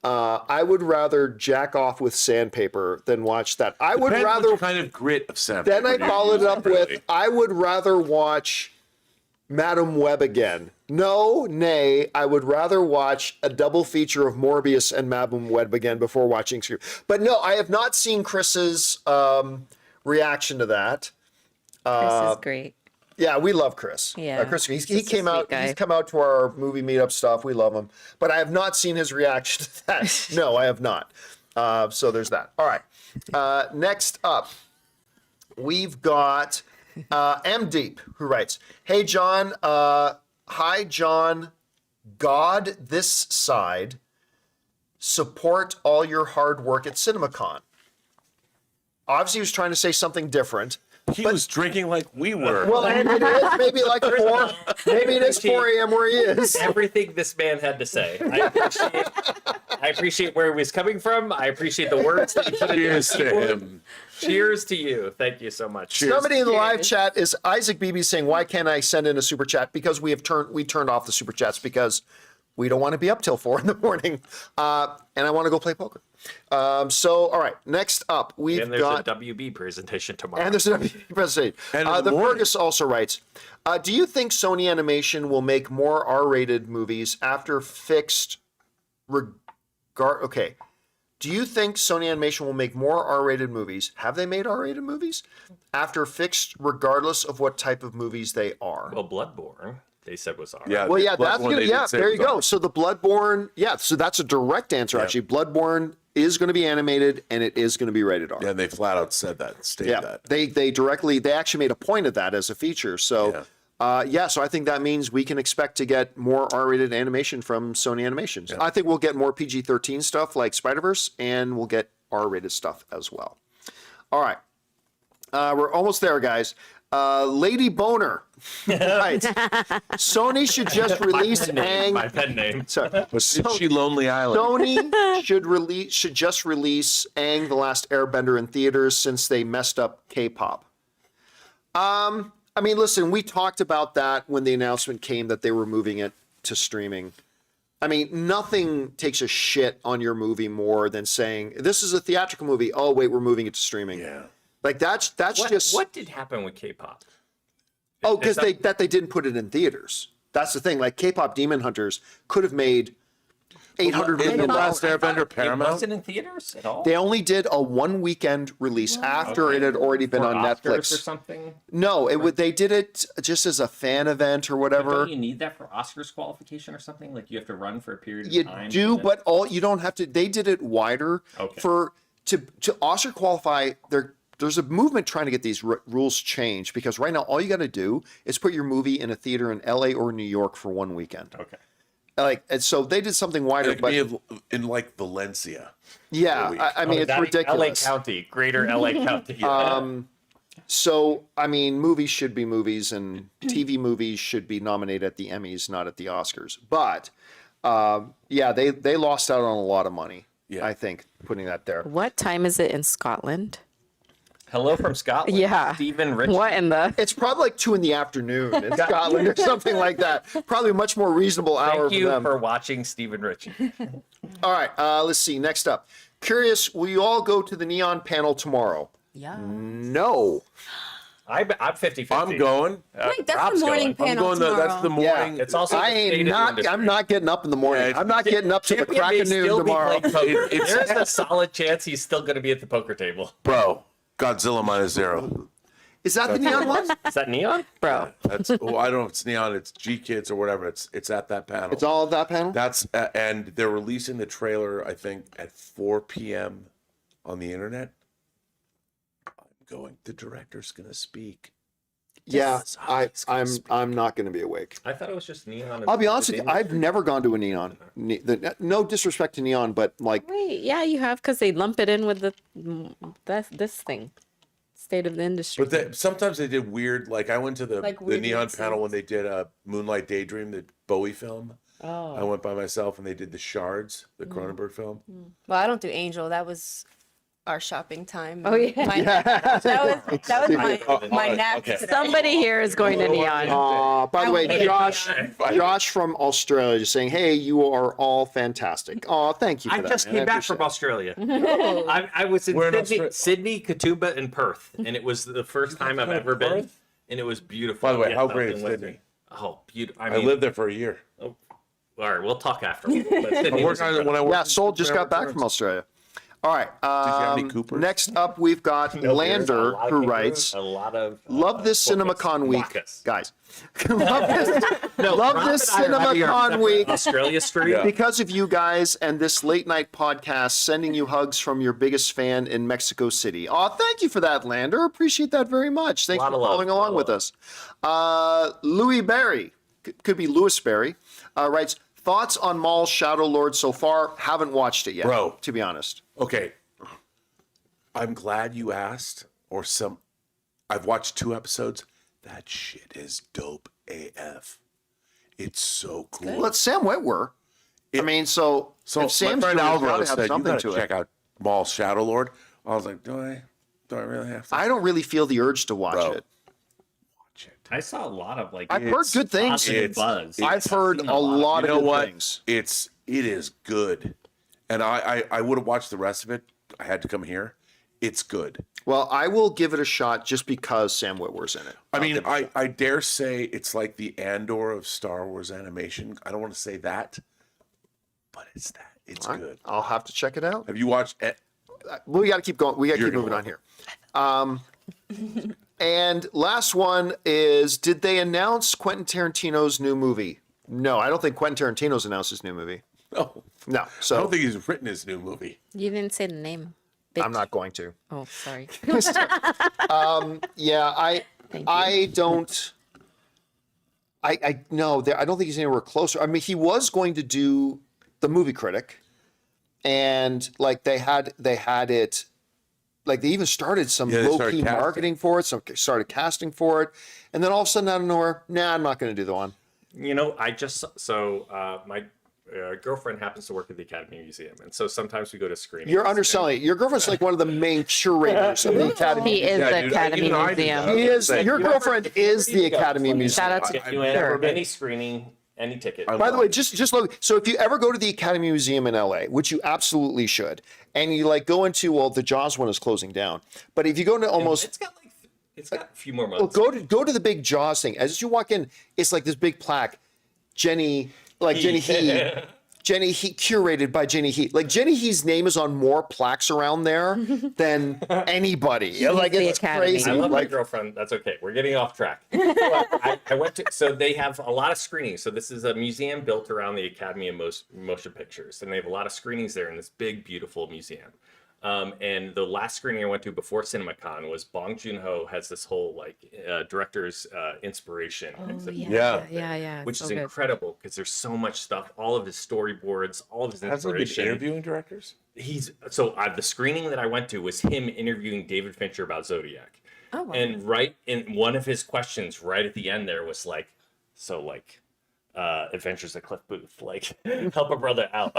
I would rather jack off with sandpaper than watch that. I would Depends rather. which kind of grit of sandpaper. Then I you're followed it using, up really. with, I would rather watch Madam Web again. No, nay, I would rather watch a double feature of Morbius and Madam Web again before watching Scream. But no, I have not seen Chris's reaction to that. Chris is great. Yeah, we love Chris. Yeah, Chris, he he's a came out. sweet guy. He's come out to our movie meetup stuff. We love him, but I have not seen his reaction to that. No, I have not. So there's that. All right. Next up, we've got M Deep, who writes, "Hey John, hi John, God this side, support all your hard work at CinemaCon." Obviously, he was trying to say something different. He was drinking like we were. Well, and it is maybe like 4. Maybe it is 4 a.m. where he is. Everything this man had to say. I appreciate where he was coming from. I appreciate the words that he put into Cheers his to keyboard. him. Cheers to you. Thank you so much. Somebody in the live Cheers. chat is Isaac BB saying, "Why can't I send in a super chat?" Because we turned off the super chats because we don't want to be up till 4 a.m. And I want to go play poker. So all right, next up we've And there's got a WB presentation tomorrow. and there's an WB presentation. And in the The morning. Fergus also writes, "Do you think Sony Animation will make more R-rated movies after fixed regard?" Okay. Do you think Sony Animation will make more R-rated movies? Have they made R-rated movies? After fixed, regardless of what type of movies they are. Well, Bloodborne, they said was alright. Yeah. Well, yeah, Bloodborne, that's they gonna, did yeah. say There it you was go. on. So the Bloodborne, yeah. So that's a direct answer. Yeah. Actually, Bloodborne is going to be animated and it is going to be rated R. Yeah, and they flat out said that, stated Yeah, that. they actually made a point of that as a feature. So, so I think that means we can expect to get more R-rated animation from Sony Animations. I think we'll get more PG-13 stuff like Spider-Verse, and we'll get R-rated stuff as well. All right, we're almost there, guys. Lady Boner, right? Sony should just release Aang. My pen name. Sorry, But she Lonely Island? Sony should just release Aang the Last Airbender in theaters since they messed up K-pop. I mean, listen, we talked about that when the announcement came that they were moving it to streaming. I mean, nothing takes a shit on your movie more than saying this is a theatrical movie. Oh wait, we're moving it to streaming. Yeah. Like that's just What did happen with K-pop? oh because Is that- they didn't put it in theaters. That's the thing. Like K-pop Demon Hunters could have made $800 Isn't million. the Last Airbender It Paramount? wasn't in theaters at all. They only did a one weekend release after it had already been For on Oscars or Netflix. something. No, they did it just as a fan event or Don't whatever. you need that for Oscars qualification or something? Like you have to run for a period of You time. do, and then- but all you don't have to. They did it wider Okay. for to Oscar qualify. There's a movement trying to get these rules changed because right now all you got to do is put your movie in a theater in LA or New York for one weekend. Okay. Like, and so they did something wider, It could but be in like Valencia. yeah, I mean it's That- ridiculous. LA County, Greater LA County. So I mean, movies should be movies, and TV movies should be nominated at the Emmys, not at the Oscars. But yeah, they lost out on a lot of money. Yeah. I think putting that there. What time is it in Scotland? Hello from Scotland. Yeah. Stephen Rich. What in the? It's probably like 2 PM in Scotland or something like that. Probably a much more reasonable hour Thank you for them. for watching Stephen Ritchie. All right, let's see. Next up, curious, will you all go to the Neon panel tomorrow? Yeah. No. I'm 50-50. I'm going. Wait, that's Rob's the morning going. I'm panel going. tomorrow. That's the morning. It's also I the state of ain't the not. industry. I'm not getting up in the morning. Yeah, I'm not getting up to the Champion crack may of noon still be tomorrow. playing poker. It's- There's a solid chance he's still going to be at the poker table. Bro, Godzilla -0. Is that the Neon one? Is that Neon? Bro. That's I don't know if it's Neon, it's G Kids or whatever. It's at that panel. It's all of that panel? That's and they're releasing the trailer I think at 4 p.m. on the internet. I'm going. The director's gonna speak. Yeah, He's gonna speak. I'm not going to be awake. I thought it was just Neon. I'll be honest with you. I've never gone to a Neon. No disrespect to Neon, but like, Wait, yeah, you have because they lump it in with this thing, state of the industry. But sometimes they did weird. Like I went to the Like the weird Neon mixes. panel when they did Moonlight Daydream, the Bowie film. I Oh, went by myself and they did the Shards, the Cronenberg film. Well, I don't do Angel. That was our shopping time. Oh, yeah. That was my nap. Okay. today. somebody here is going to Neon. by the way, I- Josh from Australia is saying, "Hey, you are all fantastic." Oh, thank you for I that. just man. came back appreciate from it. Australia. I was in Where in Sydney, Austra- Sydney, Katoomba, and Perth, and it was the first time I've ever been, and it was beautiful. By the way, Yes, how up great in is Western. Sydney? Oh, beautiful! I lived there for a year. All right, we'll talk after. But Sydney I was worked on it when I incredible. worked. Yeah, in Soul just got back Returns. from Australia. All right. you have any Coopers? Next up, we've got No, there's a Lander, lot of who kangaroos, writes, a lot of "Love this focus. CinemaCon week, Bacchus. guys. love this, No, love Rob this and I are having our CinemaCon separate week." Australia stream. Yeah. Because of you guys and this late night podcast, sending you hugs from your biggest fan in Mexico City. Oh, thank you for that, Lander. Appreciate that very much. Thanks Lot for of love, following lot along of with love. us. Louis Barry, could be Louis Barry, writes, "Thoughts on Maul's Shadow Lord so far? Haven't watched it yet, Bro. to be honest." Okay. I'm glad you asked. I've watched 2 episodes. That shit is dope AF. It's so cool. Well, it's Sam Witwer. I mean, so So if my Sam's friend doing it, it's Alvaro gotta have said, you something gotta to check it. out Maul's Shadow Lord. I was like, do I? Do I really have to? I don't really feel the urge to watch Bro. it. Watch it. I saw a lot of like. I've heard good things. positive buzz. I've heard seen a lot You of know good what? things. It is good, and I would have watched the rest of it. I had to come here. It's good. Well, I will give it a shot just because Sam Witwer's in it. I I'll mean, give it a shot. I dare say it's like the Andor of Star Wars animation. I don't want to say that, but it's that. It's All right, good. I'll have to check it out. Have you watched? We got to keep going. We got to You're keep moving gonna on here. And last one is, did they announce Quentin Tarantino's new movie? No, I don't think Quentin Tarantino's announced his new movie. No, No, I so don't think he's written his new movie. You didn't say the name. I'm not going to. Oh, sorry. Yeah, I don't. No, I don't think he's anywhere closer. I mean, he was going to do the Movie Critic, and like they had it, like they even started some Yeah, they low started key casting. marketing for it. Some started casting for it, and then all of a sudden out of nowhere, nah, I'm not going to do the one. You know, I just my girlfriend happens to work at the Academy Museum, and so sometimes we go to screenings. You're underselling it. Your girlfriend's like one of the main curators of the Academy. He is Yeah, the dude, Academy even I did Museum. that. He is. Thank Your you. girlfriend is the Academy Museum. Shout out to Get you in her. any screening, any ticket. By the way, just look. So if you ever go to the Academy Museum in LA, which you absolutely should, and you like go into, well, the Jaws one is closing down, but if you go to almost It's got a few more well, months. go to the big Jaws thing. As you walk in, it's like this big plaque, Jenny He. Jenny He, curated by Jenny He. Like Jenny He's name is on more plaques around there than anybody. Like the it's Academy. crazy. I love my Like, girlfriend. That's okay. We're getting off track. But I went to, so they have a lot of screenings. So this is a museum built around the Academy of Motion Pictures, and they have a lot of screenings there in this big, beautiful museum. And the last screening I went to before CinemaCon was Bong Joon-ho has this whole like director's inspiration, Yeah. Yeah. which so is good. incredible because there's so much stuff, all of his storyboards, all of his Hasn't he been inspiration. interviewing directors? He's so the screening that I went to was him interviewing David Fincher about Zodiac. Oh, wow. And right in one of his questions, right at the end, there was like, Adventures at Cliff Booth, like help a brother out,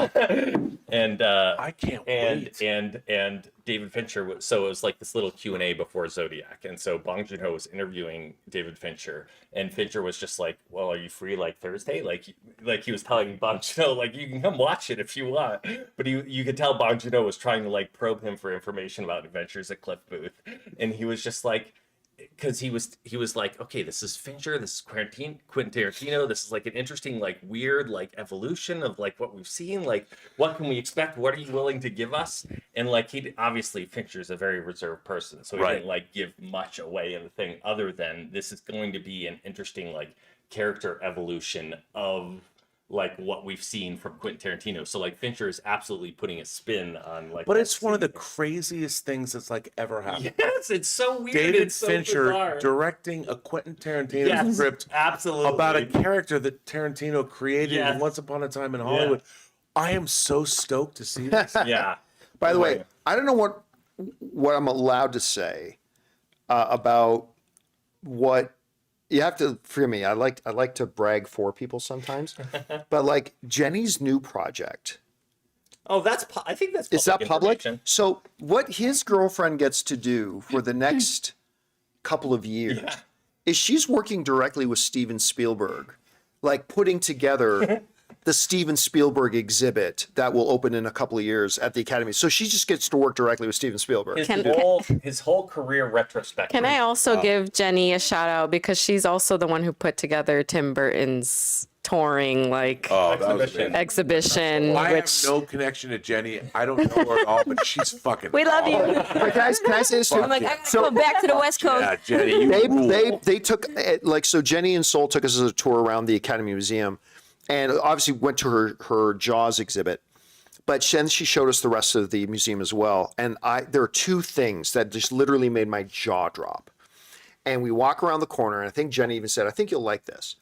and I can't wait. and David Fincher was, so it was like this little Q&A before Zodiac, and so Bong Joon-ho was interviewing David Fincher, and Fincher was just like, well, are you free like Thursday? Like he was telling Bong Joon-ho, like, you can come watch it if you want, but you could tell Bong Joon-ho was trying to like probe him for information about Adventures at Cliff Booth, and he was just like, because he was like, okay, this is Fincher, this is Quentin Tarantino, this is like an interesting, like weird, like evolution of like what we've seen, like what can we expect, what are you willing to give us? And like he obviously, Fincher's a very reserved person, so he Right. didn't like give much away in the thing other than this is going to be an interesting like character evolution of like what we've seen from Quentin Tarantino. So like Fincher is absolutely putting a spin on like, But that it's one of the scene. craziest things that's like ever happened. Yes, it's so weird. David it's so Fincher bizarre. directing a Quentin Tarantino Yes, script absolutely. about a character that Tarantino created Yes. in Once Upon a Time in Hollywood. I am so stoked to see this. Yeah. by the way, I don't know what I'm allowed to say about what. You have to forgive me. I like to brag for people sometimes, but like Jenny's new project. Oh, I think that's Is that public? information. So what his girlfriend gets to do for the next couple of years is she's working directly with Steven Spielberg, like putting together the Steven Spielberg exhibit that will open in a couple of years at the Academy. So she just gets to work directly with Steven Spielberg. His whole career retrospective. Can I also give Jenny a shout out because she's also the one who put together Tim Burton's touring like Oh, that was Exhibition. amazing. exhibition, I which have no connection to Jenny. I don't know her at all, but she's fucking. we love you. But can I say this too? I'm like, I gotta go back to the West Coast. Yeah, Jenny, you rule. They took like, so Jenny and Soul took us as a tour around the Academy Museum, and obviously went to her Jaws exhibit, but then she showed us the rest of the museum as well. And there are two things that just literally made my jaw drop. And we walk around the corner, and I think Jenny even said, I think you'll like this.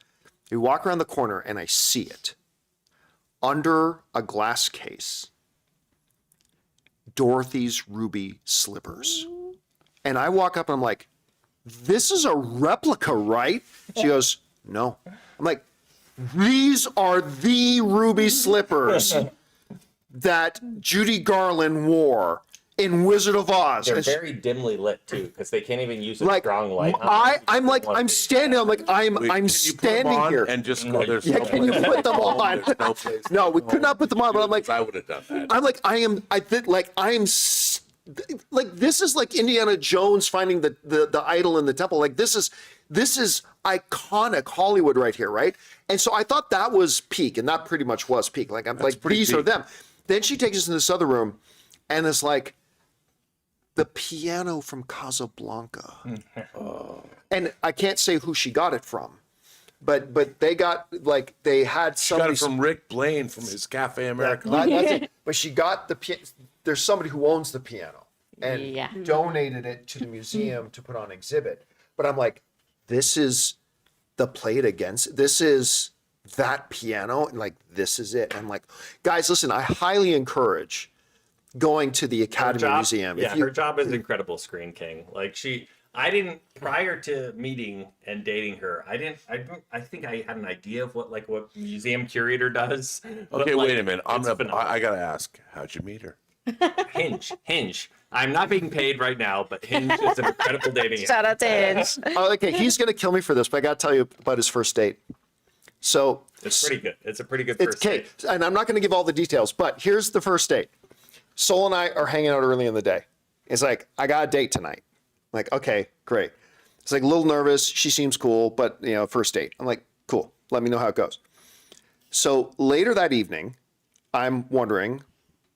We walk around the corner and I see it under a glass case, Dorothy's ruby slippers. And I walk up and I'm like, this is a replica, right? She goes, no. I'm like, these are the ruby slippers that Judy Garland wore in Wizard of Oz. They're And she- very dimly lit too, because they can't even use a like strong light. I'm standing. I'm like I'm Wait, can you put them standing on here. and just go. There's Yeah, no can you place put them to go. on? There's no place to No, we go. could not put them on. But I'm like, I would have done that. I'm like, like this is like Indiana Jones finding the idol in the temple. Like this is iconic Hollywood right here, right? And so I thought that was peak, and that pretty much was peak. Like I'm like pretty these are peak. them. Then she takes us in this other room, and it's like the piano from Casablanca. And I can't say who she got it from, but they got like they had Got somebody it from Rick Blaine from his Cafe America. that's it. But she got the piano. There's somebody who owns the piano and Yeah. donated it to the museum to put on exhibit. But I'm like, this is the plate against. This is that piano. And like, this is it. I'm like, guys, listen. I highly encourage going to the Academy Museum. Yeah, If you- her job is incredible, Screen King. Like I didn't prior to meeting and dating her. I think I had an idea of what museum curator does. but, Okay, like, wait a minute. it's phenomenal. I gotta ask, how'd you meet her? Hinge. I'm not being paid right now, but Hinge is an incredible dating app. Shout out to Hinge. Oh, okay, he's gonna kill me for this, but I got to tell you about his first date. So It's pretty good. It's a pretty good it's first okay, date. and I'm not going to give all the details, but here's the first date. Sol and I are hanging out early in the day. It's like, I got a date tonight. I'm like, okay, great. It's like a little nervous. She seems cool, but first date. I'm like, cool. Let me know how it goes. So later that evening, I'm wondering,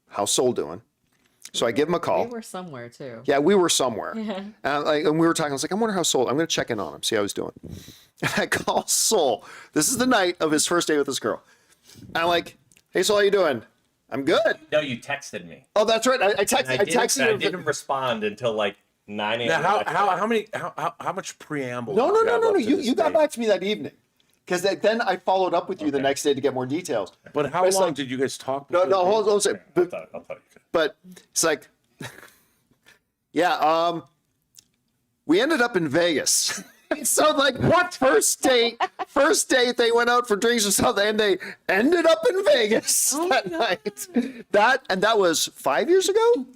how's Sol doing? So I give him a call. We were somewhere too. Yeah, we were somewhere. And we were talking. I was like, I wonder how Sol. I'm going to check in on him, see how he's doing. And I call Sol. This is the night of his first date with this girl. And I'm like, hey, Sol, how you doing? I'm good. No, you texted me. Oh, that's right. I I texted I him. didn't respond until like 9 a.m. Now, how much preamble? No. did you have up to You this got date? back to me that evening. Because then I followed up with you the next day to get more details. But how it's long like- did you guys talk? No, before the hold date? on a second. I'll tell you. But it's like, yeah, we ended up in Vegas. So like, what first date? First date, they went out for drinks or something, and they ended up in Vegas that night. That was 5 years ago.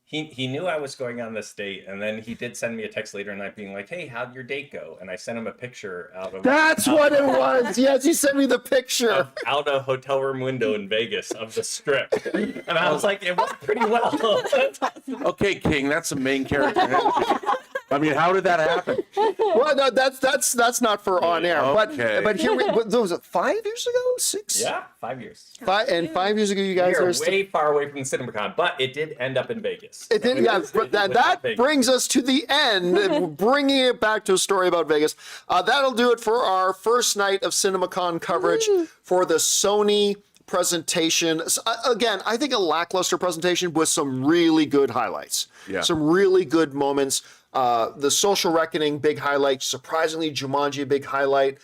He knew I was going on this date, and then he did send me a text later in the night being like, "Hey, how'd your date go?" And I sent him a picture out of That's what it was. Yes, he sent me the picture. out a hotel room window in Vegas of the Strip, and I was like, "It went pretty well." Okay, King, that's the main character. I mean, how did that happen? Well, no, that's not for on air. Okay. But here was it 5 years ago? 6? Yeah, 5 years. 5 years ago, you We guys are are still. way far away from the CinemaCon, but it did end up in Vegas. It did, yeah. But that brings us to the end, bringing it back to a story about Vegas. That'll do it for our first night of CinemaCon coverage for the Sony presentation. Again, I think a lackluster presentation with some really good highlights. Yeah. Some really good moments. The Social Reckoning, big highlight. Surprisingly, Jumanji, big highlight.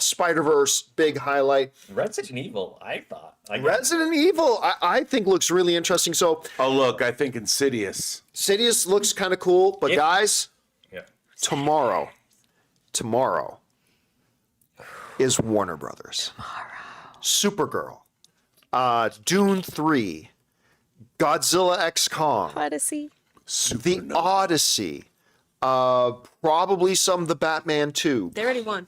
Spider-Verse, big highlight. Resident Evil, I thought. Resident Evil, I think looks really interesting. So Oh, look, I think Insidious. Sidious looks kind of cool, but guys, Yeah. tomorrow is Warner Brothers. Supergirl, Dune 3, Godzilla X Kong, Odyssey. The Odyssey, probably some of the Batman 2. They already won.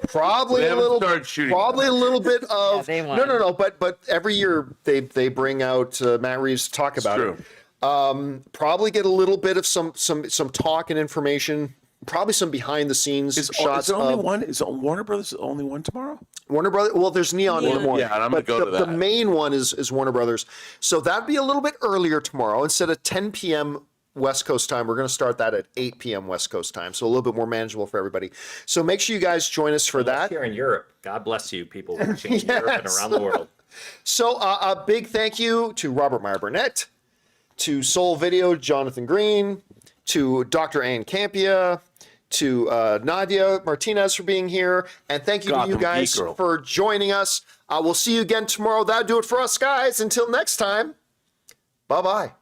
Probably They a haven't little, started shooting probably a little bit of they won. no. But every year they bring out Matt Reeves to talk about True. it. Probably get a little bit of some talk and information. Probably some behind the scenes shots. Is it only of one? Is Warner Brothers the only one tomorrow? Warner Brothers. Well, there's Neon in the morning. Yeah, and I'm gonna but go to the that. main one is Warner Brothers. So that'd be a little bit earlier tomorrow. Instead of 10 p.m. West Coast time, we're going to start that at 8 p.m. West Coast time. So a little bit more manageable for everybody. So make sure you guys join us for that. Here in Europe, God bless you, people watching in Europe and Yes. around the world. So a big thank you to Robert Meyer Burnett, to Soul Video, Jonathan Green, to Dr. Ann Campea, to Nadia Martinez for being here. And thank you to you Gotham guys Geek Girl. for joining us. We'll see you again tomorrow. That'll do it for us, guys. Until next time, bye-bye.